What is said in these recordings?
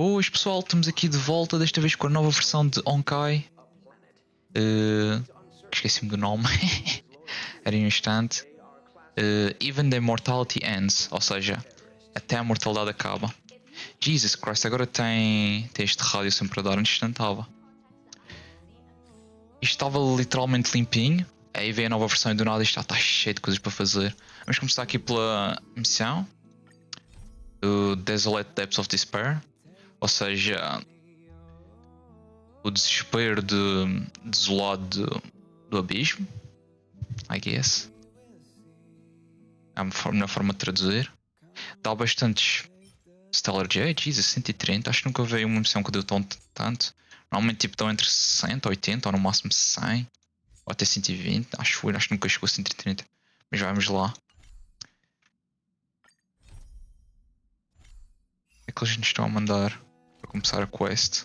Boas pessoal, estamos aqui de volta, desta vez com a nova versão de Honkai. Esqueci-me do nome. Era em um instante. Even the immortality ends, ou seja, até a mortalidade acaba. Jesus Christ, agora tem este rádio sempre a dar, antes não estava. Isto estava literalmente limpinho. Aí veio a nova versão e do nada isto está cheio de coisas para fazer. Vamos começar aqui pela missão do Desolate Depths of Despair. Ou seja, o desespero desolado do abismo, I guess. É a melhor forma de traduzir. Dá bastantes Stellar J, Jesus, 130. Acho que nunca veio uma missão que deu tanto. Normalmente tipo dão entre 60, 80 ou no máximo 100. Ou até 120. Acho que nunca chegou a 130. Mas vamos lá. O que é que eles nos estão a mandar para começar a quest?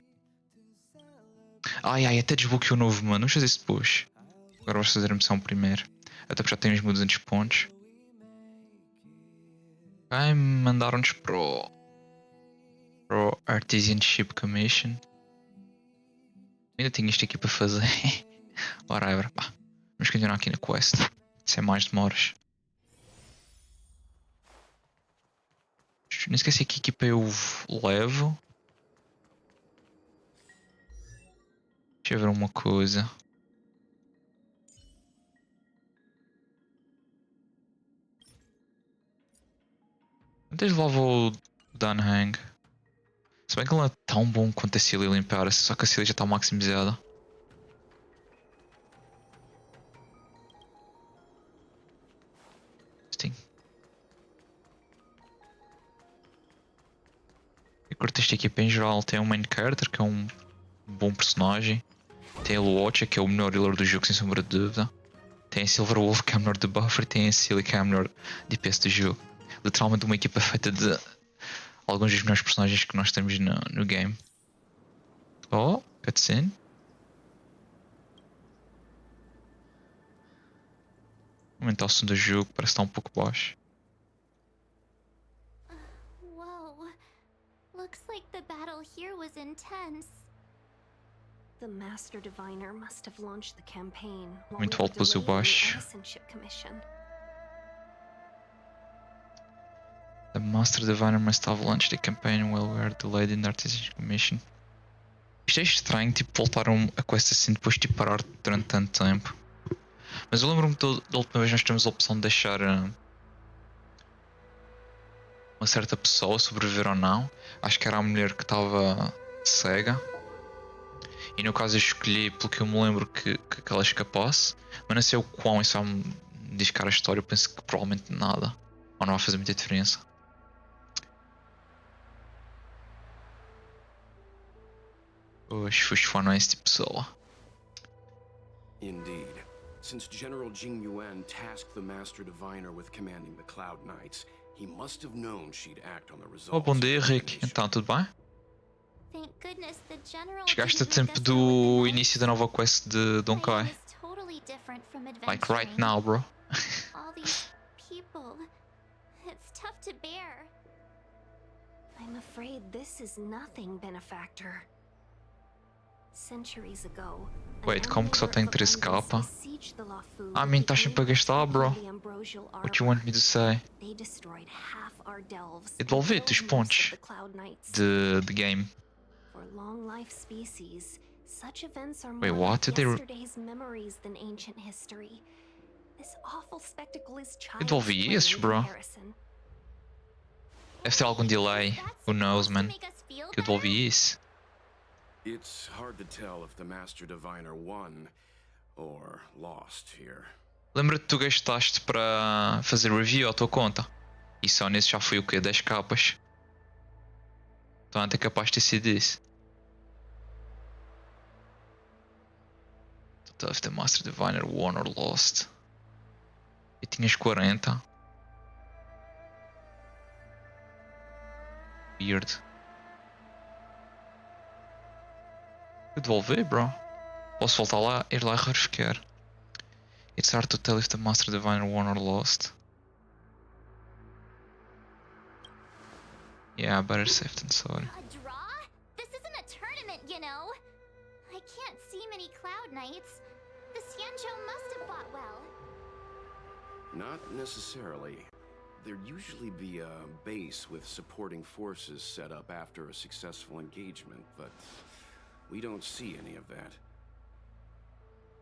Ai, até desbloqueou o novo, mano. Vamos fazer isso depois. Agora vamos fazer a missão primeiro. Até porque já temos 1200 pontos. Ai, mandaram-nos pro Artisan Ship Commission. Ainda tenho isto aqui para fazer. Whatever, pá. Vamos continuar aqui na quest. Sem mais demoras. Não esqueci que equipa eu levo. Deixa eu ver uma coisa. Antes levava o Danhang. Se bem que ele não é tão bom quanto a Cilly limpar, só que a Cilly já está maximizada. Sim. Eu curto esta equipa em geral. Tem o main character, que é um bom personagem. Tem a Luocha, que é o melhor healer do jogo, sem sombra de dúvida. Tem a Silver Wolf, que é a melhor de buffer. E tem a Cilly, que é a melhor DPS do jogo. Literalmente uma equipa feita de alguns dos melhores personagens que nós temos no game. Oh, cutscene. Aumentar o som do jogo, parece estar um pouco baixo. Whoa. Looks like the battle here was intense. The Master Diviner must have launched the campaign while Muito we were alto para o delaying the baixo. Editorship Commission. The Master Diviner must have launched the campaign while we are delayed in the Artisan Commission. Isto é estranho, tipo, voltaram a quest assim depois de tipo, parar durante tanto tempo. Mas eu lembro-me da última vez nós tivemos a opção de deixar uma certa pessoa sobreviver ou não. Acho que era a mulher que estava cega. E no caso eu escolhi, pelo que eu me lembro, que ela escapasse. Mas não sei o quão isso vai me discar a história. Eu penso que provavelmente nada. Ou não vai fazer muita diferença. Pois, fui não é esse tipo de pessoa. Indeed. Since General Jing Yuan tasked the Master Diviner with commanding the Cloud Knights, he must have known she'd act on the results. Oh, bom dia, of the Rick. nation. Então, tudo bem? Thank goodness the general Chegaste a didn't make tempo us go with the do knights. início da nova quest de Playing Honkai. is totally different from Like right adventuring. now, bro. All these people. It's tough to bear. I'm afraid this is nothing, Benefactor. Centuries ago, Wait, como que só tem 13 capa? Ah, mim estás sempre a gastar, bro. What you want me to say? Devolver-te os pontos de game. Wait, what? Eu devolvi esses, bro. Deve ter algum delay. Who knows, man? Que eu devolvi isso. It's hard to tell if the Master Diviner won or lost here. Lembra-te que tu gastaste para fazer review à tua conta? E só nesse já foi o quê? 10 capas? Então até capaz de ter sido isso. Total if the Master Diviner won or lost. E tinhas 40. Weird. Eu devolver, bro. Posso voltar lá, ir lá e verificar. It's hard to tell if the Master Diviner won or lost. Yeah, better safe than sorry. A draw? many Cloud Knights. The Xianzhou must have fought well. Not necessarily. There'd usually be a base with supporting forces set up after a successful engagement, but we don't see any of that.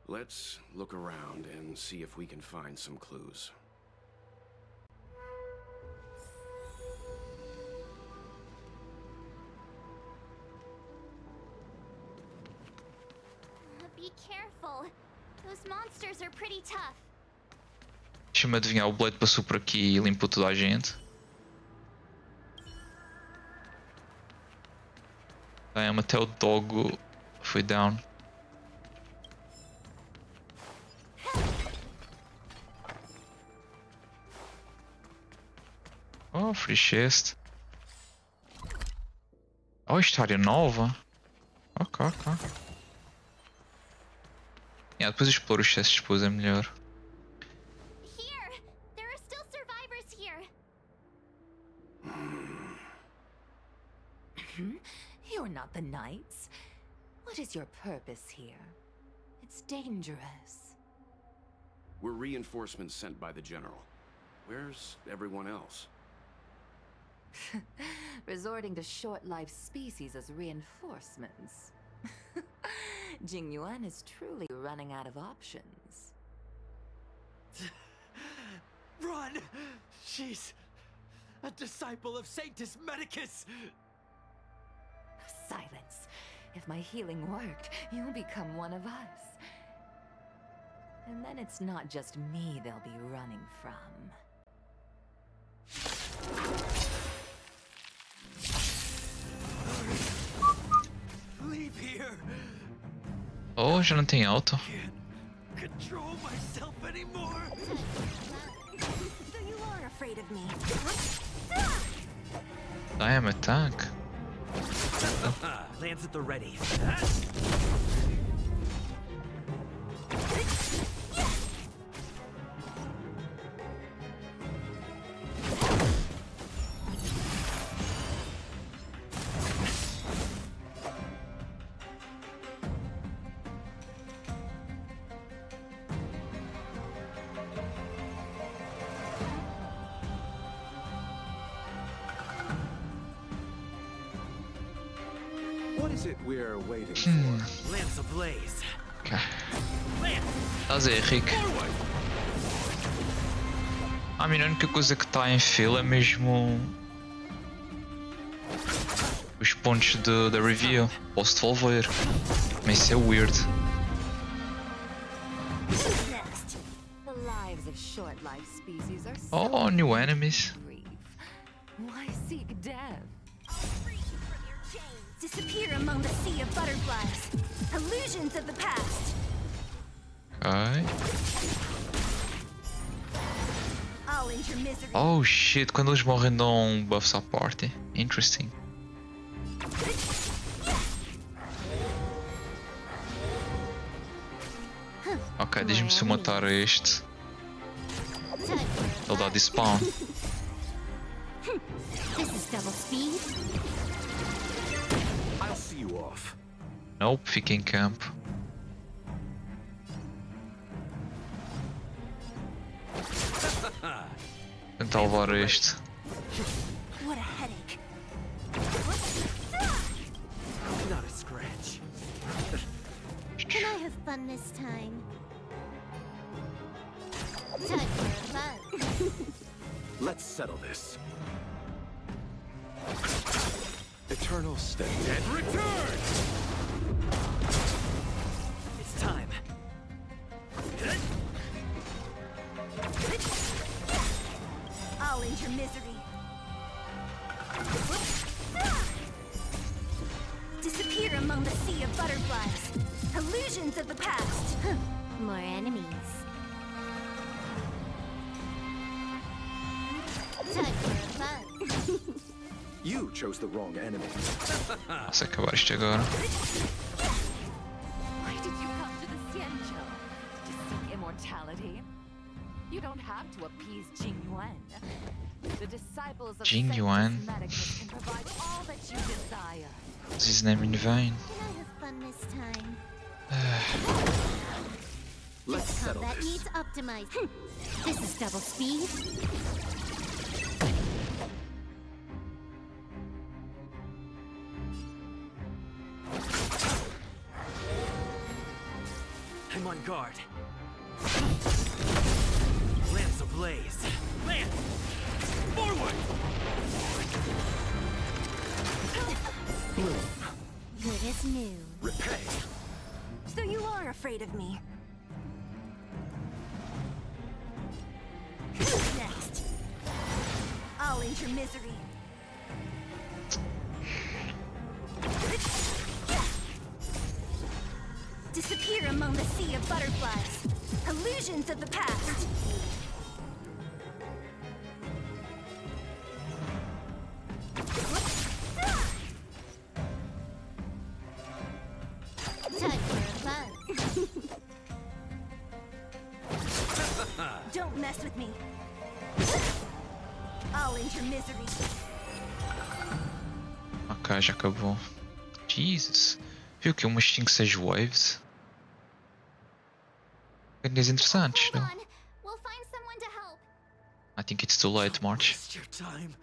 Let's look around and see if we can find some clues. Be careful. Those monsters are pretty tough. Deixa-me adivinhar, o Blade passou por aqui e limpou toda a gente. Damn, até o Doggo foi down. Oh, free chest. Oh, história nova. Ok. Yeah, depois exploro os chests depois, é melhor. Here! There are still survivors here. You're not the knights. What is your purpose here? It's dangerous. We're reinforcements sent by the General. Where's everyone else? Resorting to short-lived species as reinforcements. Jingyuan is truly running out of options. Run! She's a disciple of Sanctus Medicus! Silence. If my healing worked, you'll become one of us. And then it's not just me they'll be running from. Leave here! Oh, já não tem auto. Can't control myself anymore! So you are afraid of me. Damn, attack. Lands at the ready. What is it we're waiting for? Lance ablaze. Ok. Lance! Estás aí, Rick. A única coisa que está em fila é mesmo os pontos da review. Posso devolver, mas isso é weird. Next. The lives of short-lived species are so Oh, new enemies. brief. Why seek death? Free you from your chains. Disappear among the sea of butterflies. Illusions of the past. Ok. I'll end your misery. Oh shit, quando eles morrem dão buffs à party. Interesting. Ok, diz-me se eu matar este. Ele dá despawn. This is double speed. I'll see you off. Nope, fica em campo. Tentar levar este. What a headache. Not a scratch. Can I have fun this time? Time for fun. Let's settle this. Eternal state. Return! It's time. I'll end your misery. Disappear among the sea of butterflies. Illusions of the past. More enemies. Time for fun. You chose the wrong enemy. Posso acabar isto agora. Why did you come to the Xianzhou? To seek immortality? You don't have to appease Jingyuan. The disciples of Jingyuan. Sanctus Medicus can provide all that you desire. This is name in vain. Can I have fun this time? Let's This settle combat this. needs optimizing. This is double speed. I'm on guard. Lamps ablaze. Lance! Forward! Good as new. Repay. So you are afraid of me. Who's next? I'll end your misery. Disappear among the sea of butterflies. Illusions of the past. Time for a buzz. Don't mess with me. I'll end your misery. Ok, já acabou. Jesus. Viu que umas 5, 6 waves? Coisas interessantes, Hold não? on. We'll find someone to help. I think it's too late, March. Waste your time.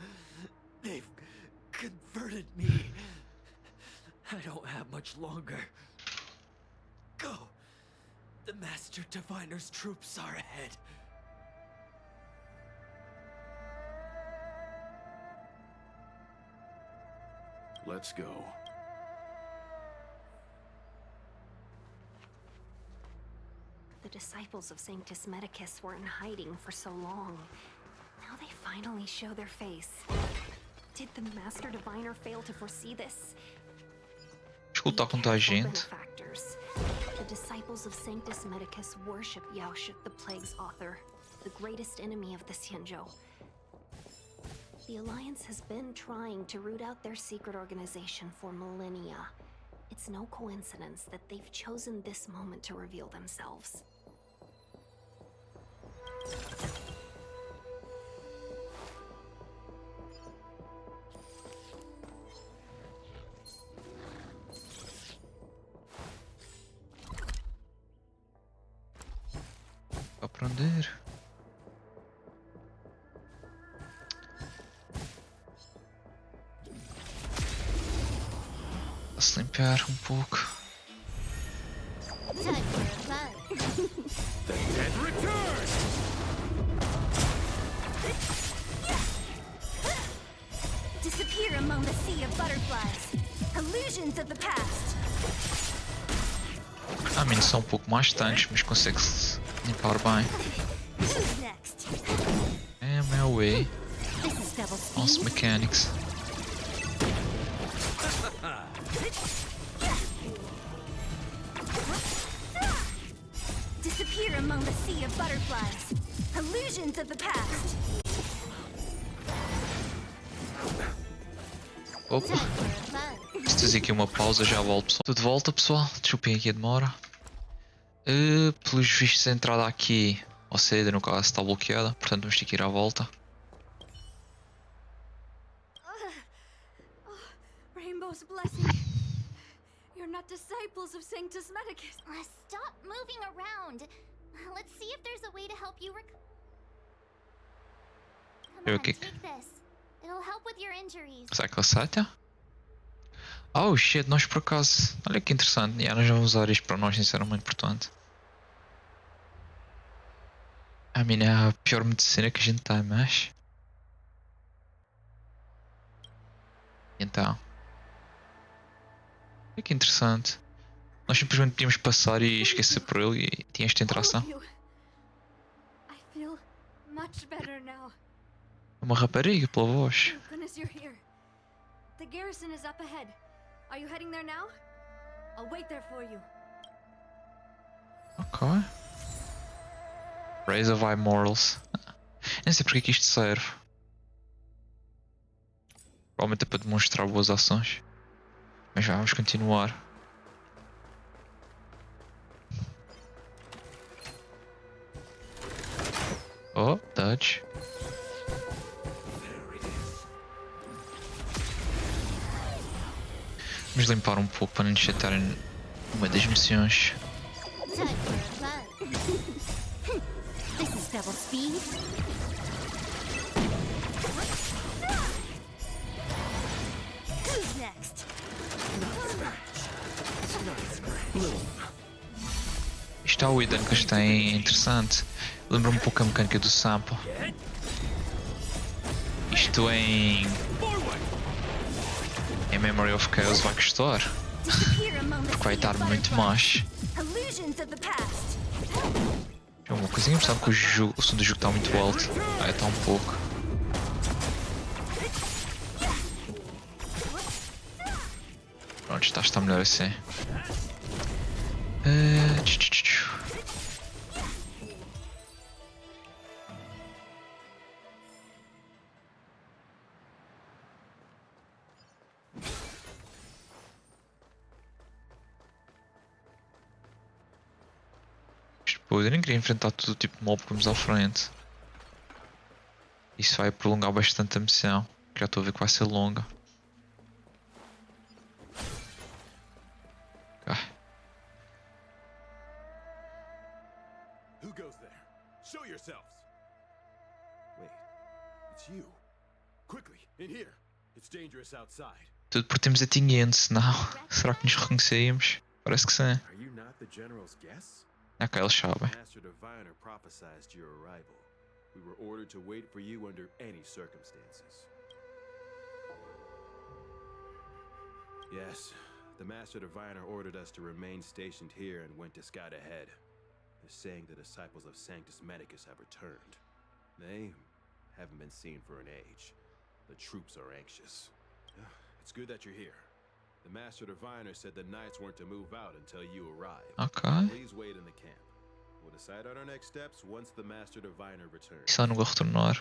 They've converted me. I don't have much longer. Go. The Master Diviner's troops are ahead. Let's go. The disciples of Sanctus Medicus were in hiding for so long. Now they finally show their face. Did the Master Diviner fail to foresee this? Escutar com a gente. Benefactors. The disciples of Sanctus Medicus worship Yaoshut, the Plague's author, the greatest enemy of the Xianzhou. The Alliance has been trying to root out their secret organization for millennia. It's no coincidence that they've chosen this moment to reveal themselves. Aprender. Posso limpiar pouco. Time for a buzz. The dead return! Disappear among the sea of butterflies. Illusions of the past. A mim são pouco mais tanques, mas consegue-se limpar bem. Who's next? É meu way. This is double Nossa speed. mechanics. Disappear among the sea of butterflies. Illusions of the past. Opa, Time for a buzz. preciso fazer aqui uma pausa, já volto pessoal. Tudo de volta pessoal, desculpem aqui a demora. Pelos vistos a entrada aqui, ou seja, no caso está bloqueada, portanto vamos ter que ir à volta. Rainbow's blessing. You're not disciples of Sanctus Medicus. Stop moving around. Let's see if there's a way to help you Come on, Okay. take this. It'll help with your injuries. Será que aceita? Oh shit, nós por acaso. Olha que interessante, nós vamos usar isto para nós, sinceramente, portanto. A minha é a pior medicina que a gente tem, mas. Então. Olha que interessante. Nós simplesmente podíamos passar e esquecer por ele e tinha esta interação. I feel much better now. Uma rapariga pela voz. Thank goodness you're here. The garrison is up ahead. Are you heading there now? I'll wait there for you. Ok. Raise of High Morals. Nem sei porque que isto serve. Provavelmente é para demonstrar boas ações. Mas vamos continuar. Oh, dodge. Vamos limpar um pouco para não nos chatearem numa das missões. Time for a buzz. This is double speed. Who's next? Isto é o item que isto é interessante. Lembra-me um pouco a mecânica do sample. Isto em Memory of Chaos vai custar. Porque vai estar muito mais. É uma coisinha interessante que o som do jogo está muito alto. Está um pouco. Pronto, está melhor assim. Pô, eu nem queria enfrentar todo o tipo de mob que vamos à frente. Isso vai prolongar bastante a missão. Já estou a ver que vai ser longa. Who goes there? Show yourselves. Wait, it's you. Quickly, in here. It's dangerous outside. Tudo porque temos atingente, não? Será que nos reconhecemos? Parece que sim. Are you not the general's guests? Ok, eles sabem. Master Diviner prophesied your arrival. We were ordered to wait for you under any circumstances. Yes, the Master Diviner ordered us to remain stationed here and went to scout ahead. They're saying the disciples of Sanctus Medicus have returned. They haven't been seen for an age. The troops are anxious. It's good that you're here. The Master Diviner said the knights weren't to move out until you arrived. Ok. Please wait in the camp. We'll decide on our next steps once the Master Diviner returns. Isso lá não vou retornar.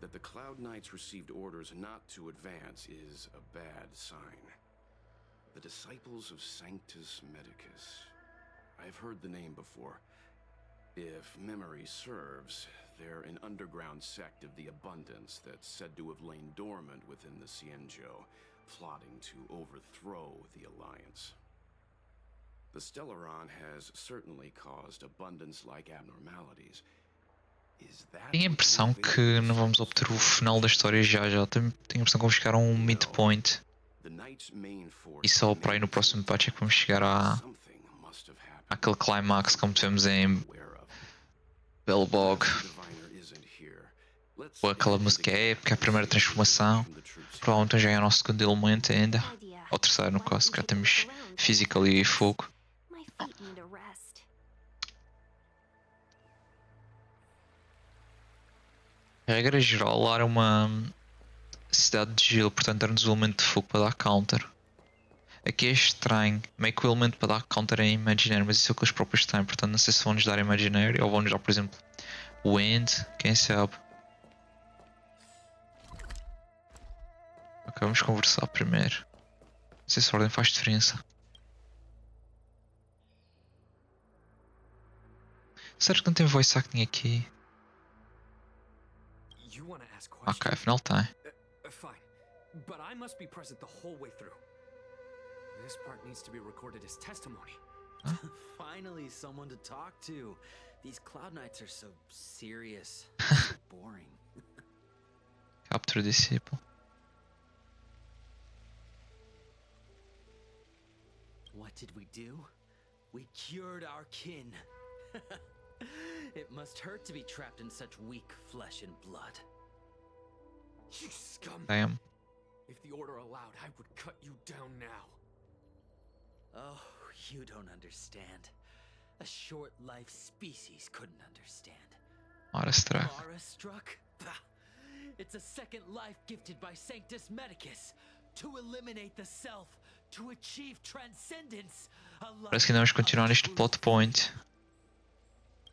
That the Cloud Knights received orders not to advance is a bad sign. The disciples of Sanctus Medicus. I've heard the name before. If memory serves, they're an underground sect of the Abundance that's said to have lain dormant within the Xianzhou, plotting to overthrow the Alliance. The Stellaron has certainly caused Abundance-like abnormalities. Is that Tenho a impressão que não vamos obter o final da história já. Tenho a impressão que vamos chegar a um midpoint. E só para aí no próximo patch é que vamos chegar àquele climax como tivemos em Belbog. Ou aquela música épica, a primeira transformação. Provavelmente já é o nosso segundo elemento ainda. Ou terceiro no caso, que já temos Physical e Fogo. A regra geral lá era uma cidade de gelo, portanto era um elemento de fogo para dar counter. Aqui é estranho, meio que o elemento para dar counter é Imaginary, mas isso é o que eles próprios têm, portanto não sei se vão nos dar Imaginary ou vão nos dar, por exemplo, Wind, quem sabe. Ok, vamos conversar primeiro. Não sei se a ordem faz diferença. Será que não tem voice acting aqui? Ok, afinal tem. Fine, but I must be present the whole way through. This part needs to be recorded as testimony. Huh? Finally, someone to talk to. These Cloud Knights are so serious, so boring. Capture disciple. What did we do? We cured our kin. It must hurt to be trapped in such weak flesh and blood. You scum! Damn. If the order allowed, I would cut you down now. Oh, you don't understand. A short-life species couldn't understand. Aura-struck. Aura-struck? Pah! It's a second life gifted by Sanctus Medicus to eliminate the self, to achieve transcendence. Parece que ainda vamos continuar neste plot point.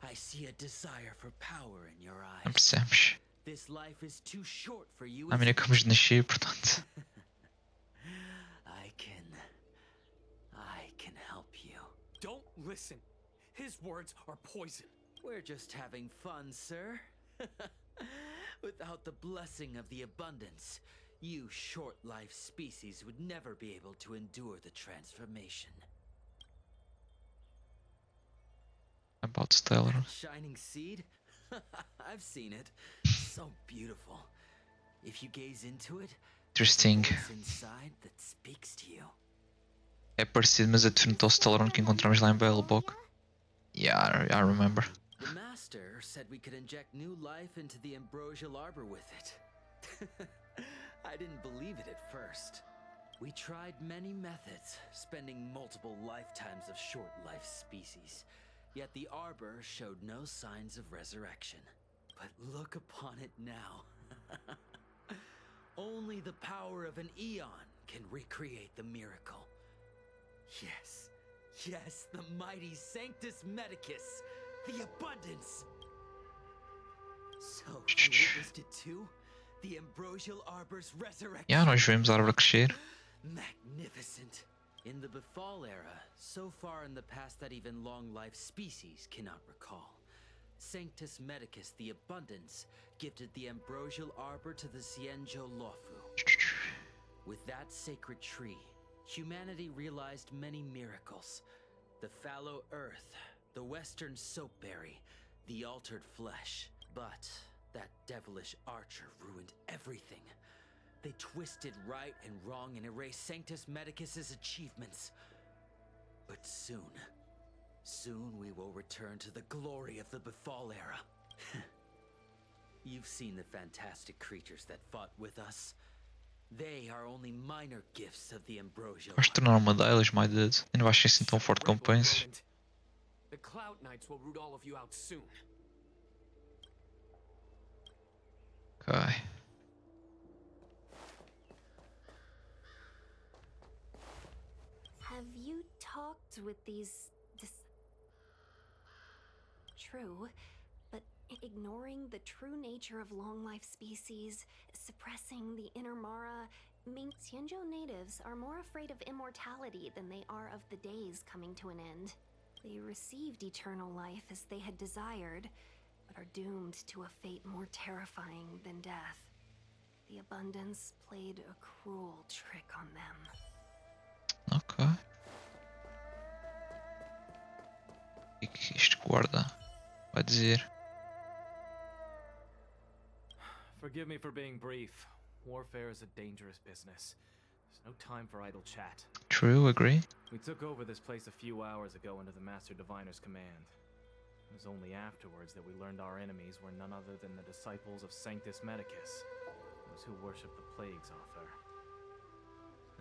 I see a desire for power in your eyes. Não percebemos. This life is too short for you. A mina acabamos de nascer, portanto. I can help you. Don't listen. His words are poison. We're just having fun, sir. Without the blessing of the Abundance, you short-life species would never be able to endure the transformation. about stellar. Shining seed? I've seen it. So beautiful. If you gaze into it, Interesting. there's a voice inside that speaks to you. É parecido, mas é diferente ao Stellar que encontramos lá em Bellbock. Yeah, I remember. The master said we could inject new life into the ambrosial arbor with it. I didn't believe it at first. We tried many methods, spending multiple lifetimes of short-life species. Yet the arbor showed no signs of resurrection. But look upon it now. Only the power of an eon can recreate the miracle. Yes, yes, the mighty Sanctus Medicus, the abundance. So, you witnessed it too? The ambrosial arbor's resurrection. Yeah, nós vemos a árvore crescer. Magnificent. In the Befall era, so far in the past that even long-life species cannot recall, Sanctus Medicus, the Abundance, gifted the ambrosial arbor to the Xianzhou Luofu. With that sacred tree, humanity realized many miracles. The fallow earth, the western soapberry, the altered flesh. But that devilish archer ruined everything. They twisted right and wrong and erased Sanctus Medicus's achievements. But soon we will return to the glory of the Befall era. You've seen the fantastic creatures that fought with us. They are only minor gifts of the ambrosial. Vais tornar uma delas, my dude. E não vais ser assim tão forte como pensas. The Cloud Knights will root all of you out soon. Ok. Have you talked with these True, but ignoring the true nature of long-life species, suppressing the inner Mara, means Xianzhou natives are more afraid of immortality than they are of the days coming to an end. They received eternal life as they had desired, but are doomed to a fate more terrifying than death. The Abundance played a cruel trick on them. Ok. O que isto guarda? Vai dizer. Forgive me for being brief. Warfare is a dangerous business. There's no time for idle chat. True, agree. We took over this place a few hours ago under the Master Diviner's command. It was only afterwards that we learned our enemies were none other than the disciples of Sanctus Medicus, those who worship the Plague's author.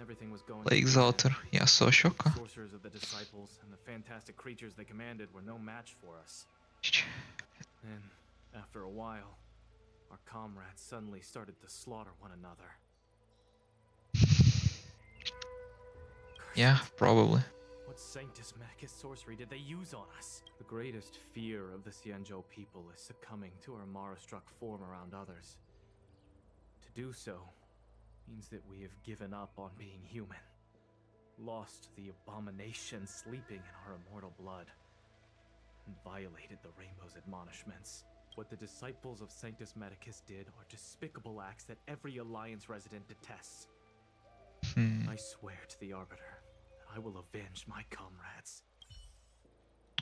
Everything was going Plague's author. Yeah, so choca. The sorcerers of the disciples and the fantastic creatures they commanded were no match for us. Then, after a while, our comrades suddenly started to slaughter one another. Yeah, probably. What Sanctus Medicus sorcery did they use on us? The greatest fear of the Xianzhou people is succumbing to our Mara-struck form around others. To do so means that we have given up on being human, lost the abomination sleeping in our immortal blood, and violated the Rainbow's admonishments. What the disciples of Sanctus Medicus did are despicable acts that every Alliance resident detests. I swear to the Arbiter that I will avenge my comrades.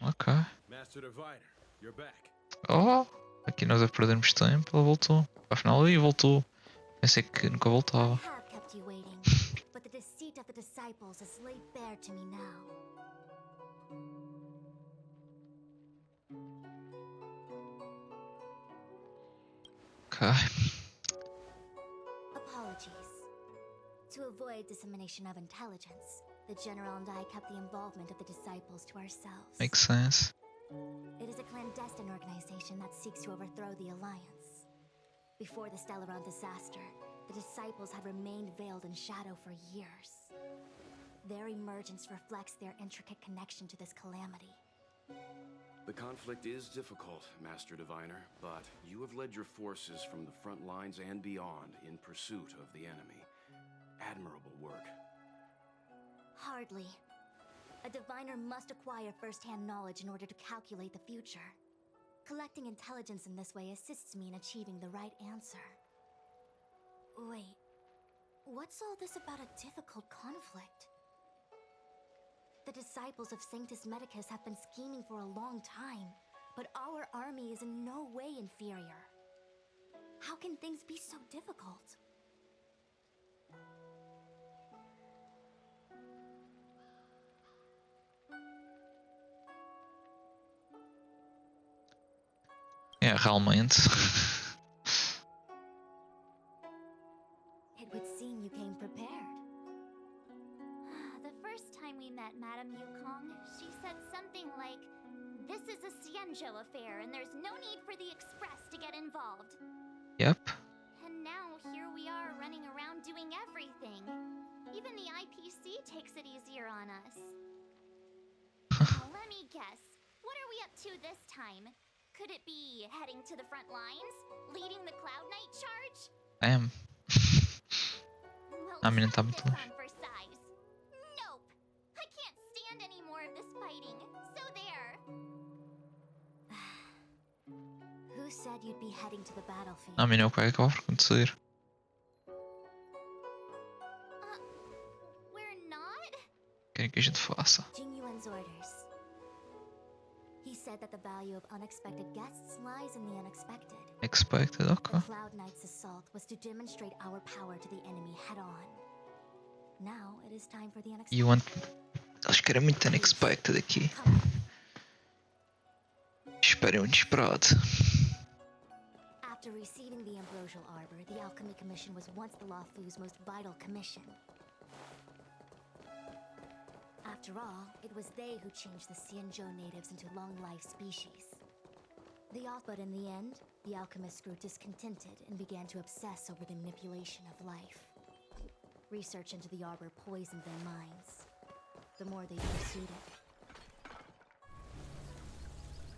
Ok. Master Diviner, you're back. Oh, aqui nós a perdermos tempo, ela voltou. Afinal, aí voltou. Pensei que nunca voltava. I have kept you waiting, but the deceit of the disciples is laid bare to me now. Ok. Apologies. To avoid dissemination of intelligence, the General and I kept the involvement of the disciples to ourselves. Makes sense. It is a clandestine organization that seeks to overthrow the Alliance. Before the Stellaron disaster, the disciples had remained veiled in shadow for years. Their emergence reflects their intricate connection to this calamity. The conflict is difficult, Master Diviner, but you have led your forces from the front lines and beyond in pursuit of the enemy. Admirable work. Hardly. A diviner must acquire first-hand knowledge in order to calculate the future. Collecting intelligence in this way assists me in achieving the right answer. Wait, what's all this about a difficult conflict? The disciples of Sanctus Medicus have been scheming for a long time, but our army is in no way inferior. How can things be so difficult? É, realmente. It would seem you came prepared. The first time we met Madame Yukong, she said something like, "This is a Xianzhou affair and there's no need for the Express to get involved." Yep. And now here we are running around doing everything. Even the IPC takes it easier on us. Now, let me guess. What are we up to this time? Could it be heading to the front lines? Leading the Cloud Knight charge? Damn. Well, A mina try tá muito this longe. on for size. Nope. I can't stand any more of this fighting. So there. Who said you'd be heading to the battlefield? A mina é o que vai acabar por acontecer. We're not? Querem que a gente faça? Jingyuan's orders. He said that the value of unexpected guests lies in the unexpected. Expected, ok. The Cloud Knight's assault was to demonstrate our power to the enemy head-on. Now it is time for the unexpected. You want... Eles querem muito unexpected aqui. Come on. Esperem o inesperado. After receiving the Ambrosial Arbor, the Alchemy Commission was once the Luofu's most vital commission. After all, it was they who changed the Xianzhou natives into long-life species. But in the end, the alchemists grew discontented and began to obsess over the manipulation of life. Research into the arbor poisoned their minds. The more they pursued it.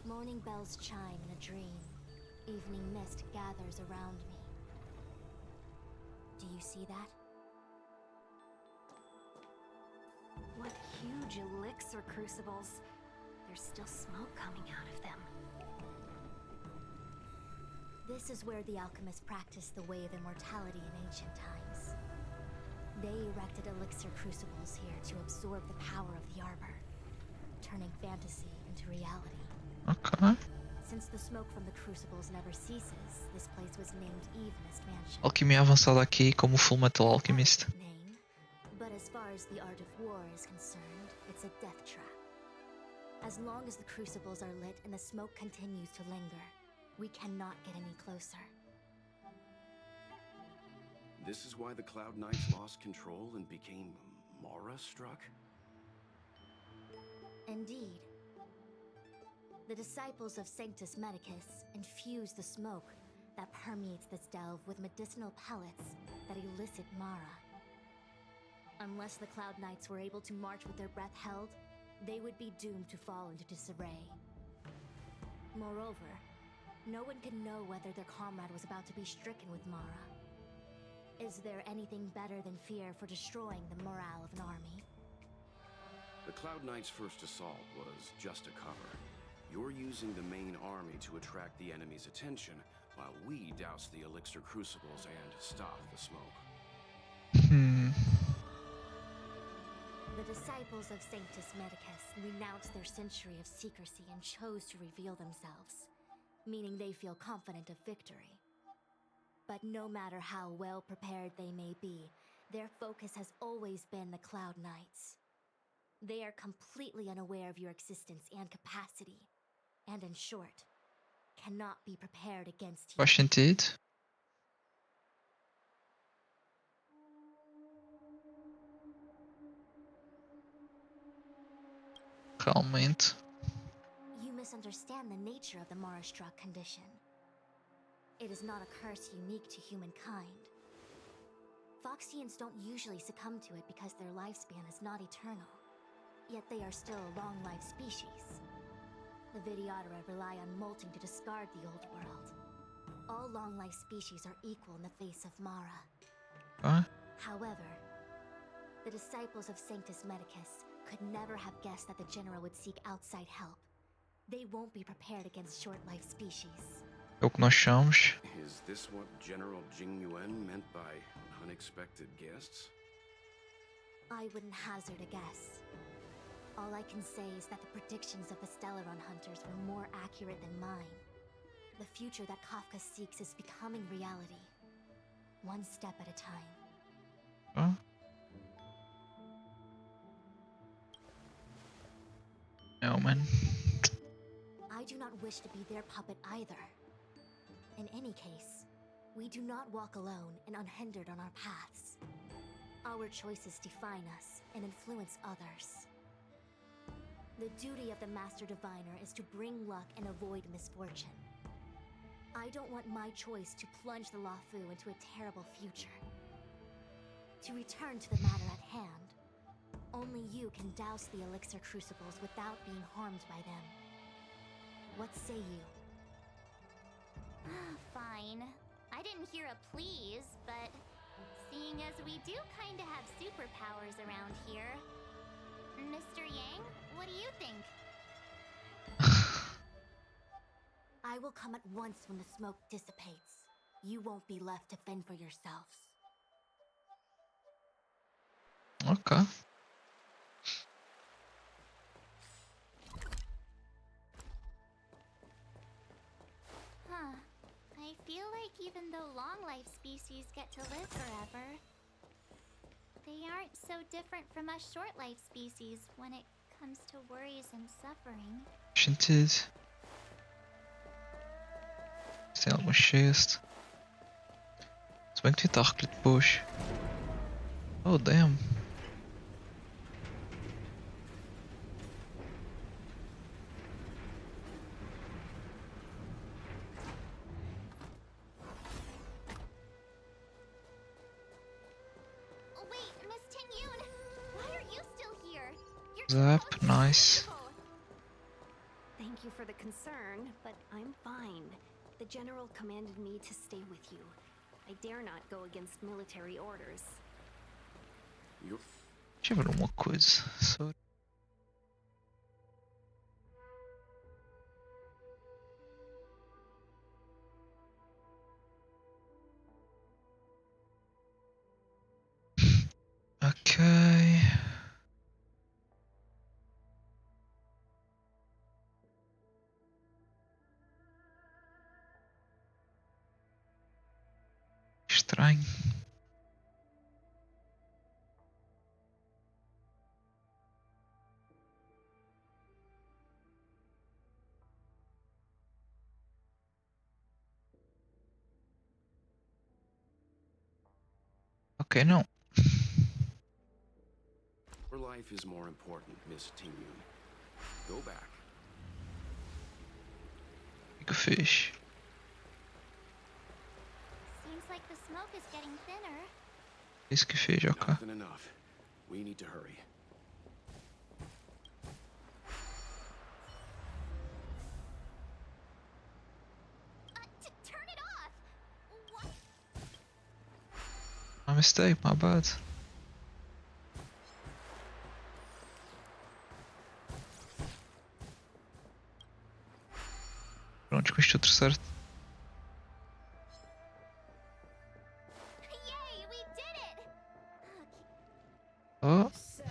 Morning bells chime in a dream. Evening mist gathers around me. Do you see that? What huge elixir crucibles. There's still smoke coming out of them. This is where the alchemists practiced the way of immortality in ancient times. They erected elixir crucibles here to absorb the power of the arbor, turning fantasy into reality. Ok. Since the smoke from the crucibles never ceases, this place was named Evenest Mansion. Alquimia avançada aqui como Full Metal Alchemist. Name, but as far as the art of war is concerned, it's a death trap. As long as the crucibles are lit and the smoke continues to linger, we cannot get any closer. This is why the Cloud Knights lost control and became Mara-struck? Indeed. The disciples of Sanctus Medicus infuse the smoke that permeates this delve with medicinal pellets that elicit Mara. Unless the Cloud Knights were able to march with their breath held, they would be doomed to fall into disarray. Moreover, no one could know whether their comrade was about to be stricken with Mara. Is there anything better than fear for destroying the morale of an army? The Cloud Knights' first assault was just a cover. You're using the main army to attract the enemy's attention, while we douse the elixir crucibles and stop the smoke. The disciples of Sanctus Medicus renounced their century of secrecy and chose to reveal themselves, meaning they feel confident of victory. But no matter how well prepared they may be, their focus has always been the Cloud Knights. They are completely unaware of your existence and capacity, and in short, cannot be prepared against you. Faz sentido. Realmente. You misunderstand the nature of the Mara-struck condition. It is not a curse unique to humankind. Foxians don't usually succumb to it because their lifespan is not eternal. Yet they are still a long-life species. The Vidyadhara rely on molting to discard the old world. All long-life species are equal in the face of Mara. Tá? However, the disciples of Sanctus Medicus could never have guessed that the General would seek outside help. They won't be prepared against short-life species. É o que nós chamamos. Is this what General Jingyuan meant by unexpected guests? I wouldn't hazard a guess. All I can say is that the predictions of the Stellaron hunters were more accurate than mine. The future that Kafka seeks is becoming reality. One step at a time. Huh? No, man. I do not wish to be their puppet either. In any case, we do not walk alone and unhindered on our paths. Our choices define us and influence others. The duty of the Master Diviner is to bring luck and avoid misfortune. I don't want my choice to plunge the Luofu into a terrible future. To return to the matter at hand, only you can douse the elixir crucibles without being harmed by them. What say you? Fine. I didn't hear a please, but seeing as we do kinda have superpowers around here, Mr. Yang, what do you think? I will come at once when the smoke dissipates. You won't be left to fend for yourselves. Okay. Huh. I feel like even though long-life species get to live forever, they aren't so different from us short-life species when it comes to worries and suffering. Sentido. Se tem algum chest. Se bem que devia estar recolhido depois. Oh, damn. Oh, wait, Miss Ting-Yun! Why are you still here? You're Zap, supposed to be nice. careful. Thank you for the concern, but I'm fine. The General commanded me to stay with you. I dare not go against military orders. You're... Deixa eu ver uma coisa. Só... Ok. Estranho. Ok, não. Your life is more important, Miss Ting-Yun. Go back. O que eu fiz? Seems like the smoke is getting thinner. Isso que fez, ok. Nothing enough. We need to hurry. Turn it off! What? My mistake, my bad. Pronto, com isto tudo certo. Yay, we did it! Oh, So,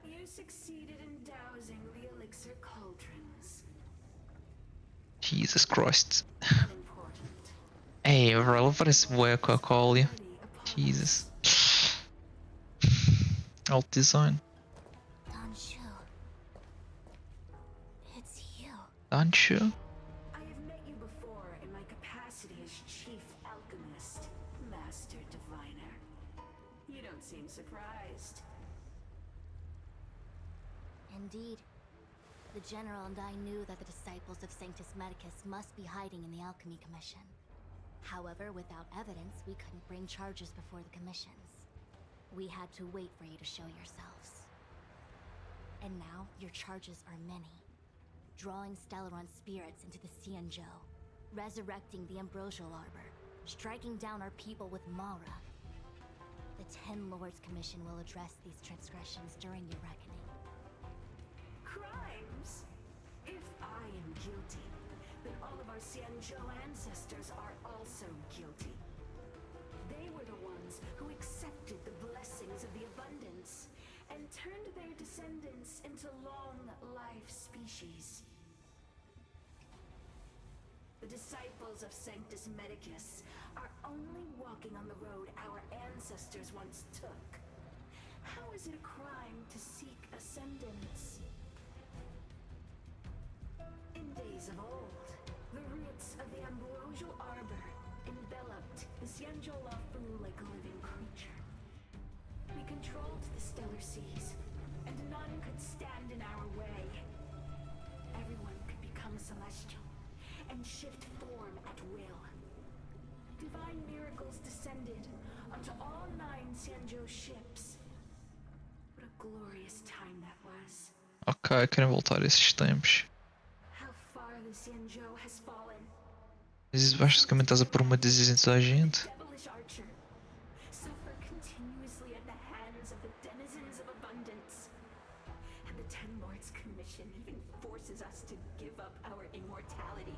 you succeeded in dousing the elixir cauldrons. Jesus Christ. Unimportant. Ei, bro, parece bué com a Colia. Journey upon Jesus. Alt design. Danshu. It's you. Danchu. I have met you before in my capacity as Chief Alchemist, Master Diviner. You don't seem surprised. Indeed. The General and I knew that the disciples of Sanctus Medicus must be hiding in the Alchemy Commission. However, without evidence, we couldn't bring charges before the commissions. We had to wait for you to show yourselves. And now, your charges are many. Drawing Stellaron spirits into the Xianzhou, resurrecting the Ambrosial Arbor, striking down our people with Mara. The Ten Lords Commission will address these transgressions during your reckoning. Crimes? If I am guilty, then all of our Xianzhou ancestors are also guilty. They were the ones who accepted the blessings of the abundance and turned their descendants into long-life species. The disciples of Sanctus Medicus are only walking on the road our ancestors once took. How is it a crime to seek ascendance? In days of old, the roots of the ambrosial arbor enveloped the Xianzhou like a living creature. We controlled the stellar seas, and none could stand in our way. Everyone could become celestial and shift form at will. Divine miracles descended onto all 9 Xianzhou ships. What a glorious time that was. Ok, querem voltar a esses tempos. How far the Xianzhou has fallen. Mas basicamente estás a pôr uma disease em toda a gente. Devilish archer suffer continuously at the hands of the denizens of abundance. And the Ten Lords Commission even forces us to give up our immortality.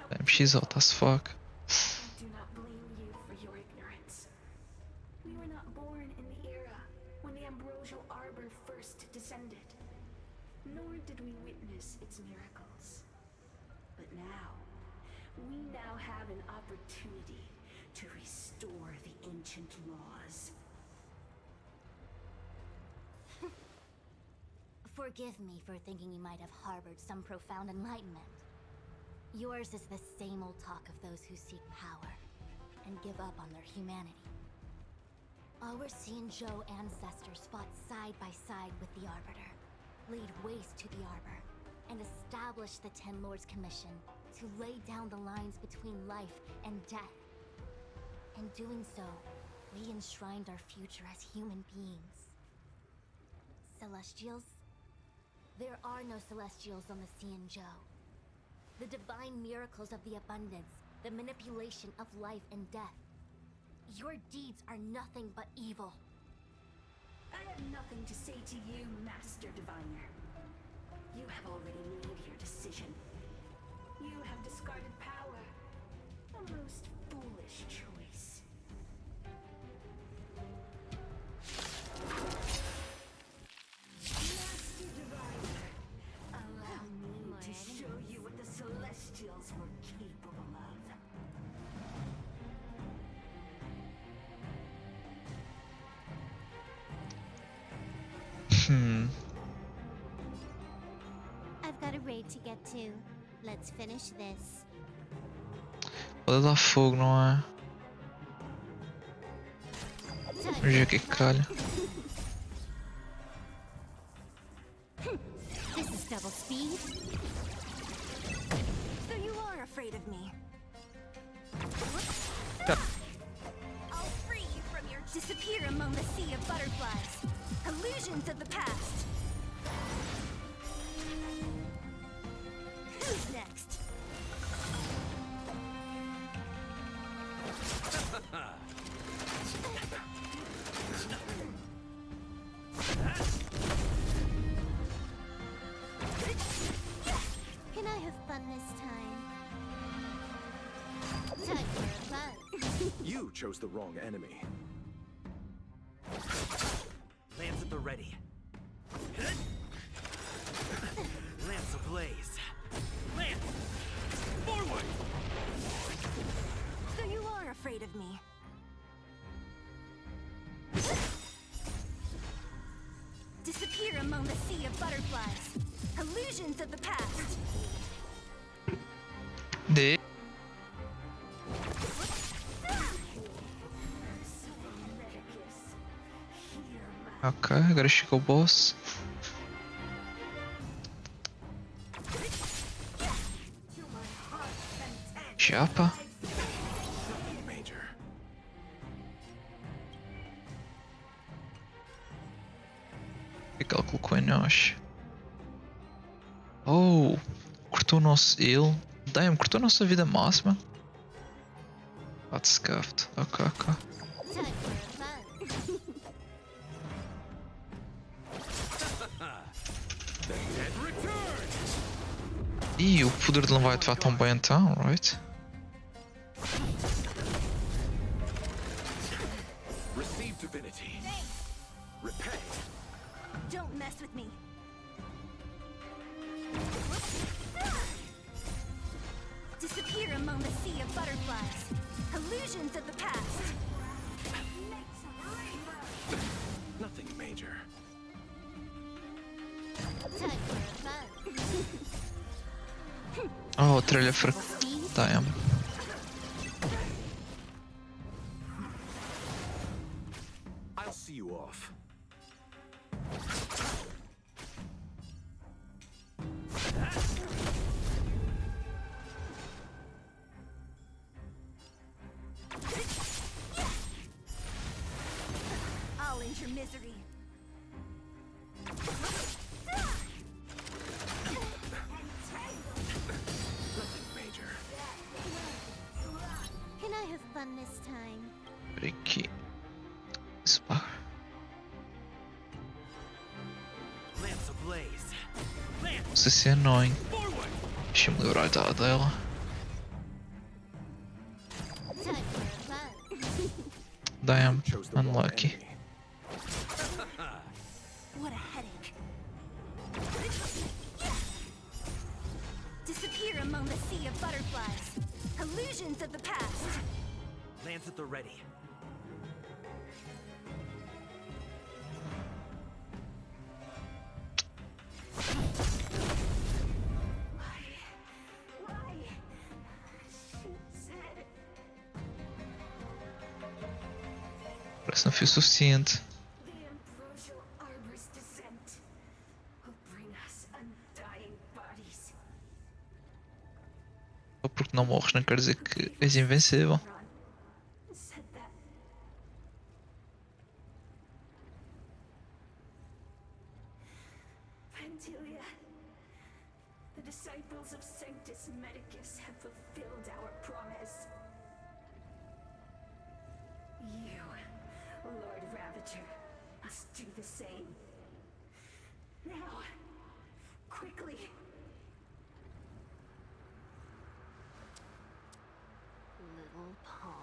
Damn, she's hot as fuck. I do not blame you for your ignorance. We were not born in the era when the ambrosial arbor first descended, nor did we witness its miracles. But we now have an opportunity to restore the ancient laws. Forgive me for thinking you might have harbored some profound enlightenment. Yours is the same old talk of those who seek power and give up on their humanity. Our Xianzhou ancestors fought side by side with the Arbiter, laid waste to the Arbor, and established the Ten Lords Commission to lay down the lines between life and death. In doing so, we enshrined our future as human beings. Celestials? There are no Celestials on the Xianzhou. The divine miracles of the abundance, the manipulation of life and death. Your deeds are nothing but evil. I have nothing to say to you, Master Diviner. You have already made your decision. You have discarded power. A most foolish choice. Master Diviner, allow me to show you what the Celestials were capable of. I've got a raid to get to. Let's finish this. Pode dar fogo, não é? Vamos ver o que é que calha. This is double speed. So you are afraid of me. I'll free you from your disappear among the sea of butterflies. Illusions of the past. Who's next? Can I have fun this time? Time for a run. You chose the wrong enemy. Lance at the ready. Lance ablaze. Lance! Forward! So you are afraid of me. Disappear among the sea of butterflies. Illusions of the past. De. Ok, agora chegou o boss. Chapa. O que é que ele colocou em nós? Oh, cortou o nosso heal. Damn, cortou a nossa vida máxima. Bate scuffed. Ok, ok. Time for a run. Ih, o poder dele não vai ativar tão bem então, right? Receive divinity. Repay. Don't mess with me. Disappear among the sea of butterflies. Illusions of the past. Nothing major. Oh, trilha fraca. Damn. I'll see you off. I'll end your misery. Nothing major. Can I have fun this time? Por aqui. Spa. Lamps ablaze. Não sei se é annoying. Deixa-me livrar dela. Time for fun. Damn, Chose the wrong unlucky. enemy. What a headache. Disappear among the sea of butterflies. Illusions of the past. Lands at the ready. Why? She said Parece que não foi o suficiente. the ambrosial arbor's descent will bring us undying bodies. Só porque não morres não quer dizer que és invencível. Said that Pantilia, the disciples of Sanctus Medicus have fulfilled our promise. You, Lord Ravager, must do the same. Now, quickly. Little pawn.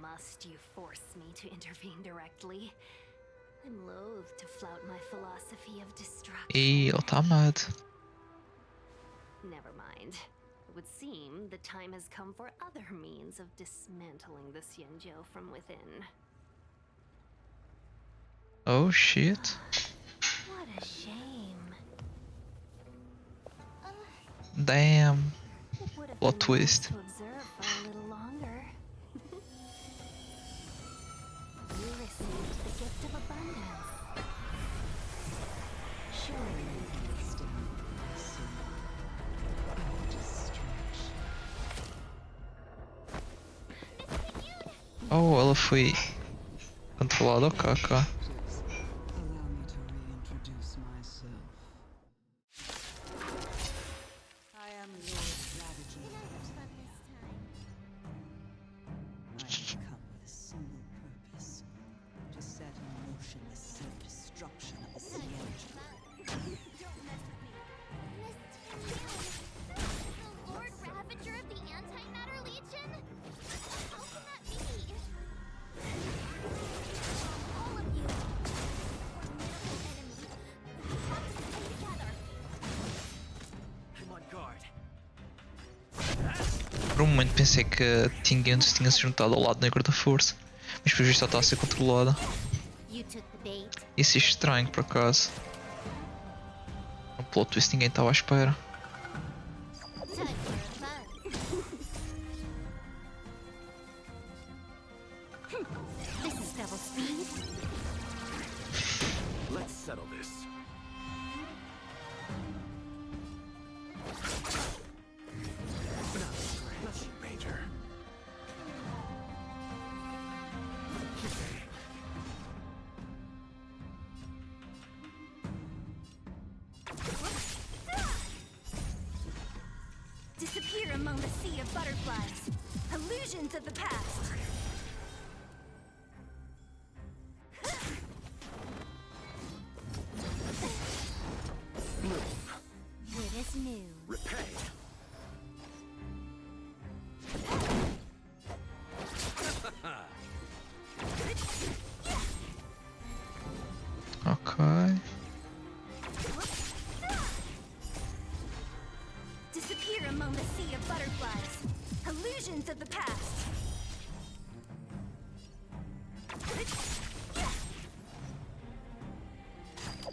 Must you force me to intervene directly? I'm loath to flout my philosophy of destruction. E ele tá mad. Never mind. It would seem the time has come for other means of dismantling the Xianzhou from within. Oh shit. What a shame. Damn. It would have Plot been nice twist. to observe for a little longer. You received the gift of abundance. Surely you can withstand Oh, ela foi controlada ao KK. Allow me to reintroduce myself. I am Lord Ravager. Can I have fun this time? I have come with a single purpose: to set in motion the self-destruction of the Xianzhou. Don't mess with me. Miss the Lord Ravager of the Antimatter Legion? How can that be? All of you. Formidable enemy. We have to stay together. I'm on guard. Por um momento pensei que a Tingens tinha se juntado ao lado negro da força. Mas por visto ela está a ser controlada. You took the bait. Isso é estranho por acaso. Um plot twist ninguém estava à espera. Time for fun. This is double speed. Let's settle this. Nothing major. Disappear among the sea of butterflies. Illusions of the past. Good as new. Repay. Ok. Disappear among the sea of butterflies. Illusions of the past.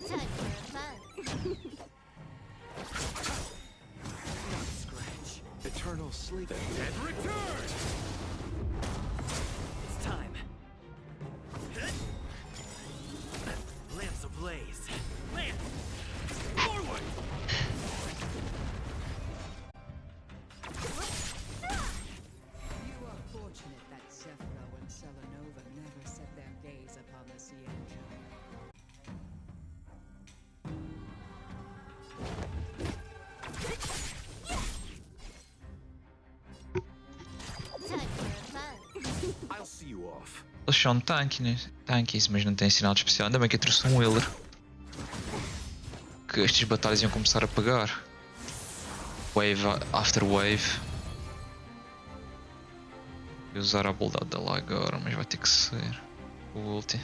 Time for fun. Scratch. Eternal sleep. Dead return! It's time. Lamps ablaze. Lamp! Forward! You are fortunate that Zephyro and Selenova never set their gaze upon the Cienjo. Time for fun. I'll see you off. Eles são tanques, mas não têm sinal de especial. Ainda bem que eu trouxe um healer. Que estas batalhas iam começar a pegar. Wave after wave. Vou usar a habilidade dela agora, mas vai ter que ser o ulti.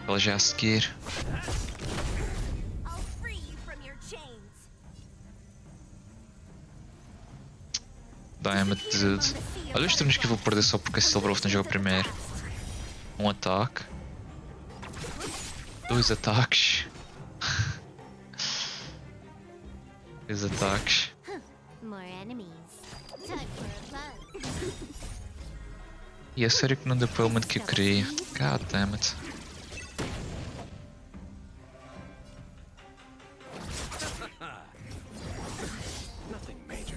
Ela já a seguir. I'll free you from your chains. Dá-me tudo. Olha os turnos que eu vou perder só porque a Silverwolf não jogou primeiro. Um ataque. 2 ataques. 2 ataques. More enemies. Time for fun. E é sério que não deu para o elemento que eu queria. God damn it. Nothing major.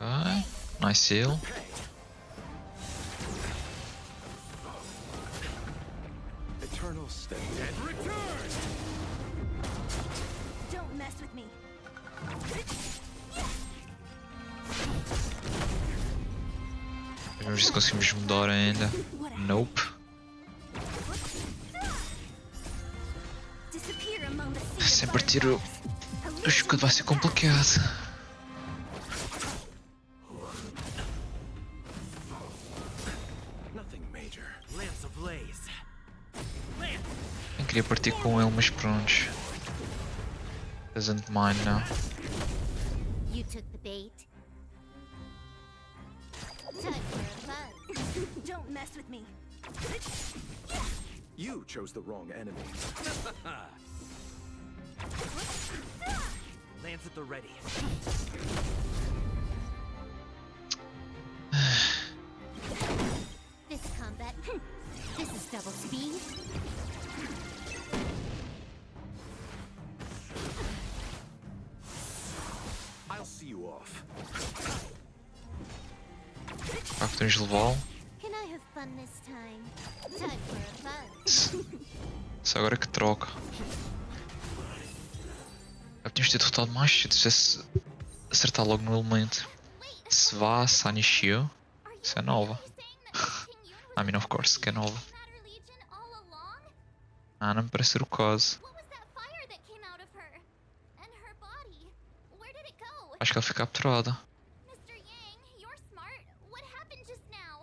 Ai, nice heal. Eternal step. Dead return! Don't mess with me. Vamos ver se conseguimos mudar ainda. Nope. Disappear among the sea of Sempre tiro. O escudo vai ser complicado. Nothing major. Lamps ablaze. Lamp! Nem queria partir com ele, mas prontos. Doesn't mind now. You took the bait. Time for fun. Don't mess with me. You chose the wrong enemy. Lamps at the ready. This combat. This is double speed. I'll see you off. Podemos levá-lo. Can I have fun this time? Time for fun. Só agora que troca. Já tínhamos ter derrotado mais cedo se acertar logo no elemento. Se vá, Sanishio. Isso é nova. I mean, of course, que é nova. Ah, não me parece ser o caso. What was that fire that came out of her? And her body? Where did it go? Acho que ela fica capturada. Mr. Yang, you're smart. What happened just now?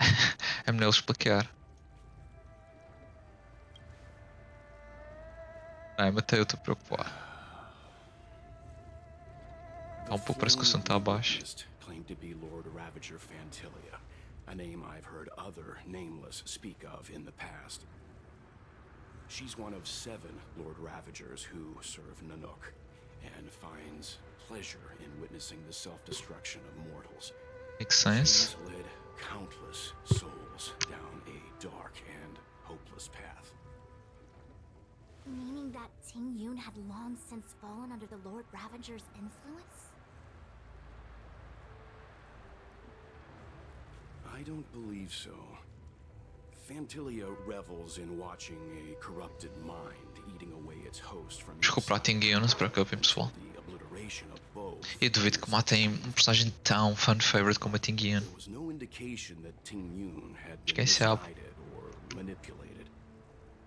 É melhor ele explicar. Ai, matei, eu estou preocupado. Tá um pouco, parece que o som está abaixo. Claimed to be Lord Ravager Fantilia, a name I've heard other nameless speak of in the past. She's one of 7 Lord Ravagers who serve Nanook, and finds pleasure in witnessing the self-destruction of mortals. Makes sense. She's led countless souls down a dark and hopeless path. Meaning that Ting Yun had long since fallen under the Lord Ravager's influence? I don't believe so. Fantilia revels in watching a corrupted mind eating away its host from Desculpa, Ting Yun, não se preocupem, pessoal. the obliteration of both. Eu duvido que matem um personagem tão fan favorite como a Ting Yun. There was no indication that Ting Yun had Acho que been é esse álbum. misguided or manipulated.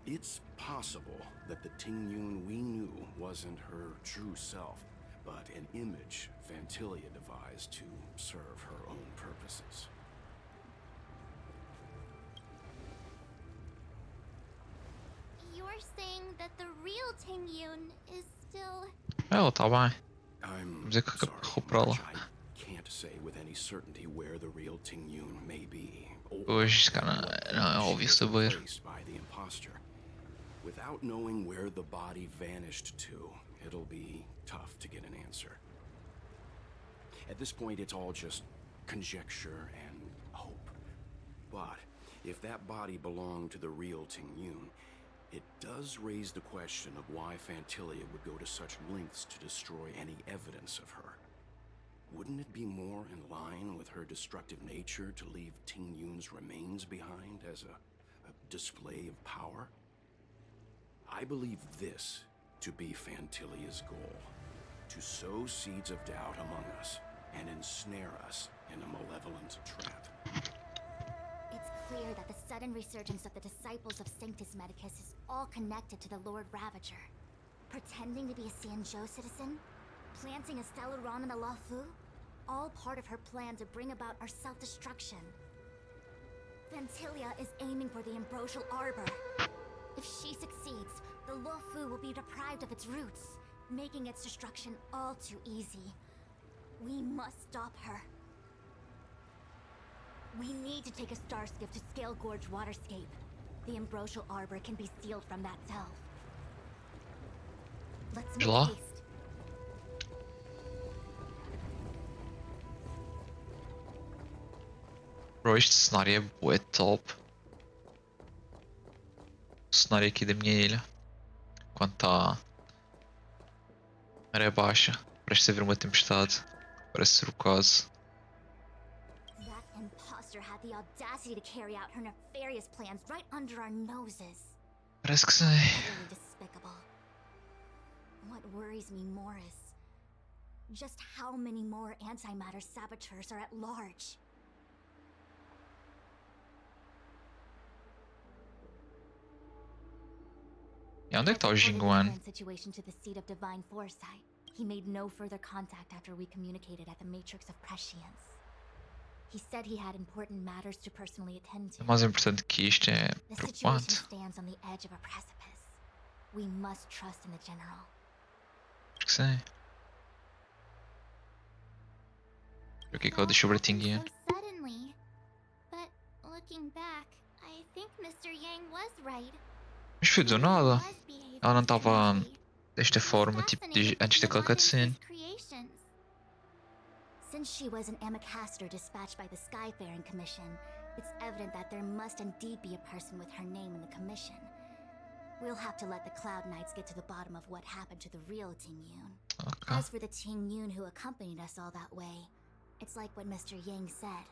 It's possible that the Ting Yun we knew wasn't her true self, but an image Fantilia devised to serve her own purposes. you're saying that the real Tingyun is still... Ela tá bem. I'm Vamos dizer que sorry, recuperá-la. Marge, I can't say with any certainty where the real Tingyun may be. Hoje, cara, não é óbvio saber. By the imposter. Without knowing where the body vanished to, it'll be tough to get an answer. At this point, it's all just conjecture and hope. But if that body belonged to the real Tingyun, it does raise the question of why Fantilia would go to such lengths to destroy any evidence of her. Wouldn't it be more in line with her destructive nature to leave Tingyun's remains behind as a display of power? I believe this to be Fantilia's goal, to sow seeds of doubt among us and ensnare us in a malevolent trap. It's clear that the sudden resurgence of the disciples of Sanctus Medicus is all connected to the Lord Ravager. Pretending to be a Xianzhou citizen? Planting a Stellaron in the Luofu? All part of her plan to bring about our self-destruction. Fantilia is aiming for the Ambrosial Arbor. If she succeeds, the Luofu will be deprived of its roots, making its destruction all too easy. We must stop her. We need to take a star skiff to Scale Gorge Waterscape. The Ambrosial Arbor can be sealed from that delve. Let's make Lá? haste. Bro, este cenário é bué top. O cenário aqui da minha ilha. Quando está maré baixa, parece haver uma tempestade. Parece ser o caso. That imposter had the audacity to carry out her nefarious plans right under our noses. Parece que sim. Utterly despicable. What worries me more is just how many more antimatter saboteurs are at large. E onde é que está o Reported the Jingwan? current situation to the seat of divine foresight. He made no further contact after we communicated at the Matrix of Prescience. He said he had important matters to personally attend to. O mais importante que isto é The situation preocupante. stands on the edge of a precipice. We must trust in the general. Acho que sim. O que é que ela deixou para Tingyun? So suddenly. But looking back, I think Mr. Yang was right. Mas foi do nada. Ela não estava desta forma, tipo, antes daquela cutscene. Since she was an Amakaster dispatched by the Skyfaring Commission, it's evident that there must indeed be a person with her name in the commission. We'll have to let the Cloud Knights get to the bottom of what happened to the real Tingyun. Okay. As for the Tingyun who accompanied us all that way, it's like what Mr. Yang said.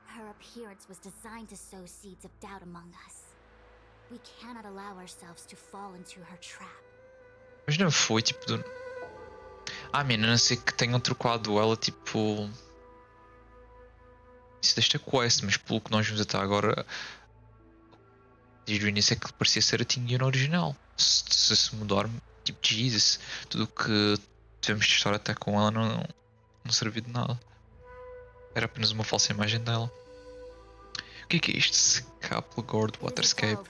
Her appearance was designed to sow seeds of doubt among us. We cannot allow ourselves to fall into her trap. Mas não foi tipo do. Ah, mina, a não ser que tenham trocado ela tipo. Isso desta quest, mas pelo que nós vimos até agora. Desde o início é que parecia ser a Tingyun original. Se mudar, tipo, Jesus, tudo o que tivemos de história até com ela não serviu de nada. Era apenas uma falsa imagem dela. O que é isto? Acabo, Gorge, Waterscape.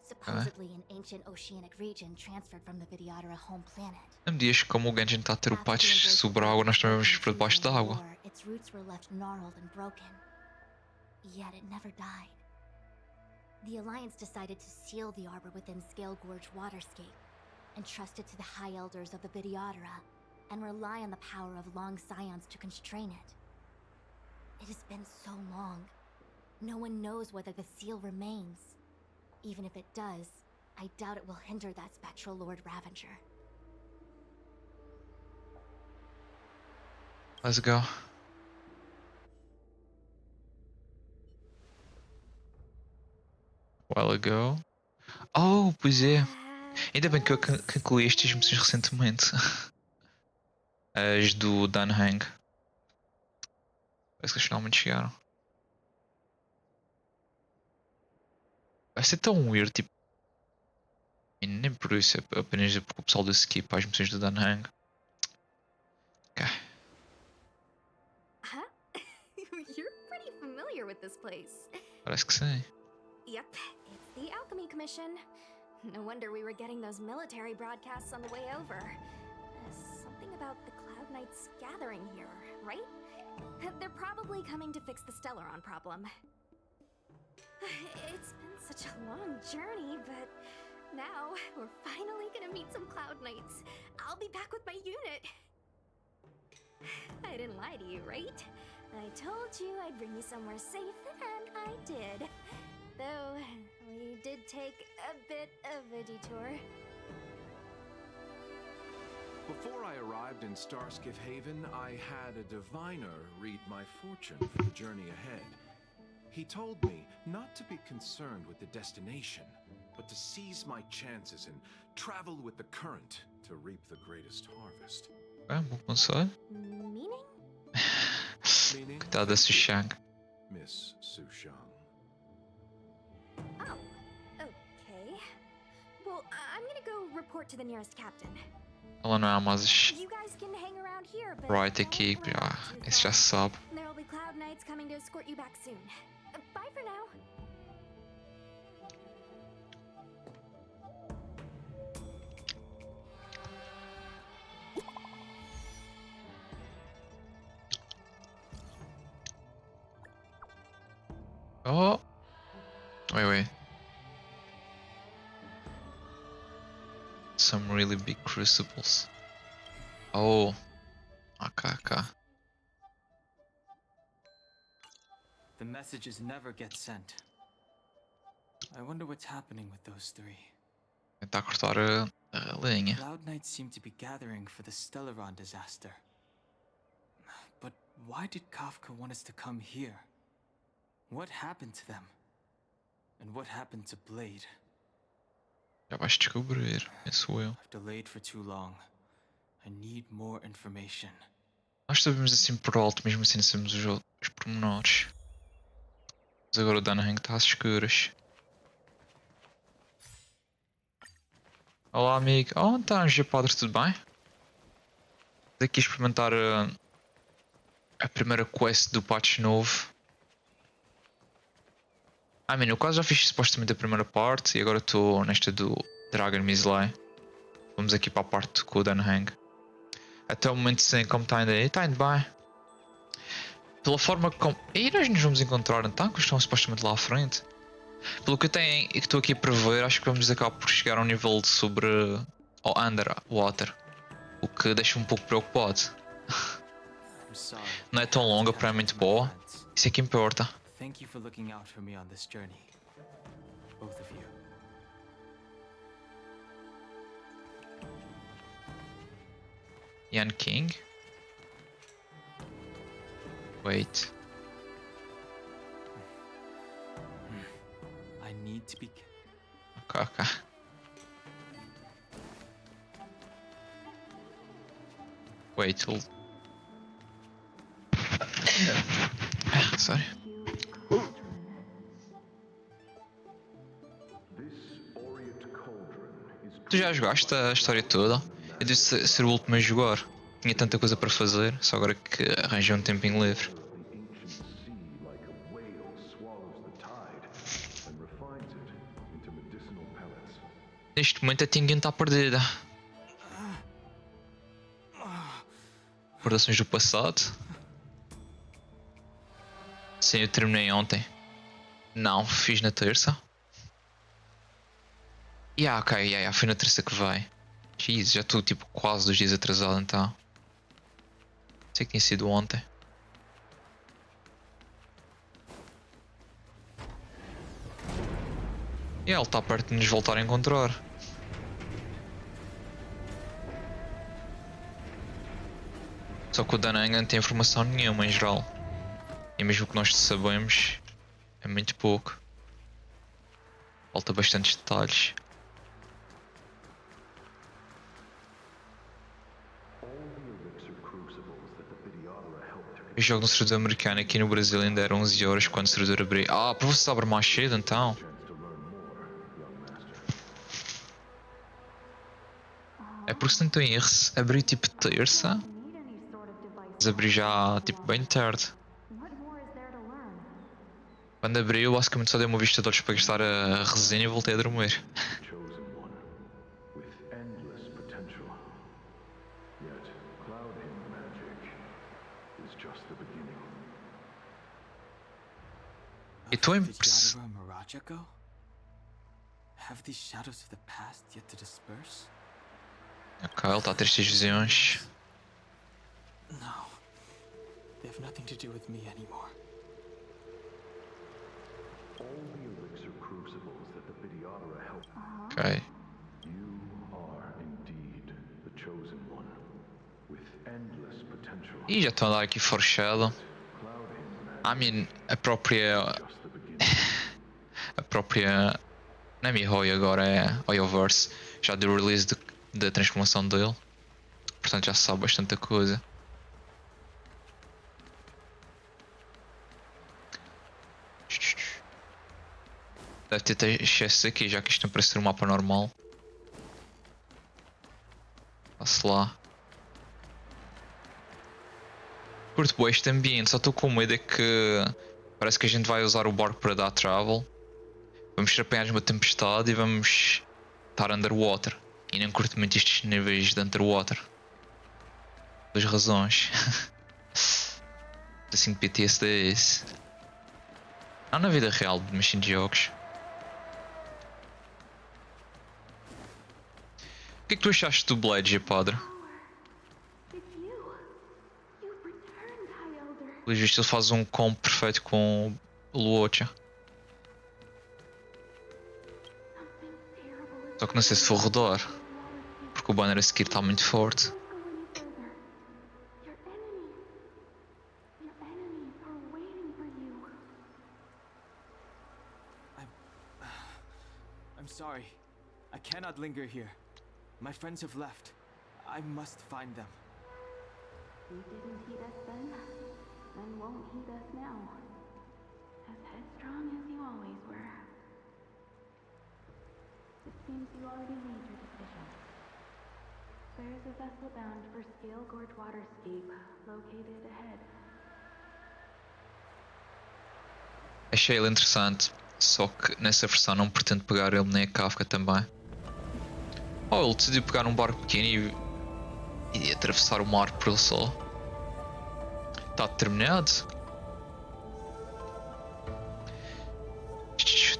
Supposedly an ancient oceanic region transferred from the Vidyadhara home planet. Não me dias como o Genjin está a ter o patch sobre a água, nós também vamos para debaixo da água. Its roots were left gnarled and broken. Yet it never died. The Alliance decided to seal the arbor within Scale Gorge Waterscape, entrust it to the High Elders of the Vidyadhara, and rely on the power of Long Scions to constrain it. It has been so long. No one knows whether the seal remains. Even if it does, I doubt it will hinder that spectral Lord Ravager. Let's go. A while ago. Oh, pois é. Ainda bem que eu concluí estas missões recentemente. As do Dan Hang. Parece que eles finalmente chegaram. Vai ser tão weird, tipo. E nem por isso, é apenas porque o pessoal deu skip às missões do Dan Hang. Ok. You're pretty familiar with this place. Parece que sim. Yep, it's The Alchemy Commission. No wonder we were getting those military broadcasts on the way over. Something about the Cloud Knights gathering here, right? They're probably coming to fix the Stellaron problem. It's been such a long journey, but now we're finally gonna meet some Cloud Knights. I'll be back with my unit. I didn't lie to you, right? I told you I'd bring you somewhere safe, and I did. Though, we did take a bit of a detour. Before I arrived in Starskiff Haven, I had a diviner read my fortune for the journey ahead. He told me not to be concerned with the destination, but to seize my chances and travel with the current to reap the greatest harvest. Bom conselho. Meaning? Coitada da Sushang. Miss Sushang. Oh, okay. Well, I'm gonna go report to the nearest captain. Ela não é mais You guys can hang around here, but right aqui. Esse já se sabe. There'll be Cloud Knights coming to escort you back soon. Bye for now. Oh. Wait. Some really big crucibles. Oh. Okay. The messages never get sent. I wonder what's happening with those three. Tentar cortar a linha. Cloud Knights seem to be gathering for the Stellaron disaster. But why did Kafka want us to come here? What happened to them? And what happened to Blade? Já vais descobrir, penso eu. I've delayed for too long. I need more information. Nós sabemos assim por alto, mesmo assim não sabemos os pormenores. Mas agora o Danhang está às escuras. Olá amigo. Oh, então G Padre, tudo bem? Vou aqui experimentar a primeira quest do patch novo. Eu quase já fiz supostamente a primeira parte e agora estou nesta do Dragon Mislay. Vamos aqui para a parte com o Danhang. Até o momento sim, como está indo aí? Está indo bem. Pela forma como... E nós nos vamos encontrar então, que estão supostamente lá à frente. Pelo que eu tenho e que estou aqui a prever, acho que vamos acabar por chegar a um nível sobre... ou underwater. O que deixa um pouco preocupado. Não é tão longa, para é muito boa. Isso é que importa. Thank you for looking out for me on this journey. Both of you. Yan King? Wait. I need to be... Okay. Wait till... Sorry. Tu já jogaste a história toda? Eu disse ser o último a jogar. Tinha tanta coisa para fazer, só agora que arranjei um tempinho livre. Neste momento a Tinguin está perdida. Recordações do passado. Sim, eu terminei ontem. Não, fiz na terça. Ok, foi na terça que vai. Jeez, já estou tipo quase 2 dias atrasado então. Sei que tinha sido ontem. E ele está perto de nos voltar a encontrar. Só que o Danhang não tem informação nenhuma em geral. E mesmo que nós sabemos, é muito pouco. Falta bastantes detalhes. Eu jogo no servidor americano, aqui no Brasil ainda era 11 horas quando o servidor abriu. Para você abre mais cedo então. É porque se não estou em erro, abri tipo terça. Mas abri já tipo bem tarde. Quando abriu, basicamente só dei uma vista de olhos para gastar a resina e voltei a dormir. Chosen one, with endless potential. Yet, Cloud Hymn magic is just the beginning. E tu Did Yadira Miraja go? Have these shadows of the past yet to disperse? Ok, ele está a ter estas visões. No. They have nothing to do with me anymore. All the elixir crucibles that the Vidyadhara helped. Ok. You are indeed the chosen one, with endless potential. E já estão a dar aqui foreshadow. I mean, a própria. A própria. Não é Mihoi agora, é Oyoverse. Já deu o release da transformação dele. Portanto já se sabe bastante coisa. Deve ter excesso aqui, já que isto não parece ser um mapa normal. Passe lá. Curto bem este ambiente, só estou com medo é que parece que a gente vai usar o barco para dar travel. Vamos ser apanhados numa tempestade e vamos estar underwater. E não curto muito estes níveis de underwater. Duas razões. Assim de PTSD é esse. Não na vida real, mas sim de jogos. O que é que tu achaste do Blade, padre? Pelos vistos ele faz um combo perfeito com o Luocha. Só que não sei se vou rodar. Porque o banner a seguir está muito forte. I'm sorry. I cannot linger here. My friends have left. I must find them. You didn't heed us then, and won't heed us now. As headstrong as you always were. It seems you already made your decision. There's a vessel bound for Scale Gorge Waterscape, located ahead. Achei ele interessante, só que nessa versão não pretendo pegar ele nem a Kafka também. Oh, ele decidiu pegar um barco pequeno e atravessar o mar por ele só. Está determinado.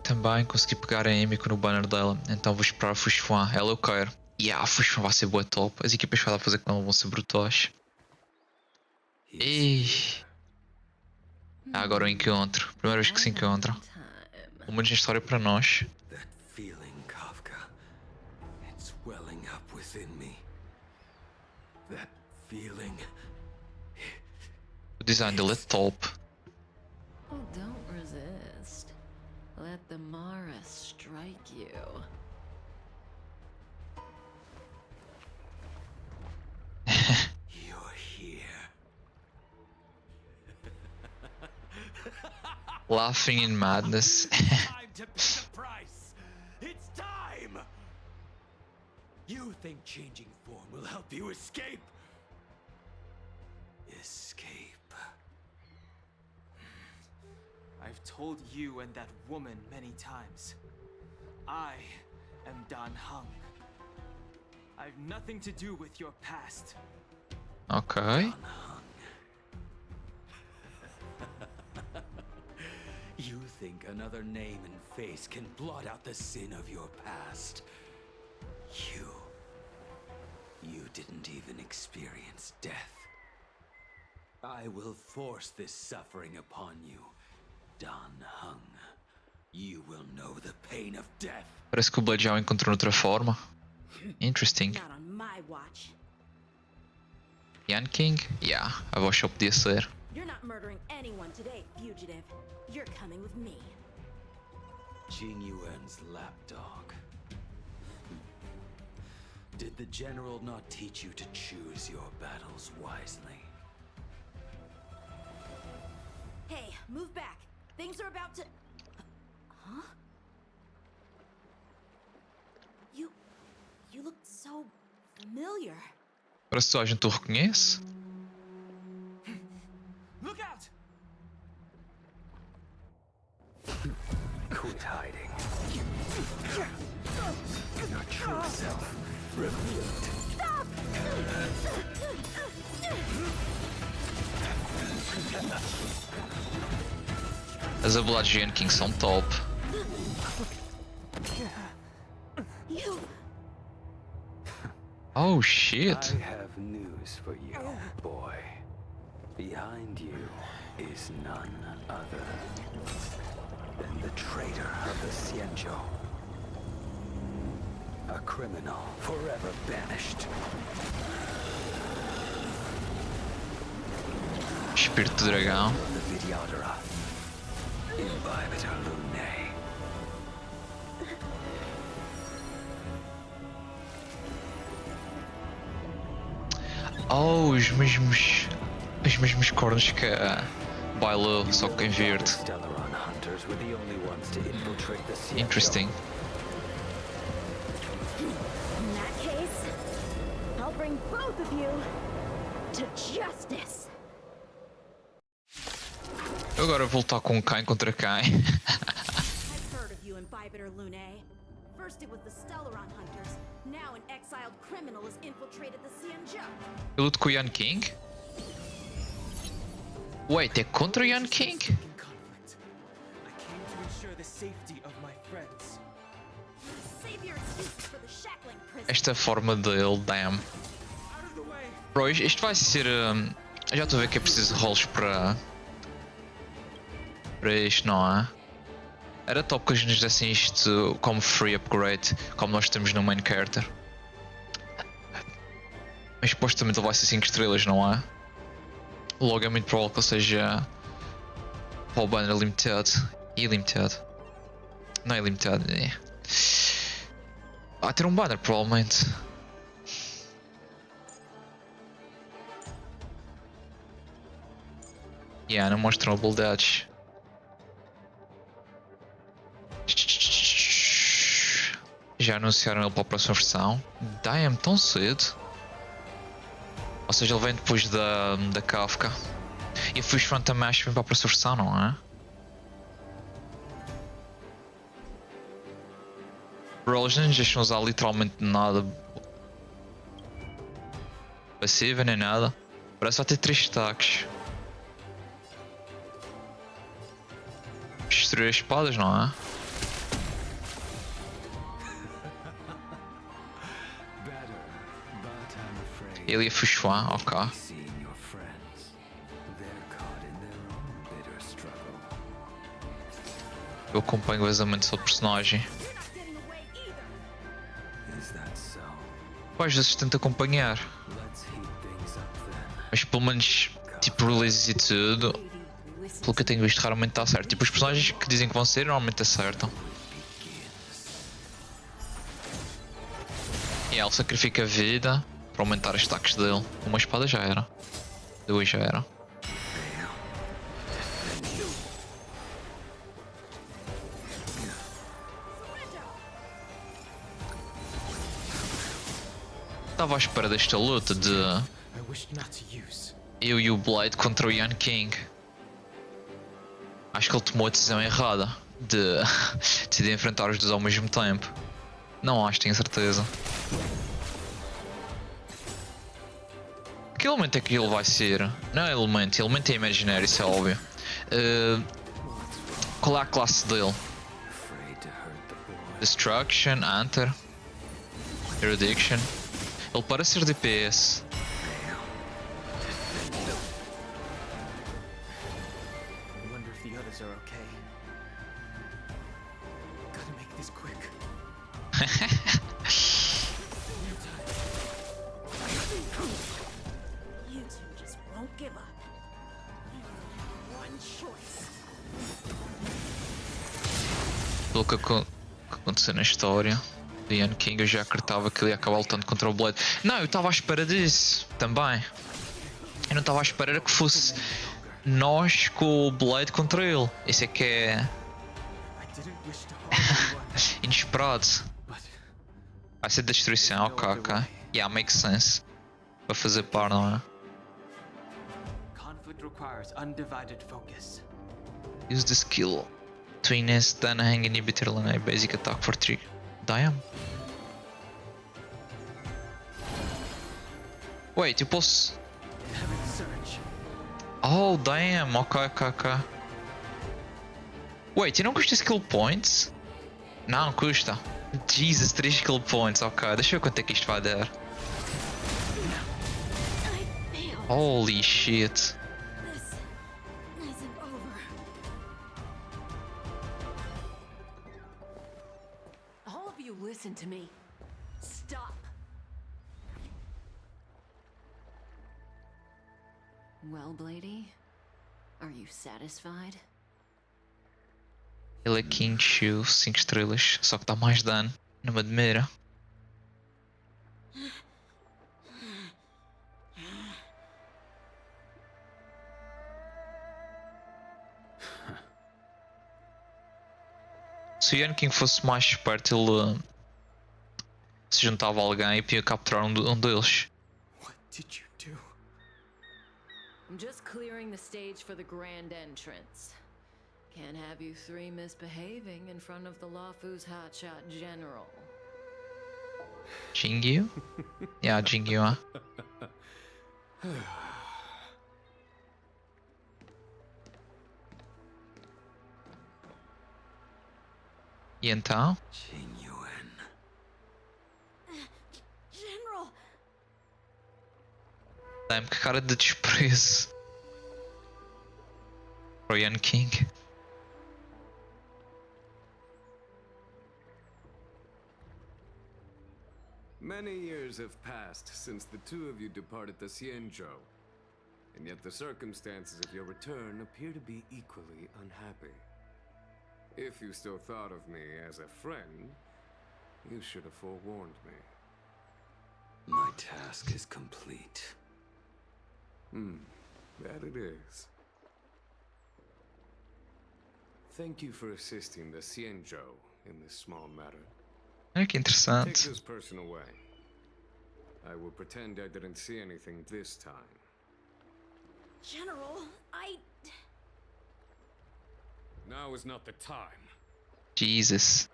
Também consegui pegar a Emiko no banner dela, então vou esperar a Fuxuan. Ela eu quero. E a Fuxuan vai ser boa top. As equipas que vai dar a fazer com ela vão ser brutais. E agora o encontro. Primeira vez que se encontram. Pelo menos na história para nós. Feeling, Kafka. It's welling up within me. That feeling. O design dele é top. Oh, don't resist. Let the Mara strike you. You're here. Laughing in madness. Time to pay the price. It's time. You think changing form will help you escape? Escape. I've told you and that woman many times. I am Dan Heng. I've nothing to do with your past. Ok. You think another name and face can blot out the sin of your past? You didn't even experience death. I will force this suffering upon you, Dan Heng. You will know the pain of death. Parece que o Blade já o encontrou noutra forma. Interesting. Not on my watch. Yan King? Yeah, a voz só podia ser. You're not murdering anyone today, fugitive. You're coming with me. Jing Yuan's lapdog. Did the general not teach you to choose your battles wisely? Hey, move back. Things are about to... Huh? You look so familiar. Parece que só a gente o reconhece. Look out! Quit hiding. Your true self revealed. As habilidades de Yan King são top. Oh shit. I have news for you, boy. Behind you is none other than the traitor of the Xianzhou. A criminal forever banished. Espírito do dragão. The Vidyadhara. Imbibitor Lunae. Oh, os mesmos cornos que a Bailou, só que em verde. Interesting. In that case, I'll bring both of you to justice. Eu agora vou lutar com quem contra quem? I've heard of you and Imbibitor Lunae. First it was the Stellaron hunters. Now an exiled criminal has infiltrated the Xianzhou. Eu luto com o Yan King? Wait, é contra o Yan King? I came to ensure the safety of my friends. Save your excuses for the shackling prison. Esta forma dele, damn. Bro, isto vai ser. Já estou a ver que é preciso rolls para isto, não é? Era top que eles nos dessem isto como free upgrade, como nós temos no main character. Mas supostamente ele vai ser 5 estrelas, não é? Logo é muito provável que ele seja para o banner limited. Ilimited. Não é limited, é. Vai ter um banner provavelmente. Yeah, não mostram habilidades. Já anunciaram ele para a próxima versão. Damn, tão cedo. Ou seja, ele vem depois da Kafka. E a Fish Front também acho que vem para a próxima versão, não é? Bro, eles não deixam usar literalmente nada passiva nem nada. Parece que vai ter 3 destaques. Destruir as espadas, não é? Ele ia Fuxuan, ok. Eu acompanho o vazamento do seu personagem. Às vezes tento acompanhar. Mas pelo menos, tipo, releases e tudo, pelo que eu tenho visto, raramente está certo. Tipo, os personagens que dizem que vão ser, normalmente acertam. E ele sacrifica a vida para aumentar os ataques dele. Uma espada já era. 2 já era. Estava à espera desta luta de eu e o Blade contra o Yan King. Acho que ele tomou a decisão errada de decidir enfrentar os dois ao mesmo tempo. Não acho, tenho certeza. Que elemento é que ele vai ser? Não é elemento é imaginário, isso é óbvio. Qual é a classe dele? Destruction, Hunter, Erudition. Ele parece ser DPS. Pelo que aconteceu na história de Yan King, eu já acreditava que ele ia acabar lutando contra o Blade. Não, eu estava à espera disso também. Eu não estava à espera que fosse nós com o Blade contra ele. Isso é que é inesperado. Vai ser destruição, ok. Yeah, makes sense. Para fazer par, não é? Conflict requires undivided focus. Use the skill to to enhance Dan Hang inhibitor Lane basic attack for 3. Damn. Wait, eu posso... Oh, damn, ok. Wait, e não custa skill points? Não, custa. Jesus, 3 skill points, ok. Deixa eu ver quanto é que isto vai dar. Holy shit. All of you listen to me. Stop. Well, Blady, are you satisfied? Ele é King Shu, 5 estrelas, só que dá mais dano. Não me admira. Se o Yan King fosse mais esperto, ele se juntava a alguém e podia capturar um deles. What did you do? I'm just clearing the stage for the grand entrance. Can't have you three misbehaving in front of the Luofu's hotshot general. Jingyu? Yeah, Jingyu, huh? E então? General! Dá-me que cara de desprezo. Pro Yan King. Many years have passed since the two of you departed the Xianzhou, and yet the circumstances of your return appear to be equally unhappy. If you still thought of me as a friend, you should have forewarned me. My task is complete. That it is. Thank you for assisting the Xianzhou in this small matter. Olha que interessante. Take this person away. I will pretend I didn't see anything this time. General, Now is not the time. Jesus.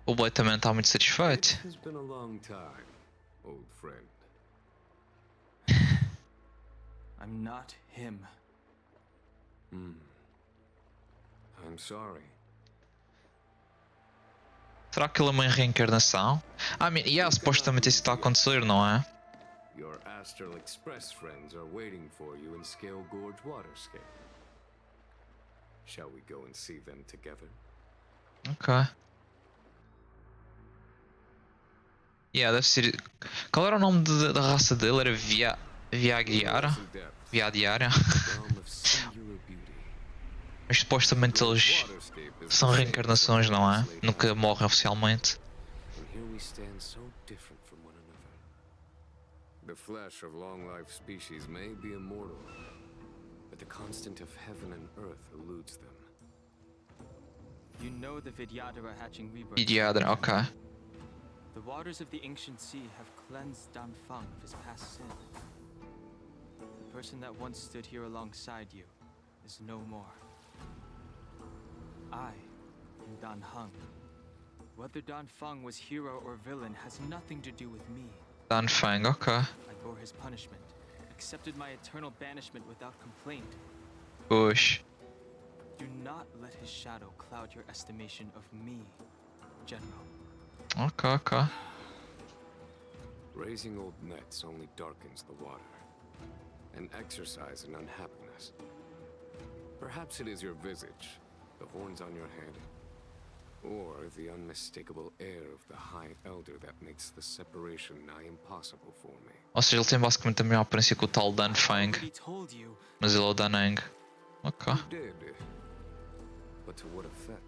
O Blade também está muito satisfeito. It has been a long time, old friend. I'm not him. I'm sorry. Será que ele é uma reencarnação? Supostamente isso está a acontecer, não é? Your Astral Express friends are waiting for you in Scale Gorge Waterscape. Shall we go and see them together? Ok. Deve ser... Qual era o nome da raça dele? Era Viadiara? Mas supostamente eles são reencarnações, não é? Nunca morrem oficialmente. The flesh of long-life species may be immortal, but the constant of heaven and earth eludes them. You know the Vidyadhara hatching rebirth. Vidyadhara, okay. The waters of the ancient sea have cleansed Danfeng of his past sin. The person that once stood here alongside you is no more. I am Danheng. Whether Danfeng was hero or villain has nothing to do with me. Danfeng, okay. I bore his punishment, accepted my eternal banishment without complaint. Push. Do not let his shadow cloud your estimation of me, General. Okay. Raising old nets only darkens the water, an exercise in unhappiness. Perhaps it is your visage, the horns on your head, or the unmistakable air of the High Elder that makes the separation nigh impossible for me. Ou seja, ele tem basicamente a mesma aparência que o tal Danfeng, mas ele é o Daneng. Ok. You did, but to what effect?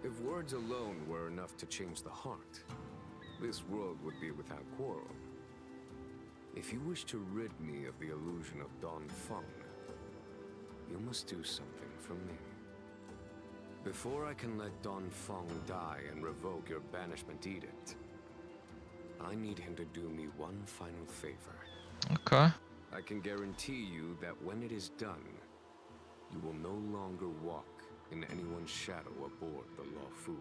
If words alone were enough to change the heart, this world would be without quarrel. If you wish to rid me of the illusion of Danfeng, you must do something for me. Before I can let Danfeng die and revoke your banishment edict, I need him to do me one final favor. Ok. I can guarantee you that when it is done, you will no longer walk in anyone's shadow aboard the Lawfu.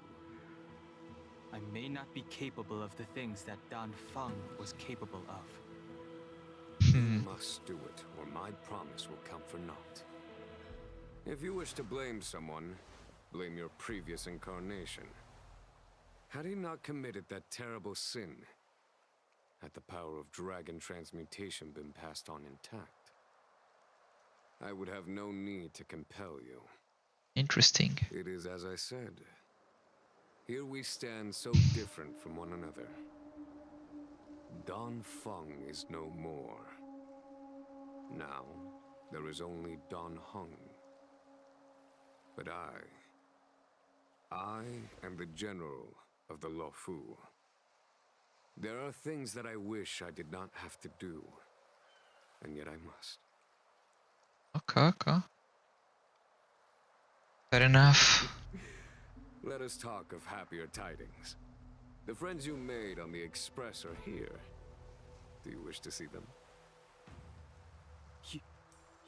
I may not be capable of the things that Dan Feng was capable of. You must do it, or my promise will count for naught. If you wish to blame someone, blame your previous incarnation. Had he not committed that terrible sin, had the power of dragon transmutation been passed on intact, I would have no need to compel you. Interesting. It is as I said. Here we stand so different from one another. Dan Feng is no more. Now, there is only Dan Heng. But I am the general of the Lawfu. There are things that I wish I did not have to do, and yet I must. Ok. Fair enough. Let us talk of happier tidings. The friends you made on the Express are here. Do you wish to see them?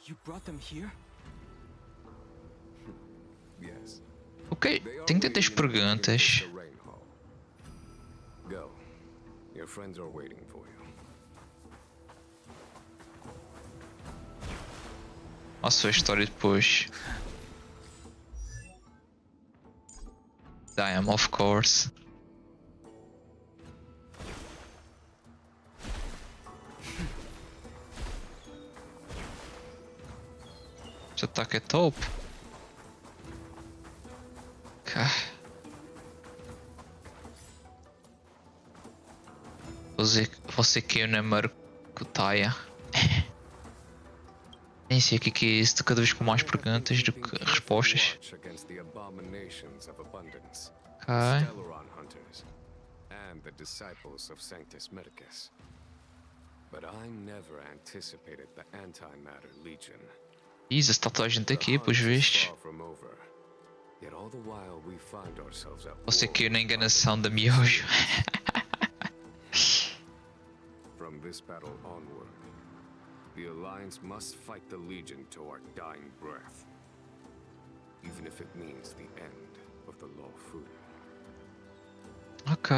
You brought them here? Yes. Ok, tenho tantas perguntas. Go. Your friends are waiting for you. Nossa, a história depois. Damn, of course. Este ataque é top. Você caiu na maracutaia. Nem sei o que é isso, de cada vez com mais perguntas do que respostas. Ok. And the disciples of Sanctus Medicus. But I never anticipated the Antimatter Legion. Isa, está toda a gente aqui, pois vistos. Yet all the while we find ourselves at Você caiu na enganação da miojo. From this battle onward, the Alliance must fight the Legion to our dying breath. Even if it means the end of the Lawfu. Ok.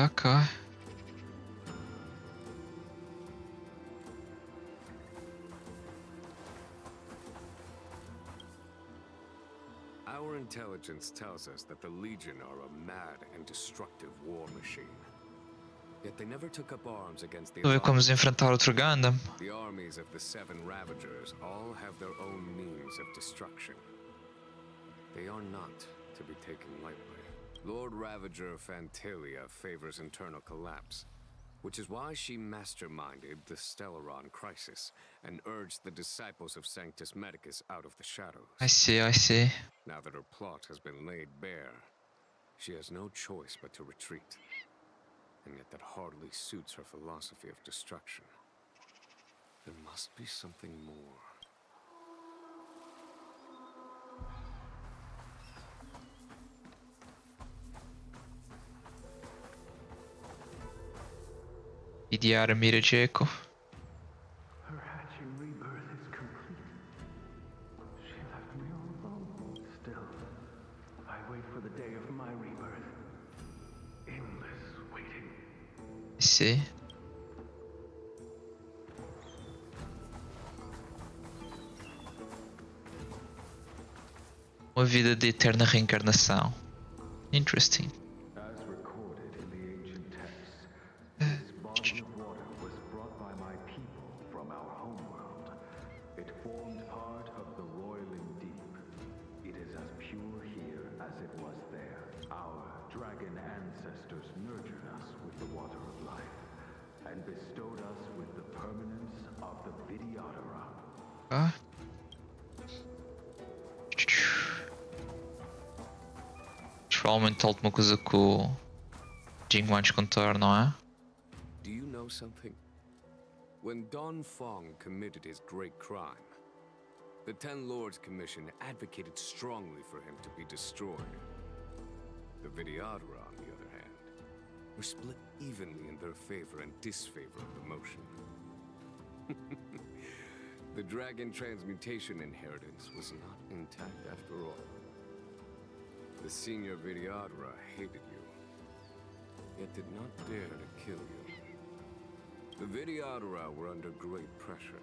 Our intelligence tells us that the Legion are a mad and destructive war machine. Yet they never took up arms against the Então vamos enfrentar outro Gundam. The armies of the Seven Ravagers all have their own means of destruction. They are not to be taken lightly. Lord Ravager Fantalia favors internal collapse, which is why she masterminded the Stellaron crisis and urged the disciples of Sanctus Medicus out of the shadows. I see. Now that her plot has been laid bare, she has no choice but to retreat. And yet that hardly suits her philosophy of destruction. There must be something more. Idiara Mira Jaco. Her hatching rebirth is complete. She left me all alone. Still, I wait for the day of my rebirth. Endless waiting. See. Uma vida de eterna reencarnação. Interesting. As recorded in the ancient texts, this body of water was brought by my people from our homeworld. It formed part of the roiling deep. It is as pure here as it was there. Our dragon ancestors nurtured us with the water of life and bestowed us with the permanence of the Vidyadhara. Provavelmente alguma coisa que o Jing vai nos contar, não é? Do you know something? When Dan Feng committed his great crime, the Ten Lords Commission advocated strongly for him to be destroyed. The Vidyadhara, on the other hand, were split evenly in their favor and disfavor of the motion. The dragon transmutation inheritance was not intact after all. The senior Vidyadhara hated you, yet did not dare to kill you. The Vidyadhara were under great pressure.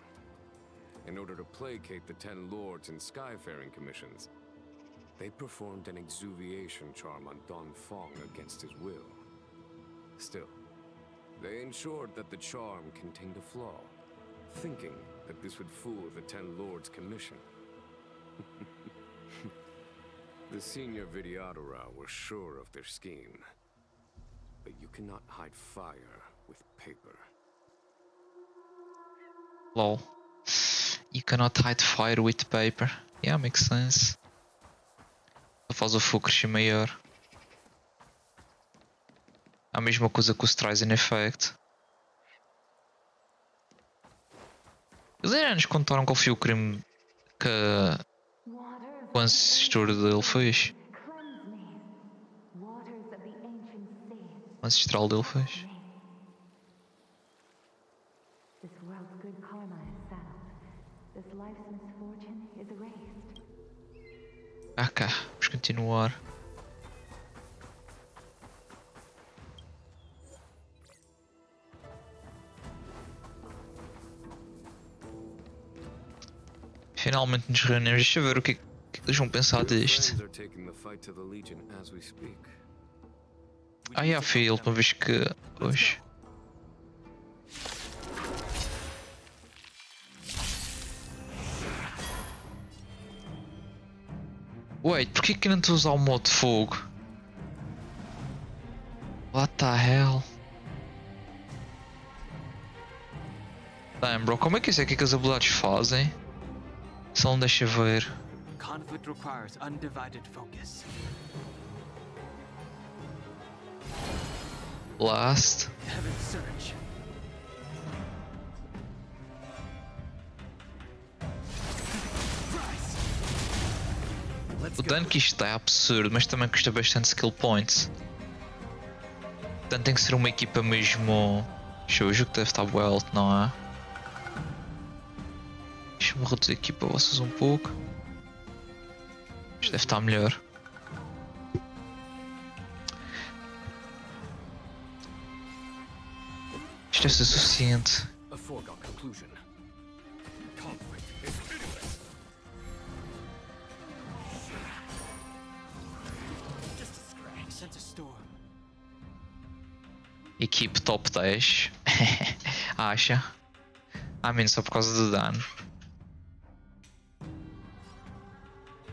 In order to placate the 10 lords and skyfaring commissions, they performed an exuviation charm on Don Fong against his will. Still, they ensured that the charm contained a flaw, thinking that this would fool the 10 lords' commission. The senior Vidyadhara were sure of their scheme, but you cannot hide fire with paper. Lol. You cannot hide fire with paper. Yeah, makes sense. Só faz o fogo crescer maior. A mesma coisa que o Streisand Effect. Eles ainda nos contaram qual foi o crime que o ancestor dele fez. O ancestral dele fez. Ah cá, vamos continuar. Finalmente nos reunimos. Deixa eu ver o que eles vão pensar disto. Ah, yeah, foi a última vez que hoje. Wait, porquê que não estou a usar o modo de fogo? What the hell? Damn, bro, como é que isso é que as habilidades fazem? Só não deixa ver. Conflict requires undivided focus. Blast. Heaven surge. O dano que isto dá é absurdo, mas também custa bastante skill points. Portanto tem que ser uma equipa mesmo... Deixa eu ver, o jogo deve estar well, não é? Deixa-me reduzir aqui para vocês um pouco. Isto deve estar melhor. Isto deve ser suficiente. Equipe top 10. Acha? Ah, menos só por causa do dano.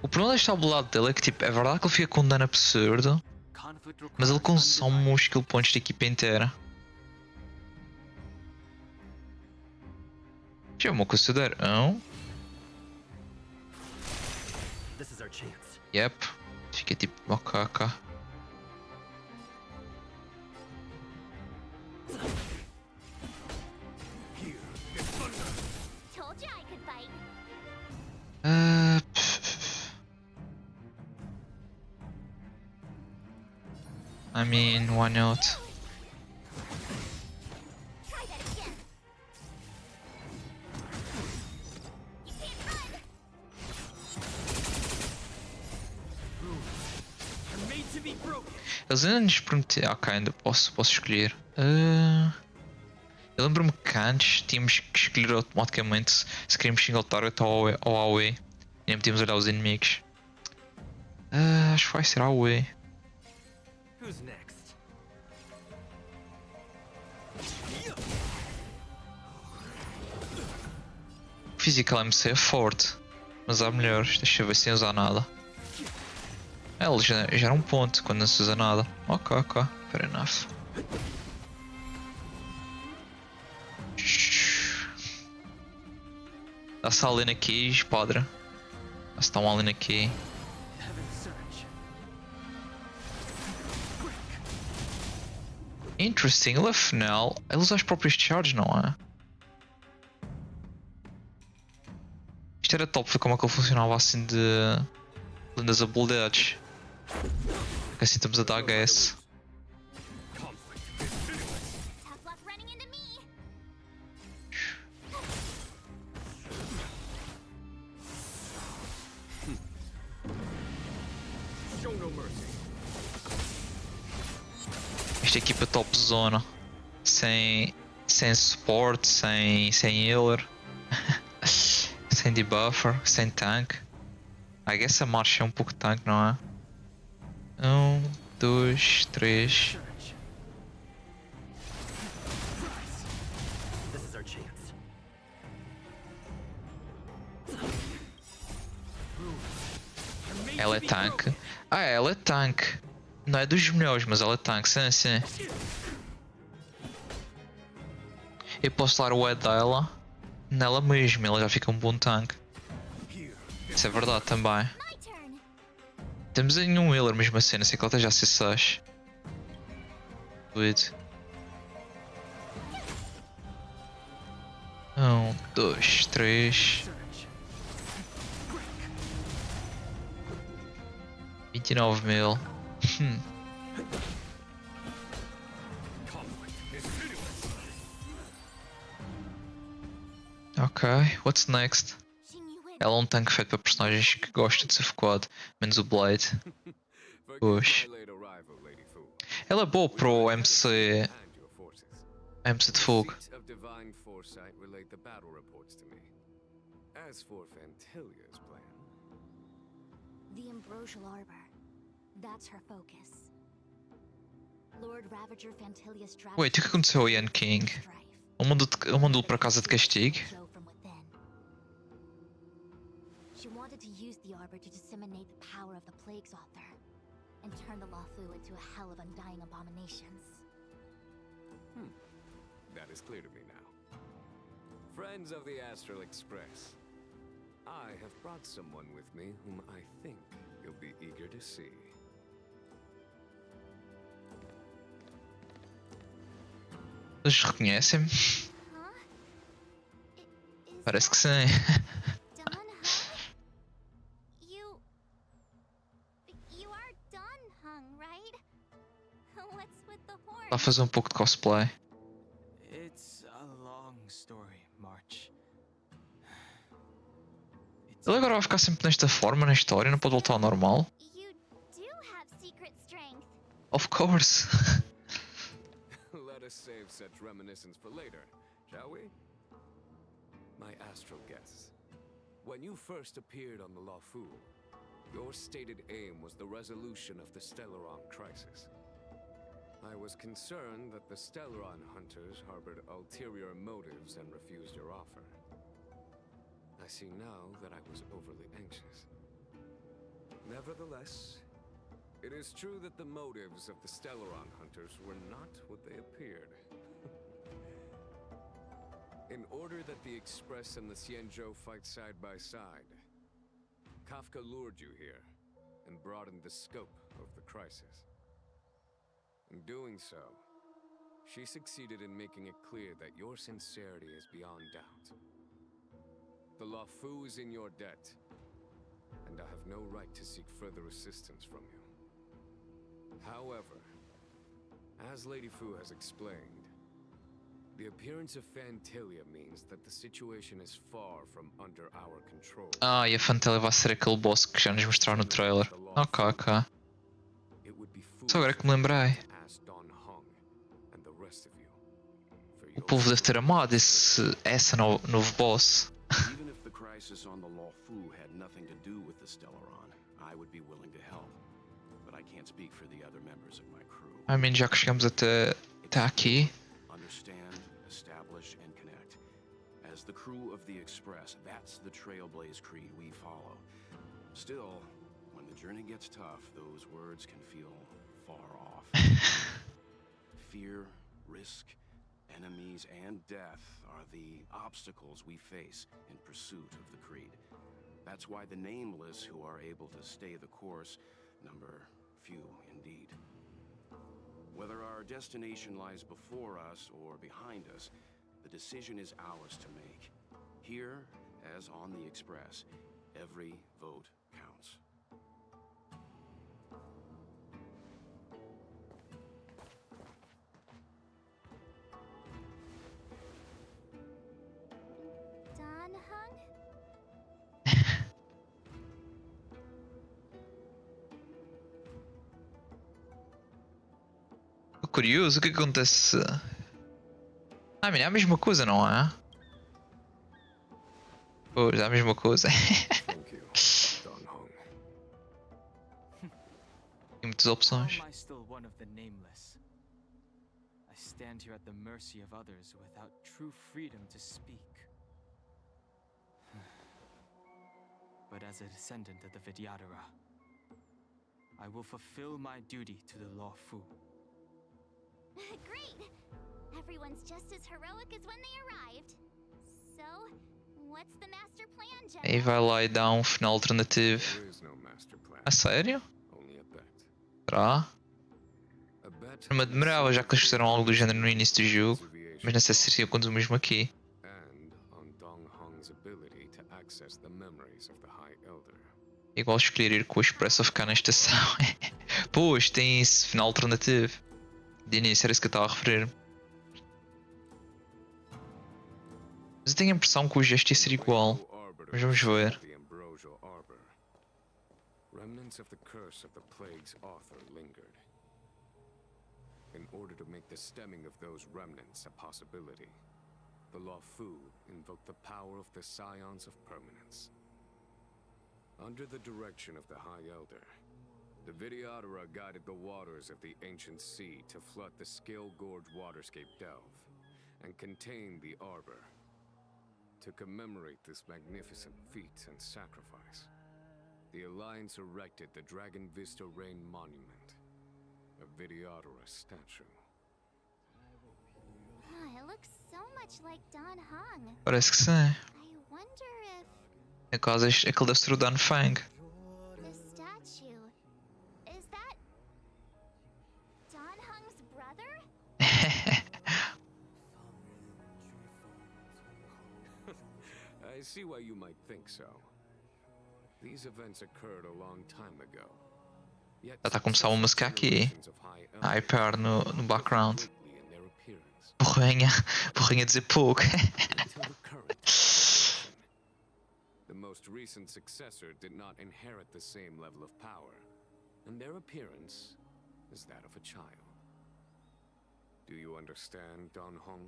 O problema deste habilidade dele é que tipo, é verdade que ele fica com um dano absurdo, mas ele consome os skill points da equipa inteira. Já é uma consideração. Yep. Fica tipo ok. I mean, why not? Eles ainda nos prometeram. Ok, ainda posso escolher. Eu lembro-me que antes tínhamos que escolher automaticamente se queríamos single target ou AoE. E nem podíamos olhar os inimigos. Acho que vai ser AoE. O Physical MC é forte, mas há melhores. Deixa eu ver sem usar nada. Ele já era um ponto quando não se usa nada. Ok, fair enough. Dá-se a alien aqui, espadra. Dá-se tá um alien aqui. Interesting, ele afinal, ele usa as próprias charges, não é? Isto era top, foi como é que ele funcionava assim das habilidades. Porque assim estamos a dar HS. Esta equipa top zona. Sem support, sem healer. Sem debuffer, sem tank. I guess a marcha é um pouco tank, não é? 1, 2, 3. Ela é tanque. Ah, ela é tanque. Não é dos melhores, mas ela é tanque, sim, sim. Eu posso dar o head dela nela mesmo, ela já fica um bom tanque. Isso é verdade também. Temos aí um healer mesmo assim, não sei que ela esteja a C6. Good. 1, 2, 3. 29.000. Ok, what's next? Ela é um tanque feito para personagens que gostam de ser focado, menos o Blade. Puxa. Ela é boa para o MC de fogo. The Ambrosial Arbor. That's her focus. Lord Ravager Fantilia's strategy. Wait, o que aconteceu ao Yan King? Ele mandou para casa de castigo? She wanted to use the Arbor to disseminate the power of the Plague's author and turn the Lawfu into a hell of undying abominations. That is clear to me now. Friends of the Astral Express, I have brought someone with me whom I think you'll be eager to see. Eles reconhecem-me? Parece que sim. You are done, Hung, right? What's with the horn? Está a fazer um pouco de cosplay. It's a long story, March. Ele agora vai ficar sempre nesta forma na história, não pode voltar ao normal? You do have secret strength. Of course. Let us save such reminiscence for later, shall we? My astral guests, when you first appeared on the Lawfu, your stated aim was the resolution of the Stellaron crisis. I was concerned that the Stellaron hunters harbored ulterior motives and refused your offer. I see now that I was overly anxious. Nevertheless, it is true that the motives of the Stellaron hunters were not what they appeared. In order that the Express and the Xianzhou fight side by side, Kafka lured you here and broadened the scope of the crisis. In doing so, she succeeded in making it clear that your sincerity is beyond doubt. The Lawfu is in your debt, and I have no right to seek further assistance from you. However, as Lady Fu has explained, the appearance of Fantilia means that the situation is far from under our control. Ah, e a Fantalia vai ser aquele boss que já nos mostraram no trailer. Ok, ok. Só agora que me lembrei. O povo deve ter amado essa novo boss. Even if the crisis on the Lawfu had nothing to do with the Stellaron, I would be willing to help. But I can't speak for the other members of my crew. I mean, já que chegamos até aqui. Understand, establish, and connect. As the crew of the Express, that's the Trailblaze creed we follow. Still, when the journey gets tough, those words can feel far off. Fear, risk, enemies, and death are the obstacles we face in pursuit of the creed. That's why the nameless who are able to stay the course number few indeed. Whether our destination lies before us or behind us, the decision is ours to make. Here, as on the Express, every vote counts. Done, Hung? curioso, o que acontece? Ah, é a mesma coisa, não é? Pois, é a mesma coisa. Thank you, Don Hong. Tem muitas opções. How am I still one of the nameless? I stand here at the mercy of others without true freedom to speak. But as a descendant of the Vidyadhara, I will fulfill my duty to the Law Fu. Great! Everyone's just as heroic as when they arrived. So, what's the master plan, General? Aí vai lá e dá um final alternativo. There is no master plan, A sério? only a bet. Será? A bet Não me admirava, já que eles fizeram algo do género no início do jogo. Mas não sei se seria quando o mesmo aqui. and on Dong Hong's ability to access the memories of the High Elder. Igual escolher ir com o expresso a ficar na estação. Pois, tem esse final alternativo. De início era isso que eu estava a referir. Mas eu tenho a impressão que o gesto ia ser igual. Mas vamos ver. The Ambrosial Arbor. Remnants of the curse of the plague's author lingered. In order to make the stemming of those remnants a possibility, the Law Fu invoked the power of the Scions of Permanence. Under the direction of the High Elder, the Vidyadhara guided the waters of the ancient sea to flood the Scale Gorge waterscape delve and contain the Arbor. To commemorate this magnificent feat and sacrifice, the Alliance erected the Dragon Vista Rain Monument, a Vidyadhara statue. It looks so much like Don Hong. Parece que sim. I wonder if É quase aquele deve ser o Dan Fang. the statue is that Don Hong's brother? I see why you might think so. These events occurred a long time ago. Yet Já está a começar uma música aqui. A hyper no background. in their appearance. Porrinha dizer pouco. Until the current generation. The most recent successor did not inherit the same level of power, and their appearance is that of a child. Do you understand, Don Hong?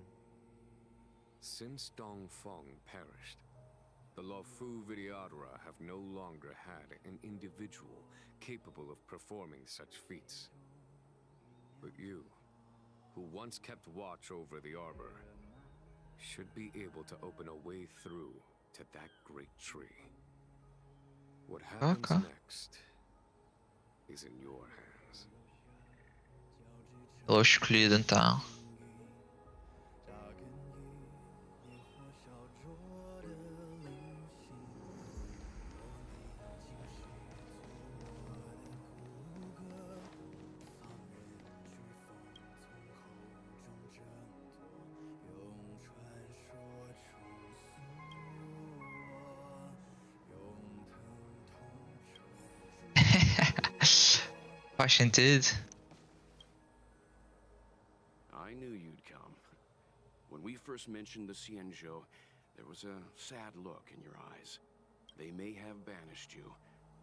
Since Dong Feng perished, the Law Fu Vidyadhara have no longer had an individual capable of performing such feats. But you, who once kept watch over the Arbor, should be able to open a way through to that great tree. What happens next is in your hands. Ele é o escolhido então. Faz sentido. I knew you'd come. When we first mentioned the Xianzhou, there was a sad look in your eyes. They may have banished you,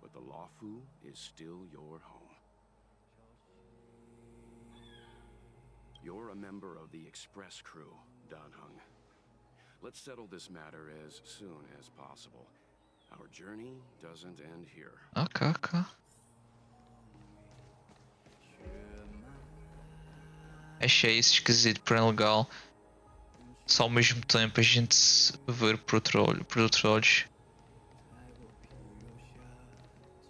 but the Law Fu is still your home. You're a member of the Express crew, Dan Hung. Let's settle this matter as soon as possible. Our journey doesn't end here. Ok. Achei isso esquisito, porém legal. Só ao mesmo tempo a gente se ver por outros olhos.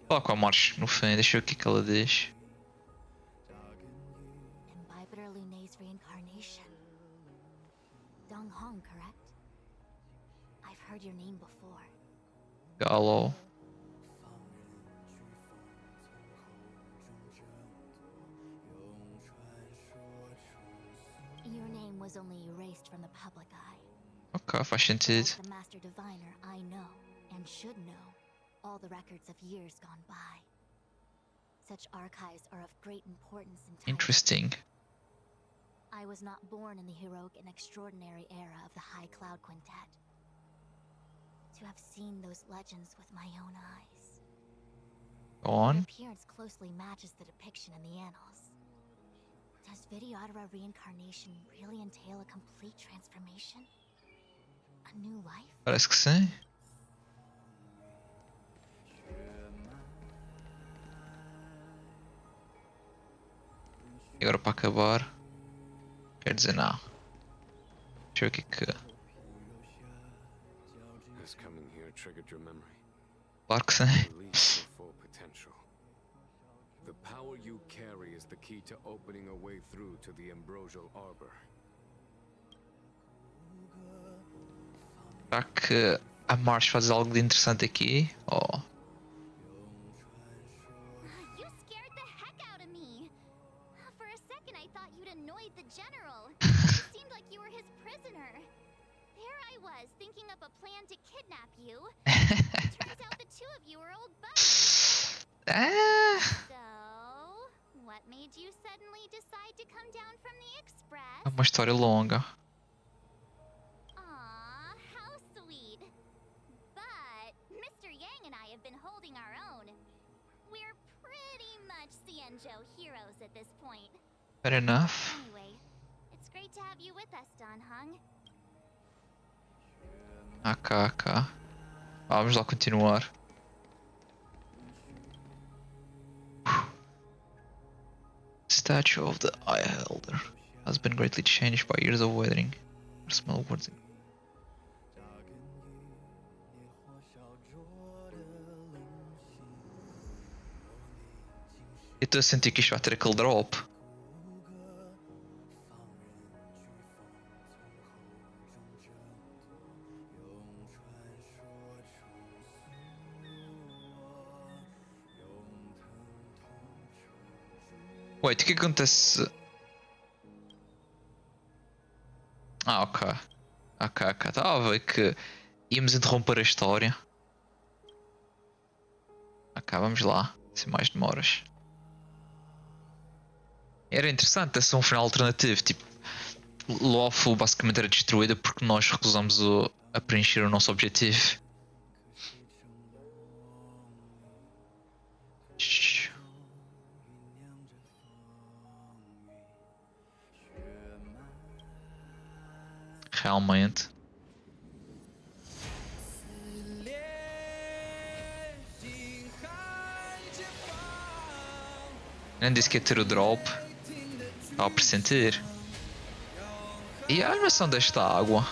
Fala com a March no fim, deixa eu ver o que ela diz. Bibiter Lune's reincarnation. Dong Hong, correct? I've heard your name before. Galo. Your name was only erased from the public eye. Ok, faz sentido. As the Master Diviner, I know, and should know, all the records of years gone by. Such archives are of great importance in time. Interesting. I was not born in the heroic and extraordinary era of the High Cloud Quintet. To have seen those legends with my own eyes. Go on. Their appearance closely matches the depiction in the annals. Does Videodora reincarnation really entail a complete transformation? A new life? Parece que sim. E agora para acabar. Quer dizer, não. Deixa eu ver o que é que. Has coming here triggered your memory? Claro que sim. Release your full potential. The power you carry is the key to opening a way through to the Ambrosial Arbor. Será que a Marsh faz algo de interessante aqui? Oh. You scared the heck out of me. For a second, I thought you'd annoyed the general. It seemed like you were his prisoner. There I was, thinking up a plan to kidnap you. Turns out the two of you were old buddies. So, what made you suddenly decide to come down from the express? É uma história longa. Aw, how sweet. But Mr. Yang and I have been holding our own. We're pretty much Xianzhou heroes at this point. Fair enough. Anyway, it's great to have you with us, Dan Hung. AK. Vamos lá continuar. Statue of the Eye Elder has been greatly changed by years of weathering. Small words. Eu estou a sentir que isto vai ter aquele drop. Wait, o que acontece? Ah, ok. Estava a ver que íamos interromper a história. Ok, vamos lá. Sem mais demoras. Era interessante ter um final alternativo. Tipo, Luofu basicamente era destruída porque nós recusamos a preencher o nosso objetivo. Realmente. Nem disse que ia ter o drop. Estava a pressentir. E a animação desta água.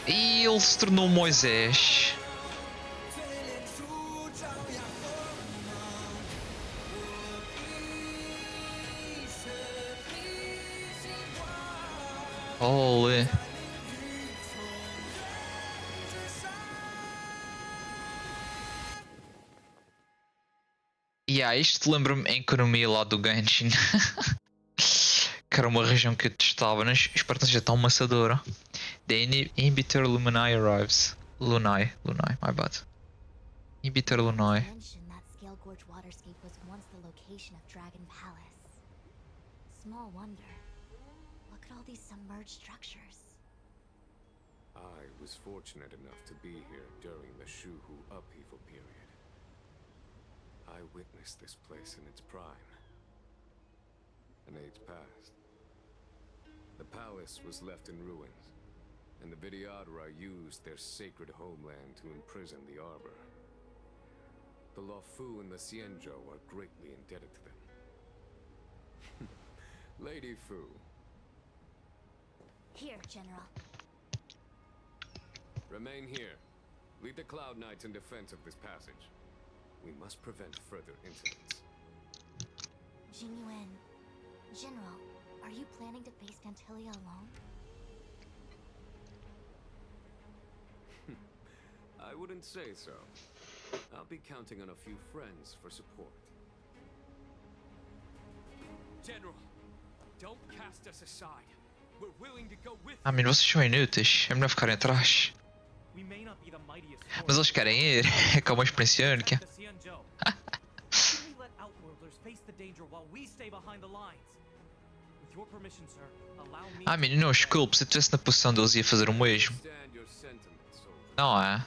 E ele se tornou Moisés. Olé. Isto lembra-me a economia lá do Genshin. Que era uma região que eu testava, mas espero que não seja tão maçadora. The Inhibitor Luminai arrives. Lunai, my bad. Inhibitor Lunai. Scale Gorge waterscape was once the location of Dragon Palace. Small wonder. Look at all these submerged structures. I was fortunate enough to be here during the Shuhu upheaval period. I witnessed this place in its prime. An age passed. The palace was left in ruins, and the Videodora used their sacred homeland to imprison the Arbor. The Luofu and the Xianzhou are greatly indebted to them. Lady Fu. Here, General. Remain here. Lead the Cloud Knights in defense of this passage. We must prevent further incidents. Jingyuan, General, are you planning to face Dantilia alone? I wouldn't say so. I'll be counting on a few friends for support. General, don't cast us aside. We're willing to go with you. Ah, mas vocês são inúteis. É melhor ficarem atrás. We may not be the mightiest Mas eles querem ir. É como uma experiência única. Ah, menino, não, desculpe. Se eu estivesse na posição deles ia fazer o mesmo. Não é?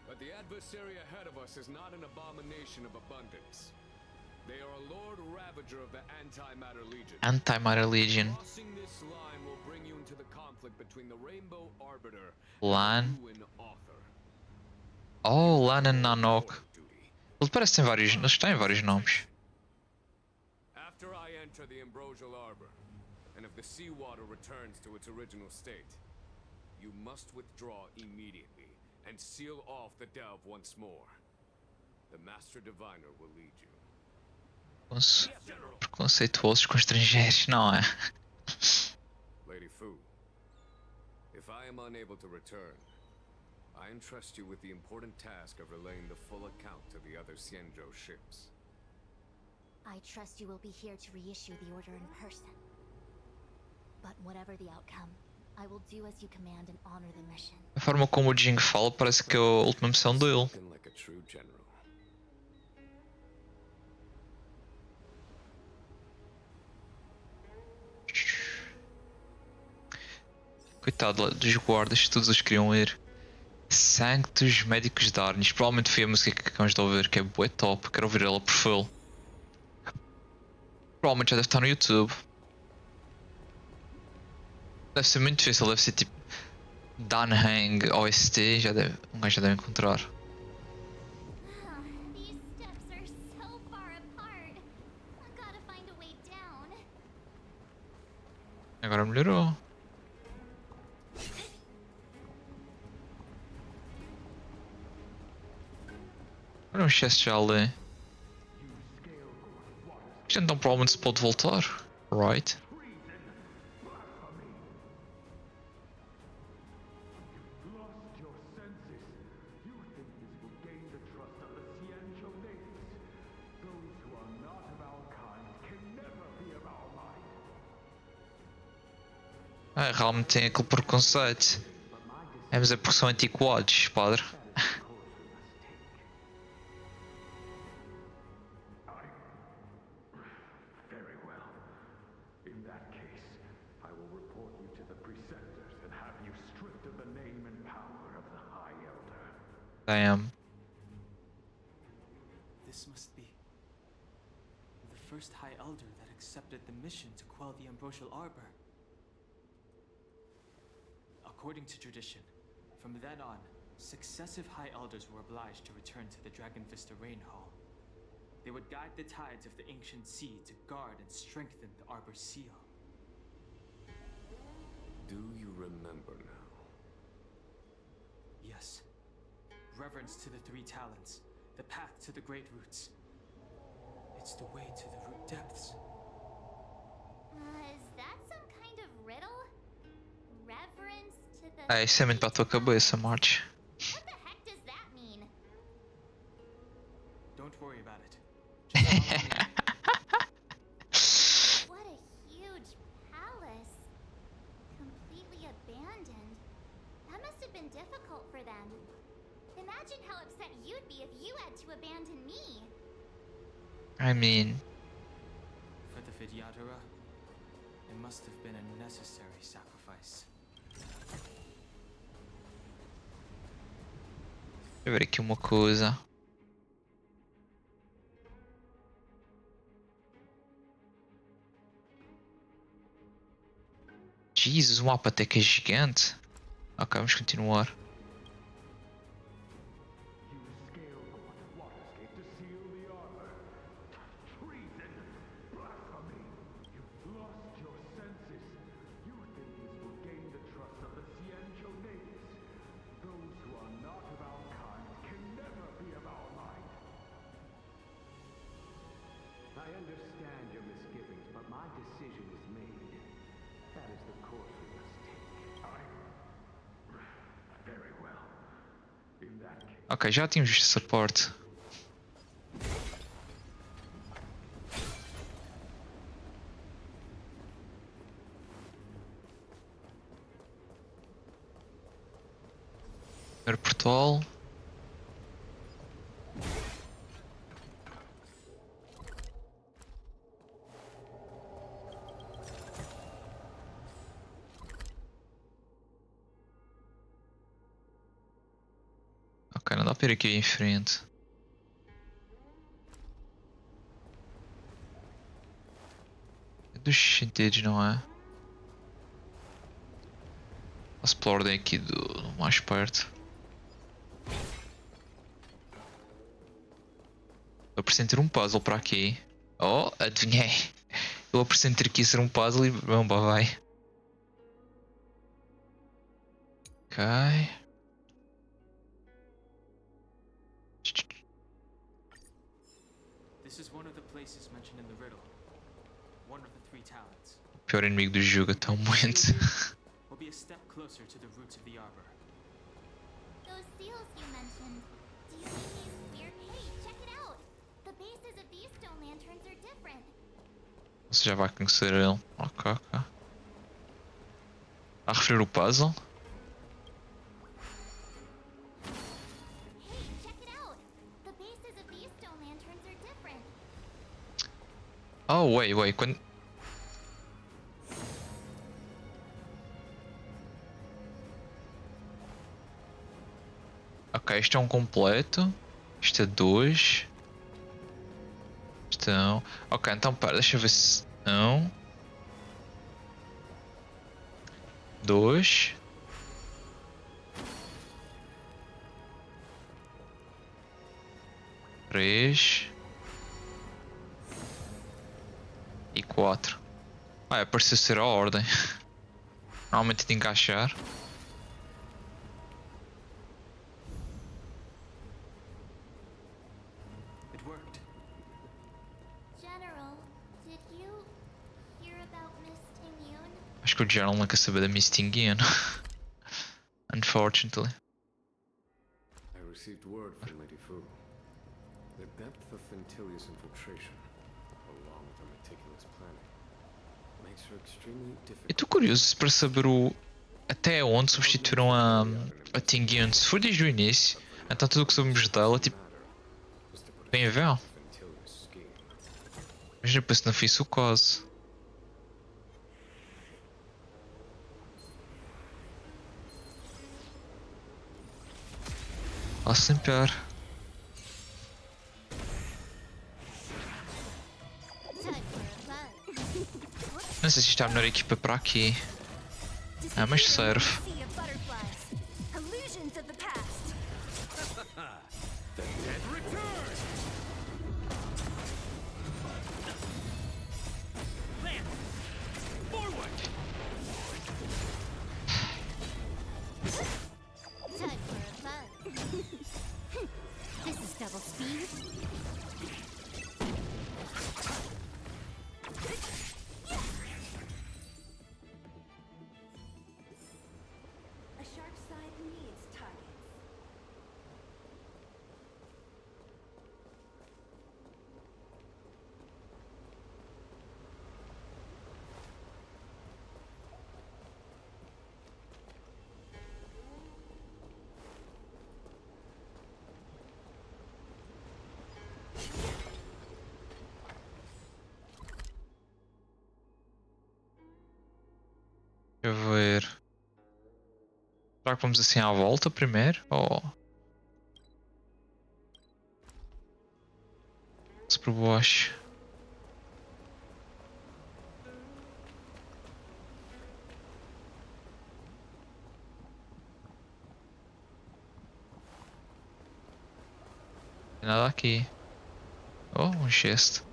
But the adversary ahead of us is not an abomination of abundance. They are a Lord Ravager of the Antimatter Legion. Antimatter Legion. Crossing this line will bring you into the conflict between the Rainbow Arbiter Lan. and the Ruin Author. Oh, Lan and Nanook. Ele parece que tem vários. Eles têm vários nomes. After I enter the Ambrosial Arbor, and if the seawater returns to its original state, you must withdraw immediately and seal off the delve once more. The Master Diviner will lead you. Preconceituosos com estrangeiros, não é? Lady Fu, if I am unable to return, I entrust you with the important task of relaying the full account to the other Xianzhou ships. I trust you will be here to reissue the order in person. But whatever the outcome, I will do as you command and honor the mission. A forma como o Jing fala parece que é a última missão dele. Spoken like a true general. Coitado dos guardas, todos eles queriam ir. Sanctus Médicos de Arnis. Provavelmente foi a música que acabamos de ouvir, que é bué top. Quero ouvir ela por full. Provavelmente já deve estar no YouTube. Deve ser muito difícil, deve ser tipo Dan Hang OST, um gajo já deve encontrar. These steps are so far apart. I've gotta find a way down. Agora melhorou. Olha um chest já ali. Isto então provavelmente se pode voltar. Right? Ah, realmente tem aquele preconceito. É, mas é porque são antiquados, padre. Very well. In that case, I will report you to the preceptors and have you stripped of the name and power of the High Elder. Damn. This must be the first High Elder that accepted the mission to quell the Ambrosial Arbor. According to tradition, from then on, successive High Elders were obliged to return to the Dragon Vista Rain Hall. They would guide the tides of the ancient sea to guard and strengthen the Arbor's seal. Do you remember now? Yes. Reverence to the three talents, the path to the great roots. It's the way to the root depths. Is that some kind of riddle? Reverence to the... Ah, isso é muito para a tua cabeça, March. What the heck does that mean? Don't worry about it. What a huge palace. Completely abandoned. That must have been difficult for them. Imagine how upset you'd be if you had to abandon me. I mean... For the Vidyadhara, it must have been a necessary sacrifice. Deixa eu ver aqui uma coisa. Jesus, o mapa até que é gigante. Ok, vamos continuar. I understand your misgivings, but my decision is made. That is the course we must take. Very well. In that case... Ok, já tínhamos visto essa parte. Primeiro portal. para ir aqui em frente. É dos sentidos, não é? Posso pela ordem aqui do mais perto. Eu pressentir um puzzle para aqui. Oh, adivinhei. Eu pressentir aqui ser um puzzle e vamos, vai. Ok. This is one of the places mentioned in the riddle. One of the three talents. O pior inimigo do jogo até o momento. Will be a step closer to the roots of the arbor. Those seals you mentioned. Do you mean these weird? Hey, check it out. The bases of these stone lanterns are different. Você já vai conhecer ele. Ok, ok. A referir o puzzle? Hey, check it out. The bases of these stone lanterns are different. Oh, wait, quando... Ok, isto é um completo. Isto é 2. Isto é um... Ok, então pera, deixa eu ver se... 1 2 3 e 4. Ah, é pareceu ser a ordem. Normalmente de encaixar. It worked. General, did you hear about Miss Tingyun? Acho que o General não quer saber da Miss Tingyun. Unfortunately. I received word from Lady Fu. The depth of Ventilia's infiltration, along with her meticulous planning, makes her extremely difficult. Eu estou curioso para saber o... até onde substituíram a Tingyun. Se for desde o início, então tudo o que sabemos dela, tipo... bem a ver. Mas depois não fiz o caso. Sem pior. Não sei se está a melhor equipa para aqui. Mas serve. This is double speed. A sharp side needs targets. Deixa eu ver. Será que vamos assim à volta primeiro? Ou... se por baixo? Não tem nada aqui. Oh, um gesto.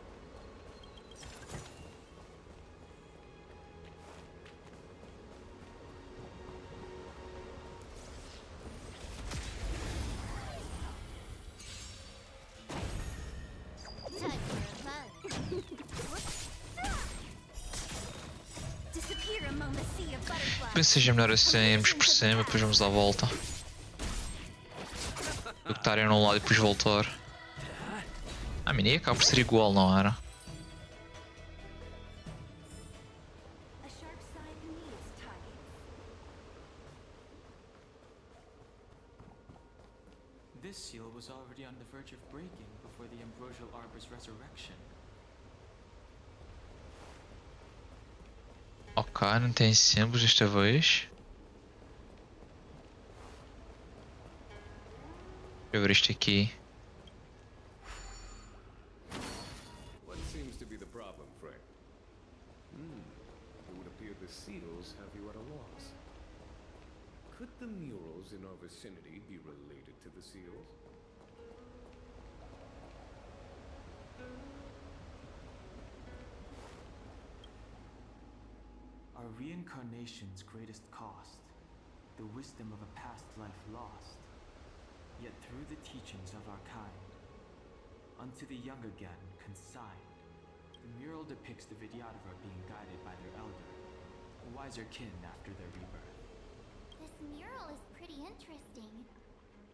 Disappear among the sea of butterflies. Penso que seja melhor assim, irmos por cima, depois vamos à volta. Do que estarem num lado e depois voltar. A mini acaba por ser igual, não era? A sharp side needs targets. This seal was already on the verge of breaking before the ambrosial arbor's resurrection. Ok, não tem símbolos desta vez. eu ver isto aqui. What seems to be the problem, Frank? It would appear the seals have you at a loss. Could the murals in our vicinity be related to the seals? Are reincarnation's greatest cost the wisdom of a past life lost? Yet through the teachings of our kind, unto the young again consigned, the mural depicts the Vidyadhara being guided by their elder, a wiser kin after their rebirth. This mural is pretty interesting.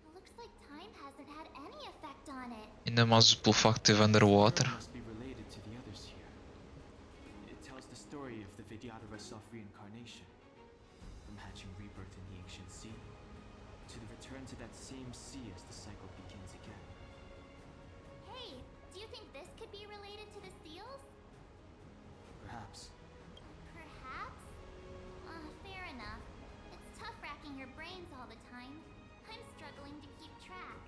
It looks like time hasn't had any effect on it. Ainda mais pelo facto de esteve underwater. Must be related to the others here. It tells the story of the Vidyadhara self-reincarnation, from hatching rebirth in the ancient sea, to the return to that same sea as the cycle begins again. Hey, do you think this could be related to the seals? Perhaps. Perhaps? Fair enough. It's tough racking your brains all the time. I'm struggling to keep track.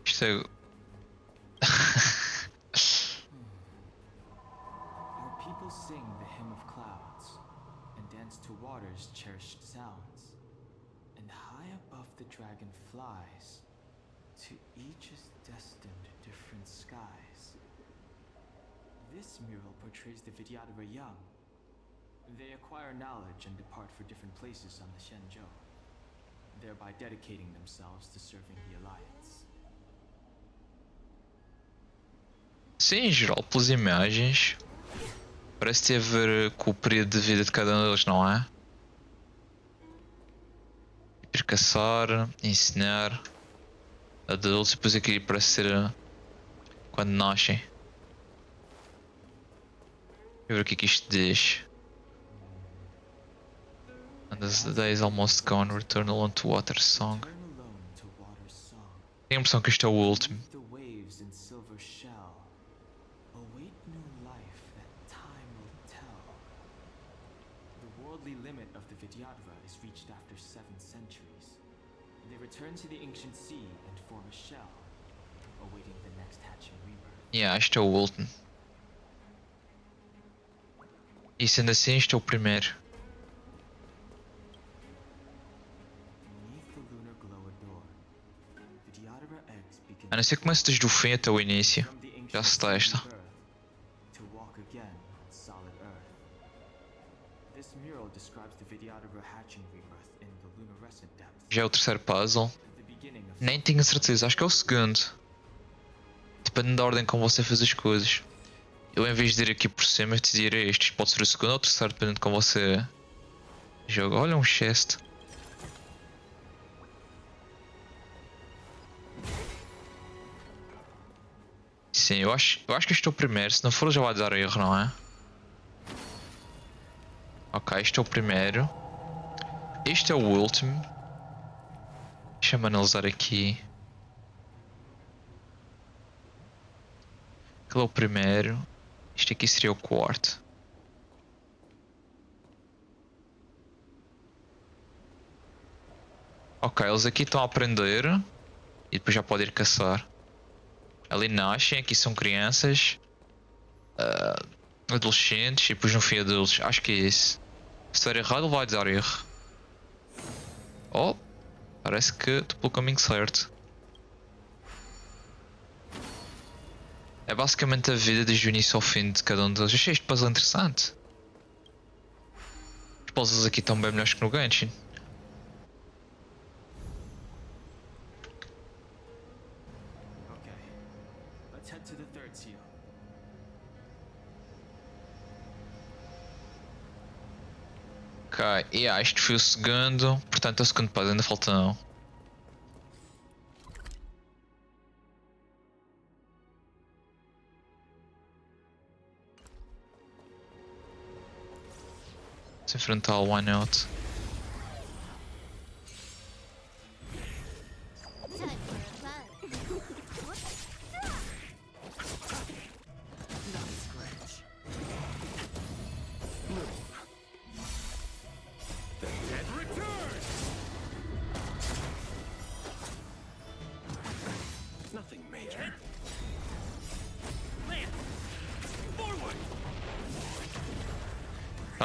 Isto é... Our people sing the hymn of clouds, and dance to water's cherished sounds. And high above the dragon flies, to each is destined different skies. This mural portrays the Vidyadhara young. They acquire knowledge and depart for different places on the Shenzhou, thereby dedicating themselves to serving the Alliance. Sim, em geral, pelas imagens, parece ter a ver com o período de vida de cada um deles, não é? Ir caçar, ensinar adultos e depois aqui parece ser quando nascem. Deixa eu ver o que é que isto diz. And as the day is almost gone, return alone to water song. Tenho a impressão que isto é o último. The waves in silver shell await new life that time will tell. The worldly limit of the Vidyadhara is reached after 7 centuries. They return to the ancient sea and form a shell, awaiting the next hatching rebirth. Yeah, isto é o último. E sendo assim, isto é o primeiro. Beneath the lunar glow adorned, Vidyadhara eggs begin A não ser que comece desde o fim até o início. from the Já ancient se sea testa. rebirth to walk again on solid earth. This mural describes the Vidyadhara hatching rebirth in the luminescent depths. Já é o terceiro puzzle. The beginning of Nem tenho certeza, acho que é o segundo. Depende da ordem como você faz as coisas. Eu, em vez de ir aqui por cima, te direi este. Pode ser o segundo ou o terceiro, dependendo de como você joga. Olha, um chest. Sim, eu acho que este é o primeiro. Se não for, já vai dar erro, não é? Ok, este é o primeiro. Este é o último. Deixa-me analisar aqui. Aquele é o primeiro. Este aqui seria o quarto. Ok, eles aqui estão a aprender. E depois já podem ir caçar. Ali nascem, aqui são crianças. Adolescentes e depois no fim adultos. Acho que é isso. Se estiver errado, vai dar erro. Oh, parece que estou pelo caminho certo. É basicamente a vida desde o início ao fim de cada um deles. Achei este puzzle interessante. Os puzzles aqui estão bem melhores que no Genshin. Okay, let's head to the third seal. Ok, yeah, este foi o segundo. Portanto, é o segundo puzzle, ainda faltam. Se enfrentar o Why Not.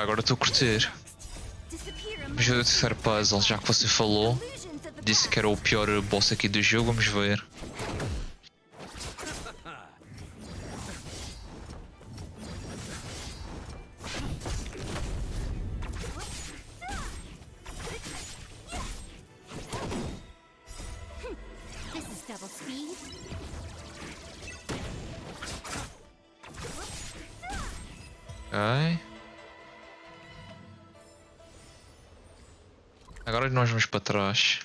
Agora estou a curtir. Vamos ver o terceiro puzzle, já que você falou. Disse que era o pior boss aqui do jogo, vamos ver. Ok. Agora nós vamos para trás.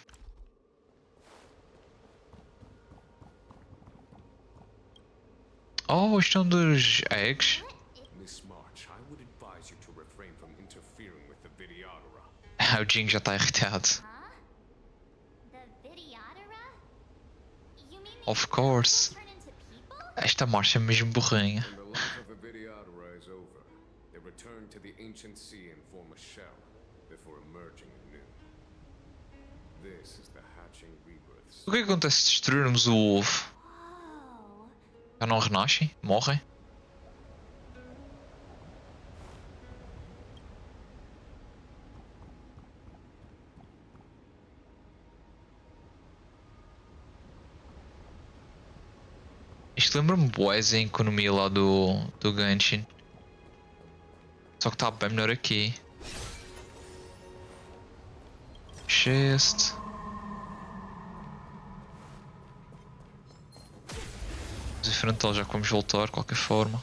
Oh, isto é um dos eggs. Miss March, I would advise you to refrain from interfering with the Videodora. O Jing já está irritado. Of course. Esta marcha é mesmo burrinha. When the life of a Videodora is over, they return to the ancient sea and form a shell before emerging anew. This is the hatching rebirths. O que acontece se destruirmos o ovo? Já não renascem? Morrem? Isto lembra-me bués a economia lá do Genshin. Só que está bem melhor aqui. Chest. Vamos enfrentar já que vamos voltar de qualquer forma.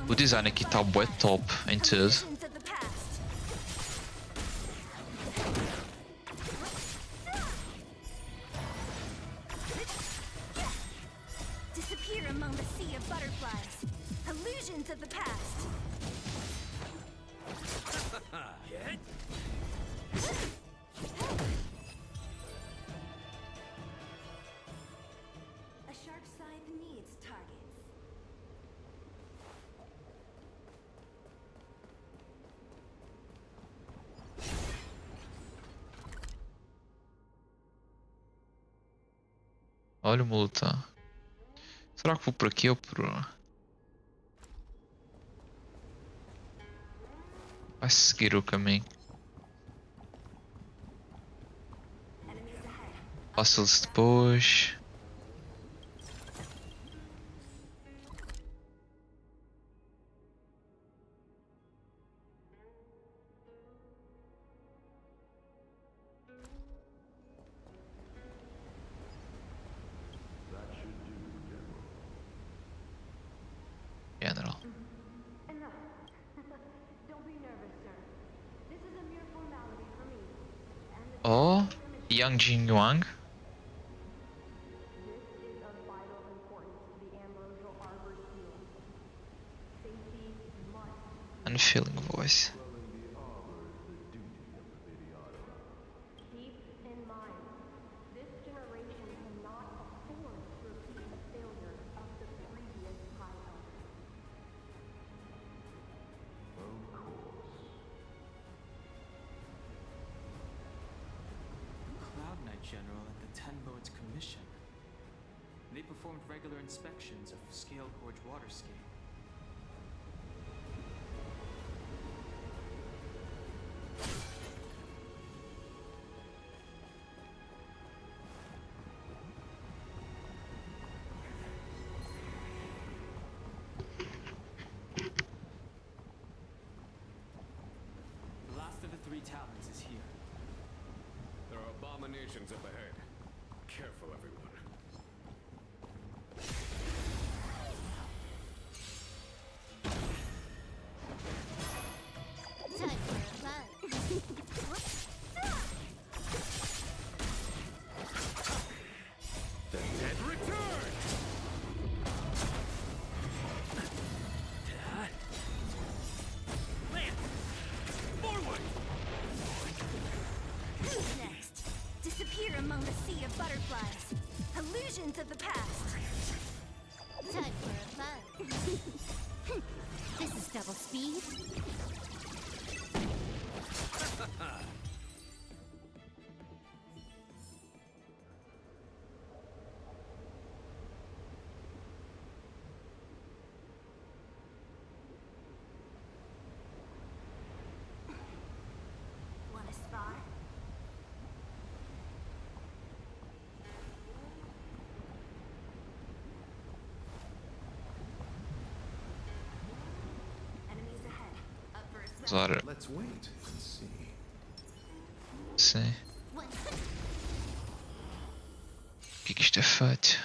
O design aqui está bué top em tudo. Olha o luta. Será que vou por aqui ou por... Vai seguir o caminho. Passa-se depois. General. Oh, Yang Jin Yuang. Unfeeling voice. General at the Ten Lords Commission. They performed regular inspections of Scale Gorge Waterscape. The last of the three talons is here. There are abominations up ahead. Careful, everyone. The dead return! Forward! Who's next? Disappear among the sea of butterflies. Illusions of the past. Time for a bug. This is double speed. Usar. Let's wait and see. Sim. O que isto é feito?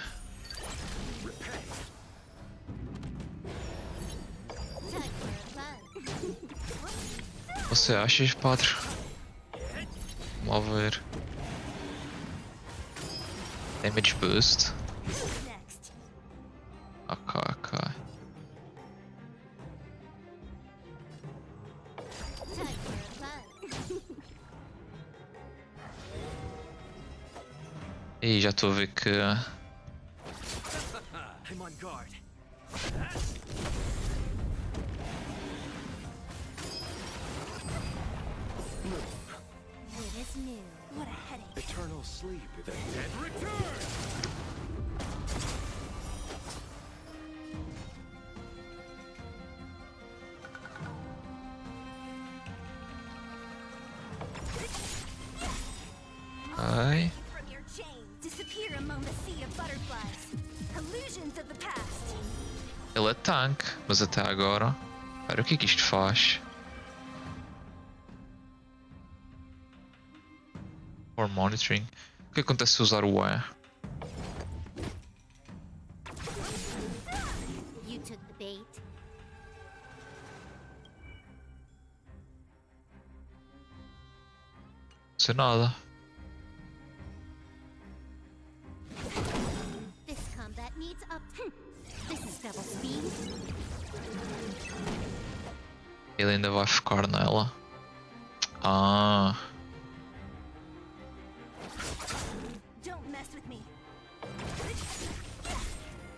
Você acha, padre? Vamos lá ver. Damage boost. Ok, ok. E já estou a ver que I'm on guard. It is new. What a headache. Eternal sleep. The dead return. ai. From your chain, disappear among the sea of butterflies. Illusions of the past. Ele é tanque, mas até agora. Espera, o que é que isto faz? For monitoring. O que acontece se usar o E? You took the bait. Não sei nada. This combat needs up. This is double speed. Ele ainda vai focar nela. Ah. Don't mess with me.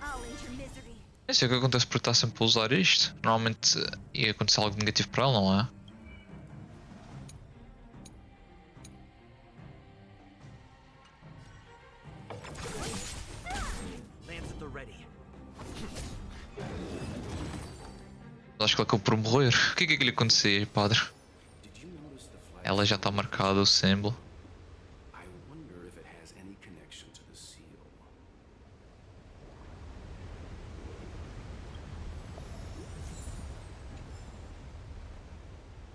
I'll end your misery. Não sei o que acontece por estar sempre a usar isto. Normalmente ia acontecer algo negativo para ela, não é? Lands at the ready. Acho que ele acabou por morrer. O que é que lhe acontecia, padre? Ela já está marcada, o símbolo. I wonder if it has any connection to the seal.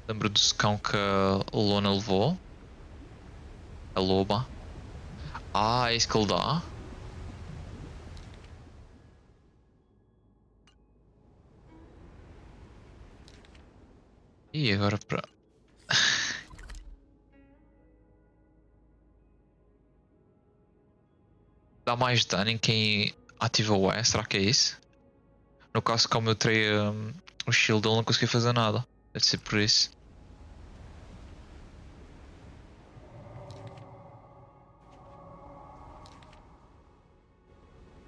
Lembro do secão que a Lona levou? A loba. Ah, é isso que ele dá? E agora para... Dá mais dano em quem ativa o E, será que é isso? No caso, como eu terei o shield, ele não consegui fazer nada. Deve ser por isso.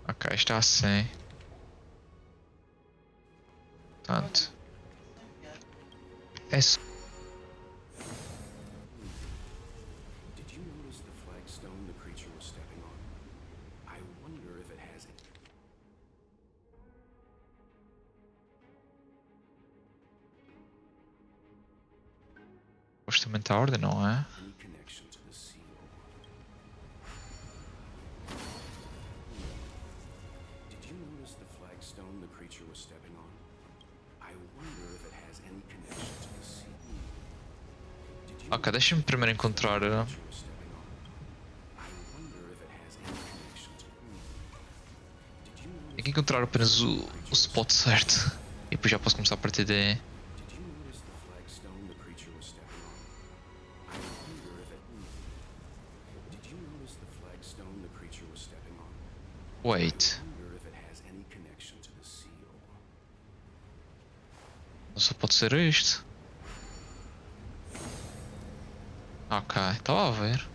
Ok, está assim. Portanto. É só. Did you notice the flagstone the creature was stepping on? I wonder if it has any Supostamente a ordem, não é? connection to the seal. Did you notice the flagstone the creature was stepping on? I wonder if it has any connection to the seal. Ok, deixa-me primeiro encontrar. I wonder if it has any connection to. Did you Tenho que encontrar apenas o spot certo. E depois já posso começar a partir daí. Did you notice the flagstone the creature was stepping on? I wonder if it. Did you notice the flagstone the creature was stepping on? Wait. I wonder if it has any connection to the seal. Não só pode ser isto. Ok, estava a ver.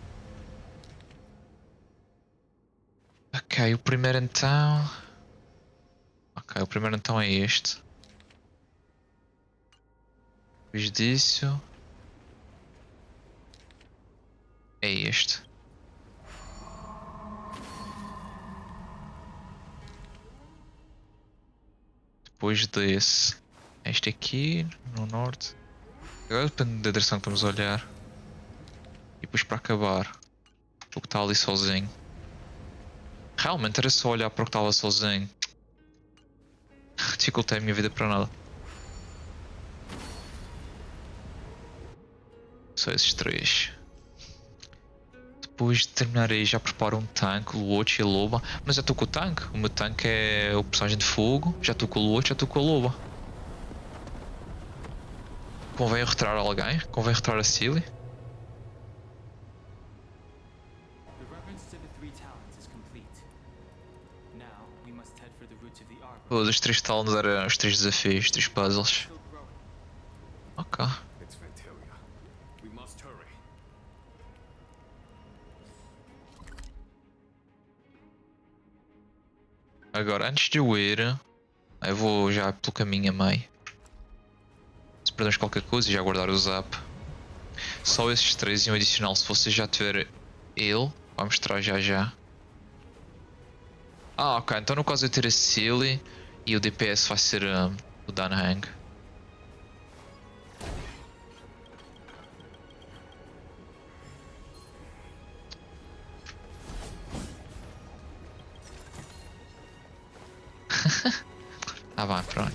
Ok, o primeiro então. Ok, o primeiro então é este. Depois disso. É este. Depois desse. Este aqui, no norte. Agora depende da direção que estamos a olhar. E depois para acabar. O que está ali sozinho. Realmente era só olhar para o que estava sozinho. Dificultei a minha vida para nada. Só esses 3. Depois de terminar aí já preparo um tanque, o Luote e a Loba. Mas já estou com o tanque. O meu tanque é o personagem de fogo. Já estou com o Luote, já estou com a Loba. Convém retirar alguém? Convém retirar a Cilly? Os 3 talents eram os 3 desafios, 3 puzzles. Ok. Agora, antes de eu ir, eu vou já pelo caminho a meio. Se perdemos qualquer coisa, já guardar o zap. Só esses 3 e um adicional, se você já tiver ele, vai mostrar já. Ah, ok, então no caso eu ter a Cilly e o DPS vai ser o Danhang. Ah, vai, pronto.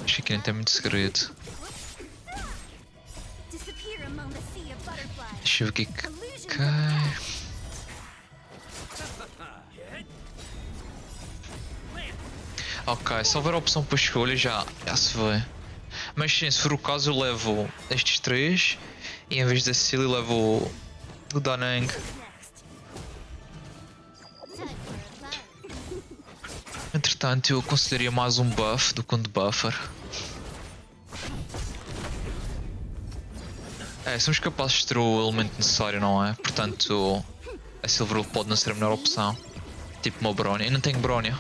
Acho que aqui não tem muito segredo. Deixa eu ver o que cai. Ok, se houver a opção para escolha já se vê. Mas sim, se for o caso eu levo estes 3 e em vez da Cilly levo o Danang. Entretanto eu consideraria mais um buff do que um debuffer. Somos capazes de ter o elemento necessário, não é? Portanto, a Silver pode não ser a melhor opção. Tipo uma Bronya. Eu não tenho Bronya.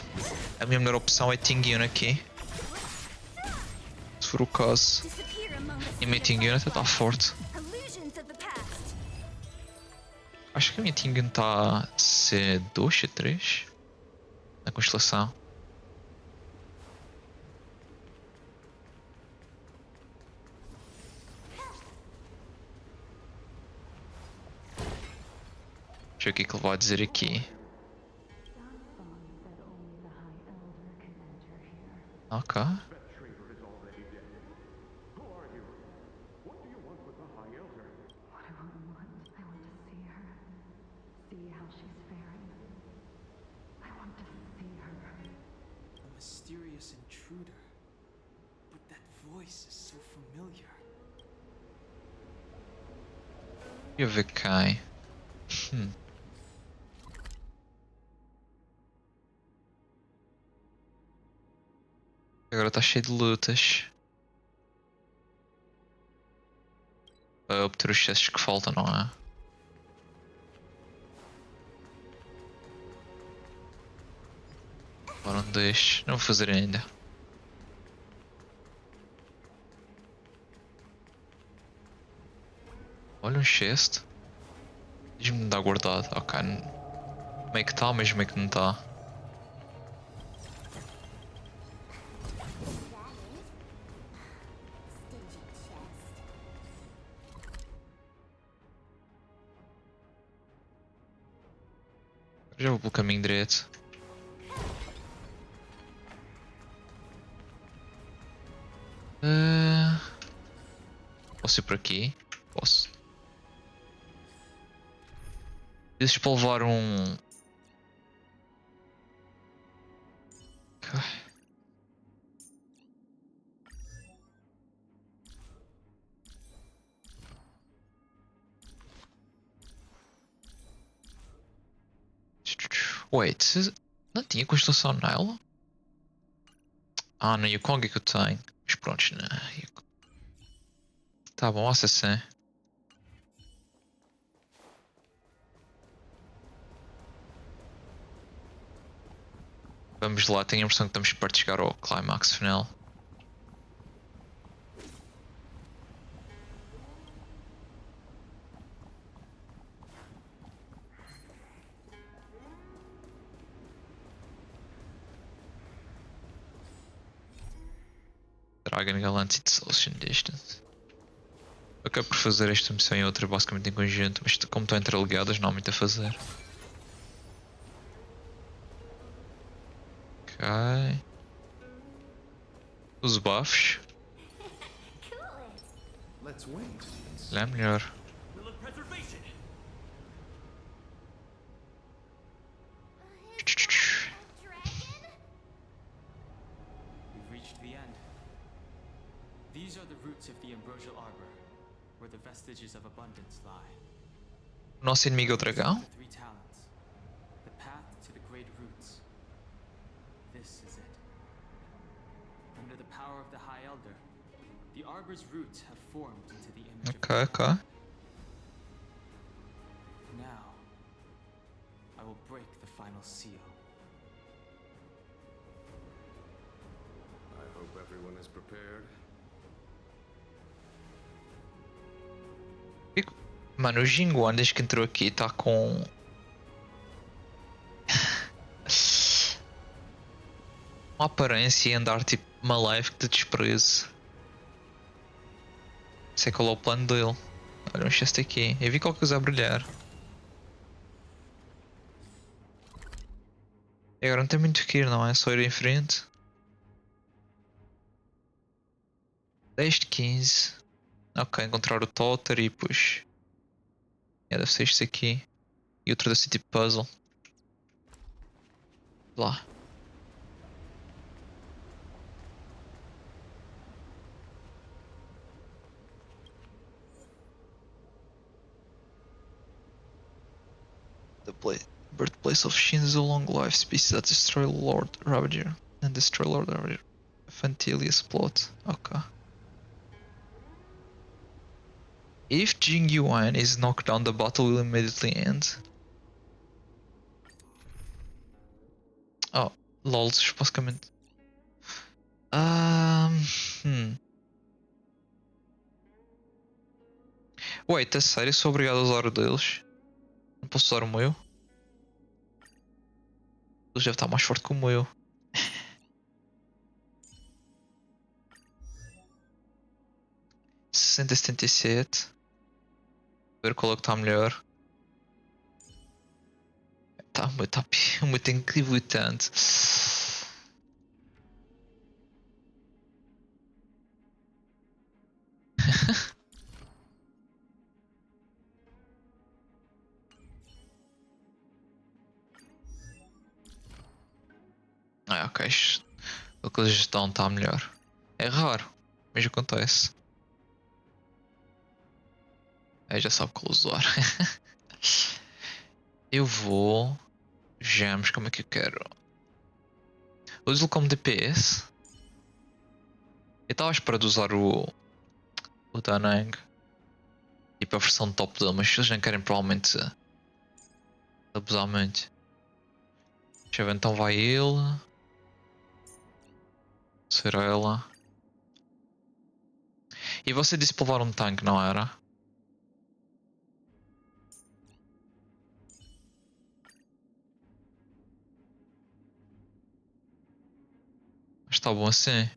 A minha melhor opção é Tingyun aqui. Se for o caso. E a minha Tingyun até está forte. Acho que a minha Tingyun está C2, C3 na constelação. Deixa eu ver o que ele vai dizer aqui. Ok. Mysterious intruder. But that voice is so familiar. Deixa eu ver quem. Agora está cheio de lutas. Para obter os sucessos que faltam, não é? Agora um deixe. Não vou fazer ainda. Olha um chest. Diz-me de dar guardado. Ok. Meio que está, mas meio que não está. Já vou pelo caminho direito. Posso ir por aqui? Posso. Dizes para levar um... Wait, não tinha constelação nela? Ah, no Yukong é que eu tenho. Mas pronto, não. Tá bom, assim. Vamos lá, tenho a impressão que estamos perto de chegar ao climax final. Dragon Galaxy Social Distance. Eu acabo por fazer esta missão e outra basicamente em conjunto, mas como estão interligadas, não há muito a fazer. Ok. Os buffs. Ele é melhor. We've reached the end. These are the roots of the ambrosial arbor, where the vestiges of abundance lie. O nosso inimigo é o dragão? The three talents. The path to the great roots. This is it. Under the power of the High Elder, the arbor's roots have formed into the image of Ok, ok. Now, I will break the final seal. I hope everyone is prepared. Mano, o Jinguan desde que entrou aqui tá com... uma aparência e andar tipo maléfico de desprezo. Sei qual é o plano dele. Olha, vamos este aqui. Eu vi qualquer coisa a brilhar. E agora não tem muito que ir, não é? Só ir em frente. 10 de 15. Ok, encontrar o Totter e depois... deve ser este aqui. E outro deve ser tipo puzzle. Lá. The birthplace of Shinzo long life species that destroy Lord Ravager and destroy Lord Ravager. Fantilius plot. Okay. If Jing Yuan is knocked down, the battle will immediately end. Oh, lols, basicamente. Wait, é sério? Sou obrigado a usar o deles? Não posso usar o meu? Eles devem estar mais forte que o meu. 60 e 77. Ver qual é que está melhor. Tá muito inquivitante. Ok. O que eles estão está melhor. É raro, mas acontece. Aí já sabe qual usar. Eu vou. Vejamos como é que eu quero. Uso-lo como DPS. Eu estava à espera de usar o Danang. Tipo a versão top dele, mas eles não querem provavelmente abusar muito. Deixa eu ver, então vai ele. Será ela. E você disse para levar um tanque, não era? Mas está bom assim.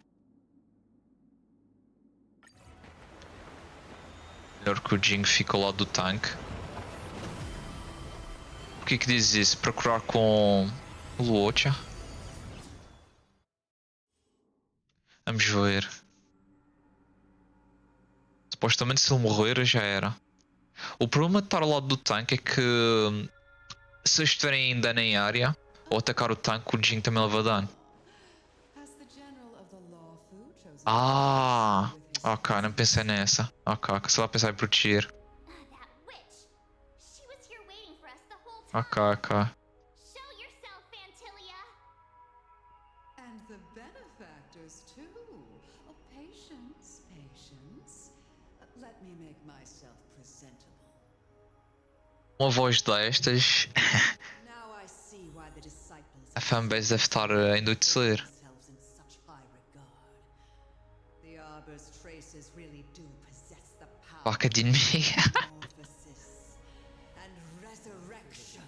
Melhor que o Jing fique ao lado do tanque. O que diz isso? Procurar com o Luocha? Vamos ver. Supostamente se ele morrer já era. O problema de estar ao lado do tanque é que se eles estiverem em dano em área ou atacar o tanque, o Jing também leva dano. Ah, ok, não pensei nessa. Ok, se ela pensar em proteger. Ok, ok. And the benefactors too. Oh, patience, patience. Let me make myself presentable. Uma voz destas. Now I see why the disciples A fanbase deve estar a endoidecer. themselves in such high regard. The Arbor's traces really do possess the power Vaca de inimiga. of metamorphosis and resurrection.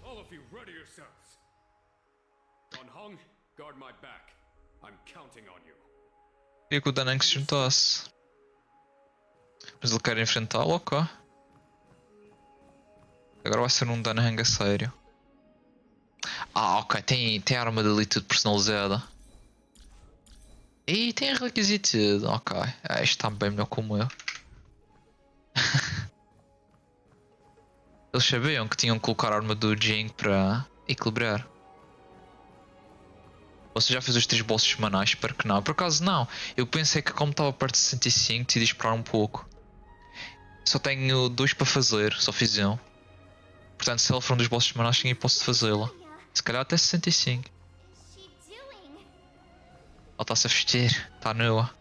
All of you, ready yourselves. Don Hong, guard my back. I'm counting on you. Queria que o Danang se juntasse. Mas ele quer enfrentá-lo, ok. Agora vai ser um Danang a sério. Ah, ok, tem a arma dali tudo personalizada. E tem requisito tudo, ok. Ah, isto está bem melhor como eu. Eles sabiam que tinham que colocar a arma do Jing para equilibrar. Você já fez os 3 bosses semanais? Espero que não. Por acaso não. Eu pensei que como estava perto de 65 decidi esperar um pouco. Só tenho 2 para fazer, só fiz um. Portanto, se ela for um dos bosses semanais, sim, eu posso fazê-la. Se calhar até 65. Ela está-se a vestir, está nua.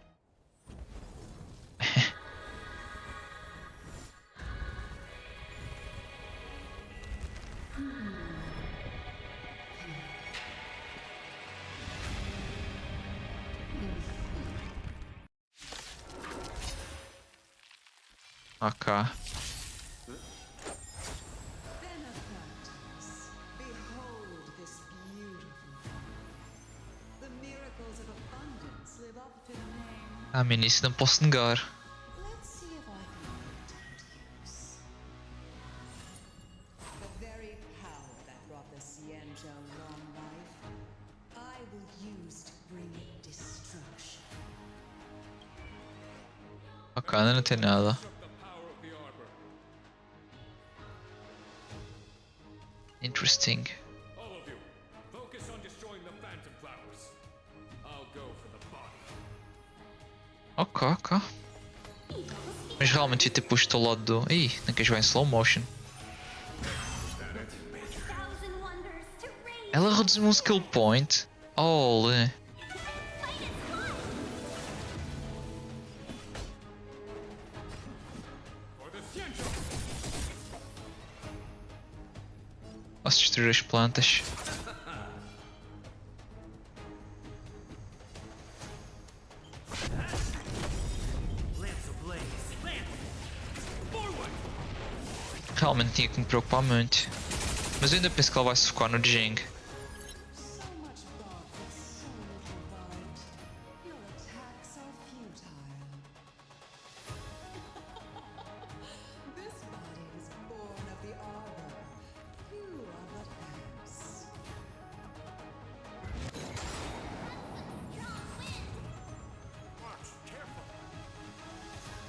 Ok. Benefactors, behold this beautiful. The miracles of abundance live up to the name. Ah, menino, isso não posso negar. Let's see if I can put it to use. The very power that brought the Xianzhou long life, I will use to bring it destruction. Ok, ainda não tem nada. Interesting. All of you, focus on destroying the phantom flowers. I'll go for the body. Ok, ok. Mas realmente ia ter posto ao lado do... Ih, não queres ver em slow motion. Ela reduziu um skill point. Olé. Posso destruir as plantas. Realmente tinha que me preocupar muito. Mas eu ainda penso que ela vai se focar no Jing. So much bought with so little bite. Your attacks are futile. This body is born of the arbor. You are but ants.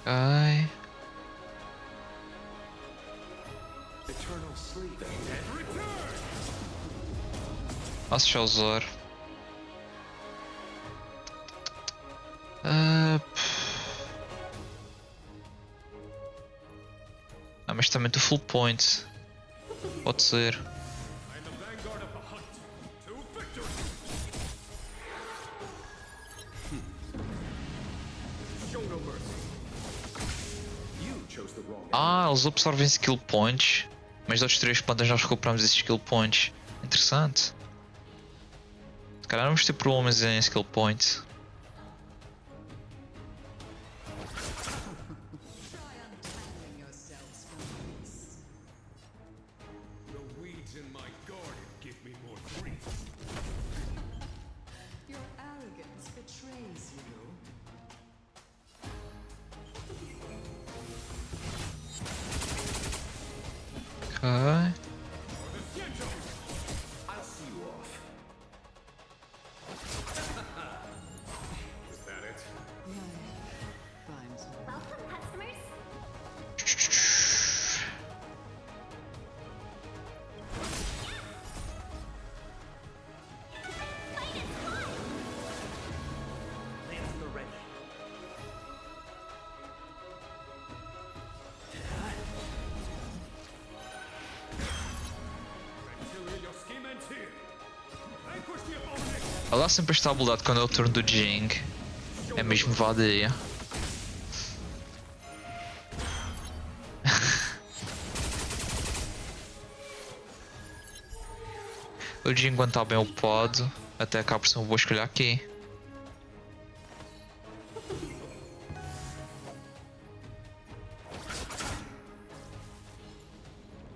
Ai. Eternal sleep. Posso já usar. Ah, mas também do full point. Pode ser. Ah, eles absorvem skill points. Mas das 3 plantas nós recuperamos esses skill points. Interessante. Se calhar vamos ter problemas em skill points. Try untangling yourselves from this. The weeds in my garden give me more grief. Your arrogance betrays you. Ok. I'll see you off. Is that it? Welcome, customers. Ela sempre está habilidade quando é o turno do Jing. É mesmo vadia. O Jing quando está bem upado, até acaba por ser uma boa escolha aqui.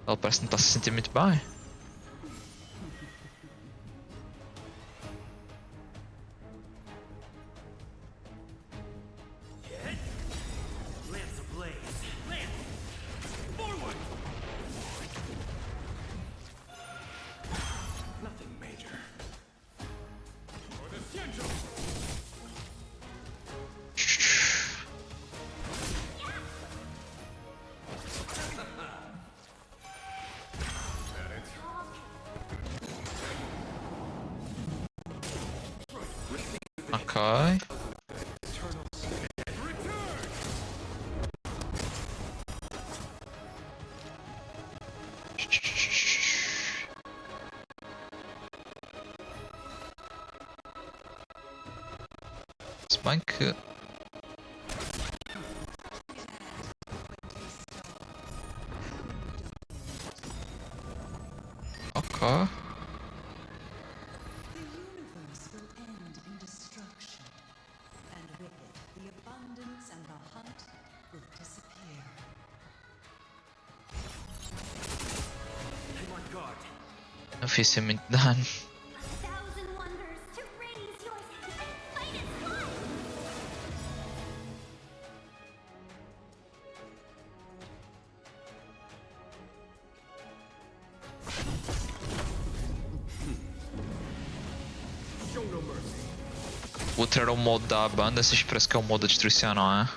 Ela parece que não está a se sentir muito bem. Ok. Se bem que... Ok. The universe will end in destruction, and with it, the abundance and the hunt will disappear. I'm on guard. Não fiz ser muito dano. Thousand wonders to raise your finest one. Show no mercy. O outro era o modo da banda, esses parece que é o modo da destruição, não é?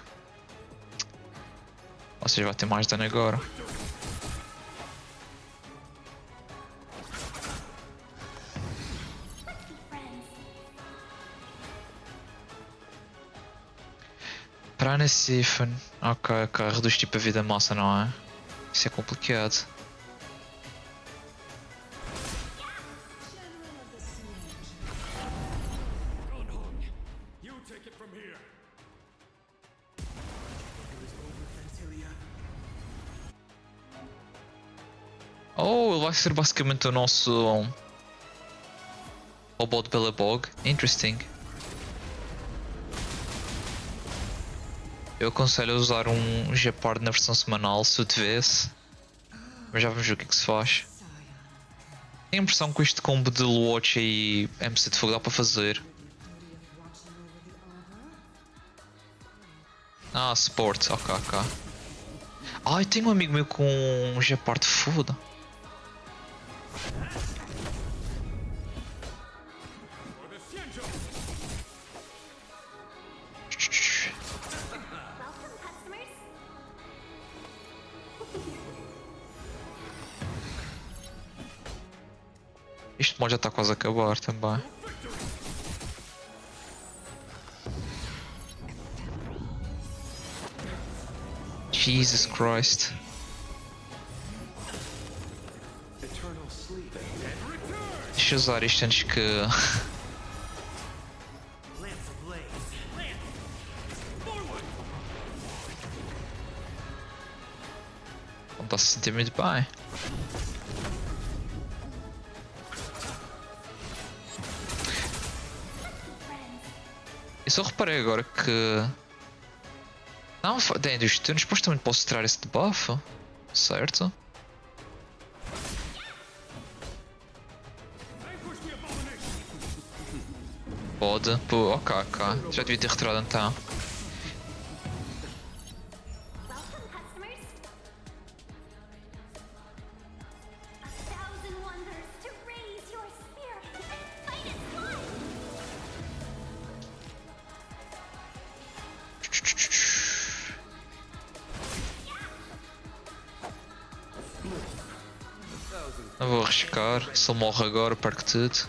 Ou seja, vai ter mais dano agora. Prana Siphon. Ok, ok. Reduz tipo a vida massa, não é? Isso é complicado. You take it from here. Oh, ele vai ser basicamente o nosso robô de Bellabog. Interesting. Eu aconselho a usar um Gepard na versão semanal se o tivesse. Mas já vamos ver o que é que se faz. Tenho a impressão que este combo de Watch e MC de fogo dá para fazer. Ah, Sport. Ok, ok. Ai, tenho um amigo meu com um Gepard de foda. Este mod já está quase a acabar também. Jesus Christ. Deixa eu usar isto antes que... Não está a se sentir muito bem. Eu só reparei agora que... Não, dentro dos turnos supostamente posso tirar esse debuff, certo? Pode, pô, ok, ok. Já devia ter retirado então. Não vou arriscar, se ele morre agora perco tudo.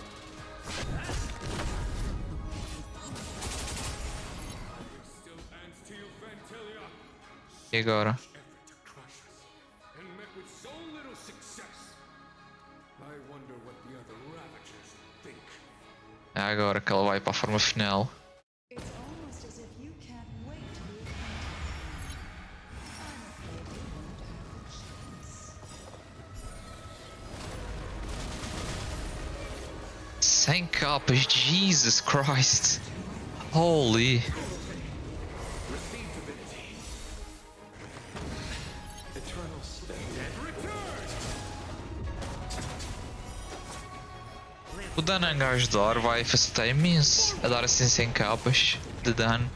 E agora? É agora que ela vai para a forma final. Sem capas, Jesus Christ! Holy! O dano a gajo dar vai facilitar imenso a dar assim 100 capas de dano.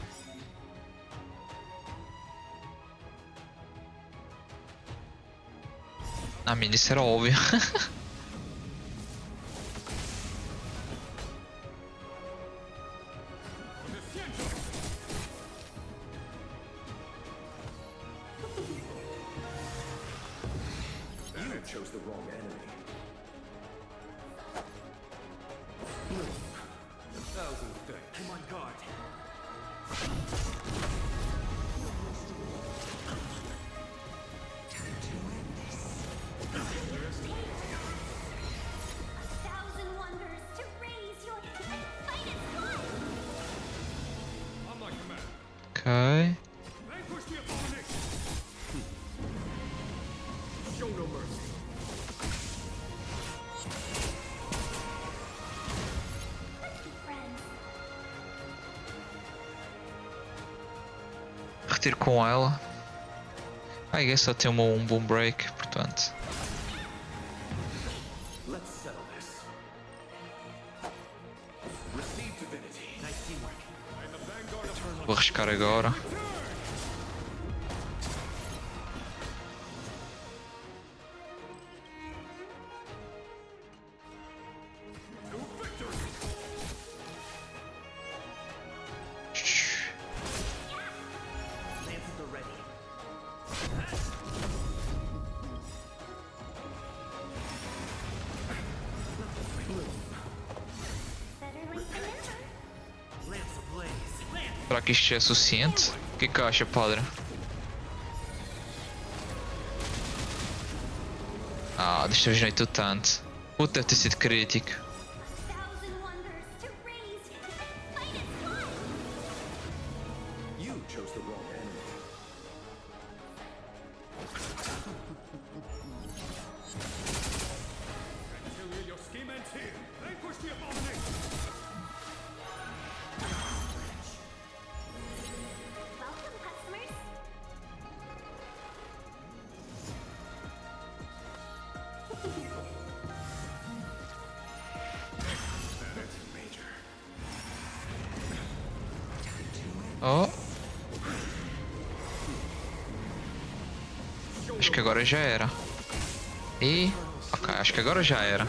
A mim isso era óbvio. chose the wrong enemy. A thousand thanks. I'm on guard. Thousand wonders to raise your and fight its blood. On my command. Ok. Vanquish the abomination. Show no mercy. Friends. Retiro com ela. I guess só tem um boom break, portanto. Let's settle this. Receive divinity. Nice teamwork. And the vanguard of Vou arriscar agora. Lances are ready. Better late than never. Lance ablaze. Lance. Será que isto já é suficiente? O que acha, padre? Ah, desta vez não é tanto. Puta, deve ter sido crítico. Thousand wonders to raise and fight its blood. You chose the wrong enemy. Fantilia, your scheme ends here. Vanquish the abomination. Welcome, customers. Oh. Acho que agora já era. E... Ok, acho que agora já era.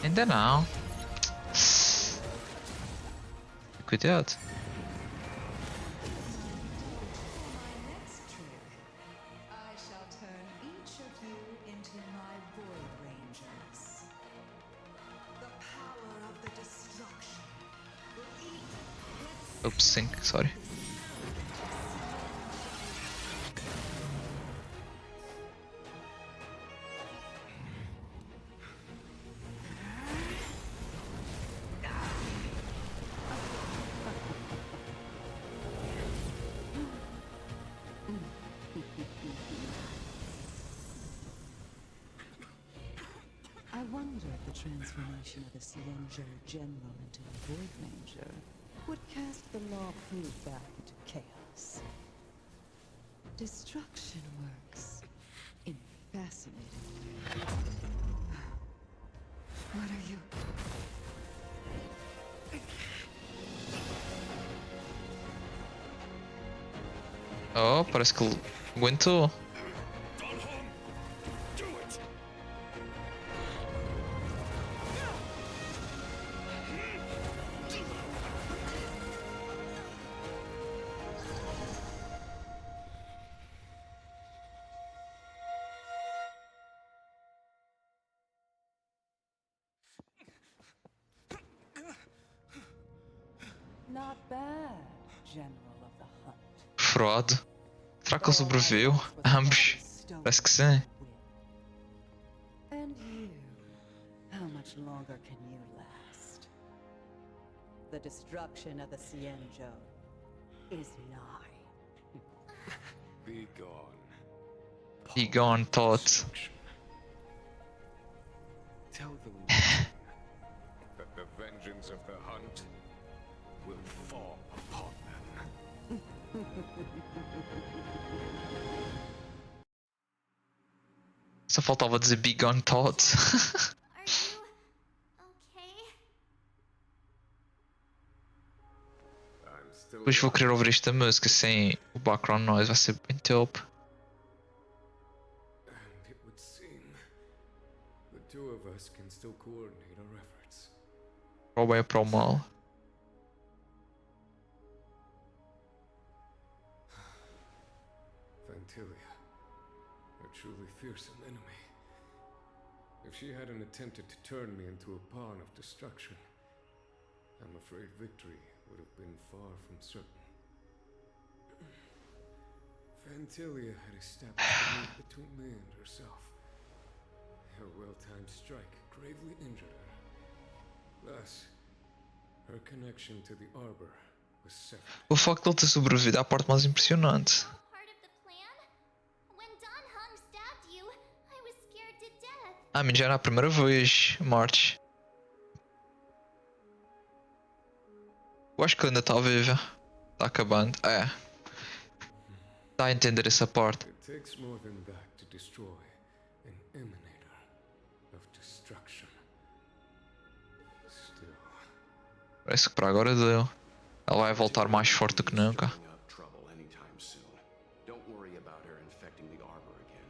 Ainda não. Cuidado. My next trick, I shall turn each of you into my Void Rangers. The power of the destruction will eat Oops, sync, sorry. I wonder if the transformation of the Cienjo General into a Void Ranger would cast the Law Food back into chaos. Destruction works in fascinating ways. What are you? Oh, parece que aguentou. Not bad, General of the Hunt. Fraude. Será que ele sobreviveu? Ambos. Parece que sim. And you, how much longer can you last? The destruction of the Cienjo is nigh. Be gone. Be gone, thought. Tell them that the vengeance of the hunt will fall upon them. Só faltava dizer Be gone, thought. Are you okay? I'm still Depois vou querer ouvir esta música sem o background noise, vai ser bem top. And it would seem the two of us can still coordinate our efforts. Para o bem ou para o mal. Fantilia, a truly fearsome enemy. If she hadn't attempted to turn me into a pawn of destruction, I'm afraid victory would have been far from certain. Vantilia had established a link between me and herself. Her well-timed strike gravely injured her. Thus, her connection to the arbor was severed. O facto de ele ter sobrevivido é a parte mais impressionante. Ah, mas já era a primeira vez, March. Eu acho que ainda está viva. Está acabando. É. Está a entender essa parte. It takes more than that to destroy an emanator of destruction. Still. Parece que para agora deu. Ela vai voltar mais forte do que nunca. Don't worry about her infecting the arbor again.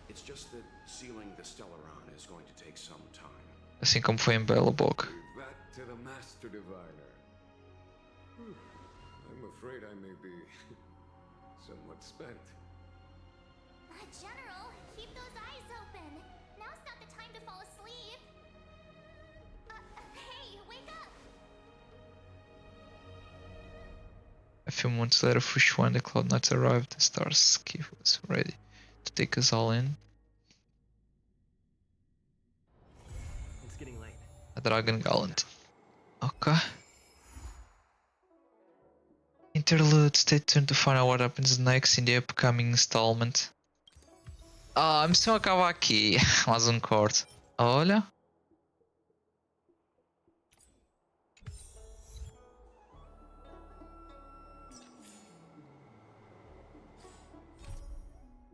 It's just that sealing the Stellaron is going to take some time. Assim como foi em Bela Boca. Back to the Master Diviner. I'm afraid I may be somewhat spent. General, keep those eyes open. Now's not the time to fall asleep. Hey, wake up! A few months later, when the Cloud Knights arrived, the Star Skiff was ready to take us all in. It's getting late. A Dragon Gallant. Okay. Interlude, stay tuned to find out what happens next in the upcoming installment. Ah, a missão acaba aqui. Mais um corte. Olha.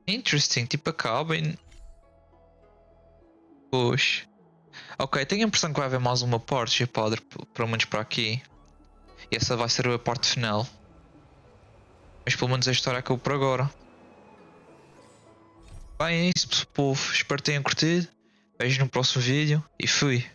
Interesting, tipo acaba em... Puxa. Ok, tenho a impressão que vai haver mais uma parte, padre, pelo menos para aqui. E essa vai ser a parte final. Mas pelo menos a história acabou por agora. Bem, é isso, povo. Espero que tenham curtido. Vejo no próximo vídeo e fui.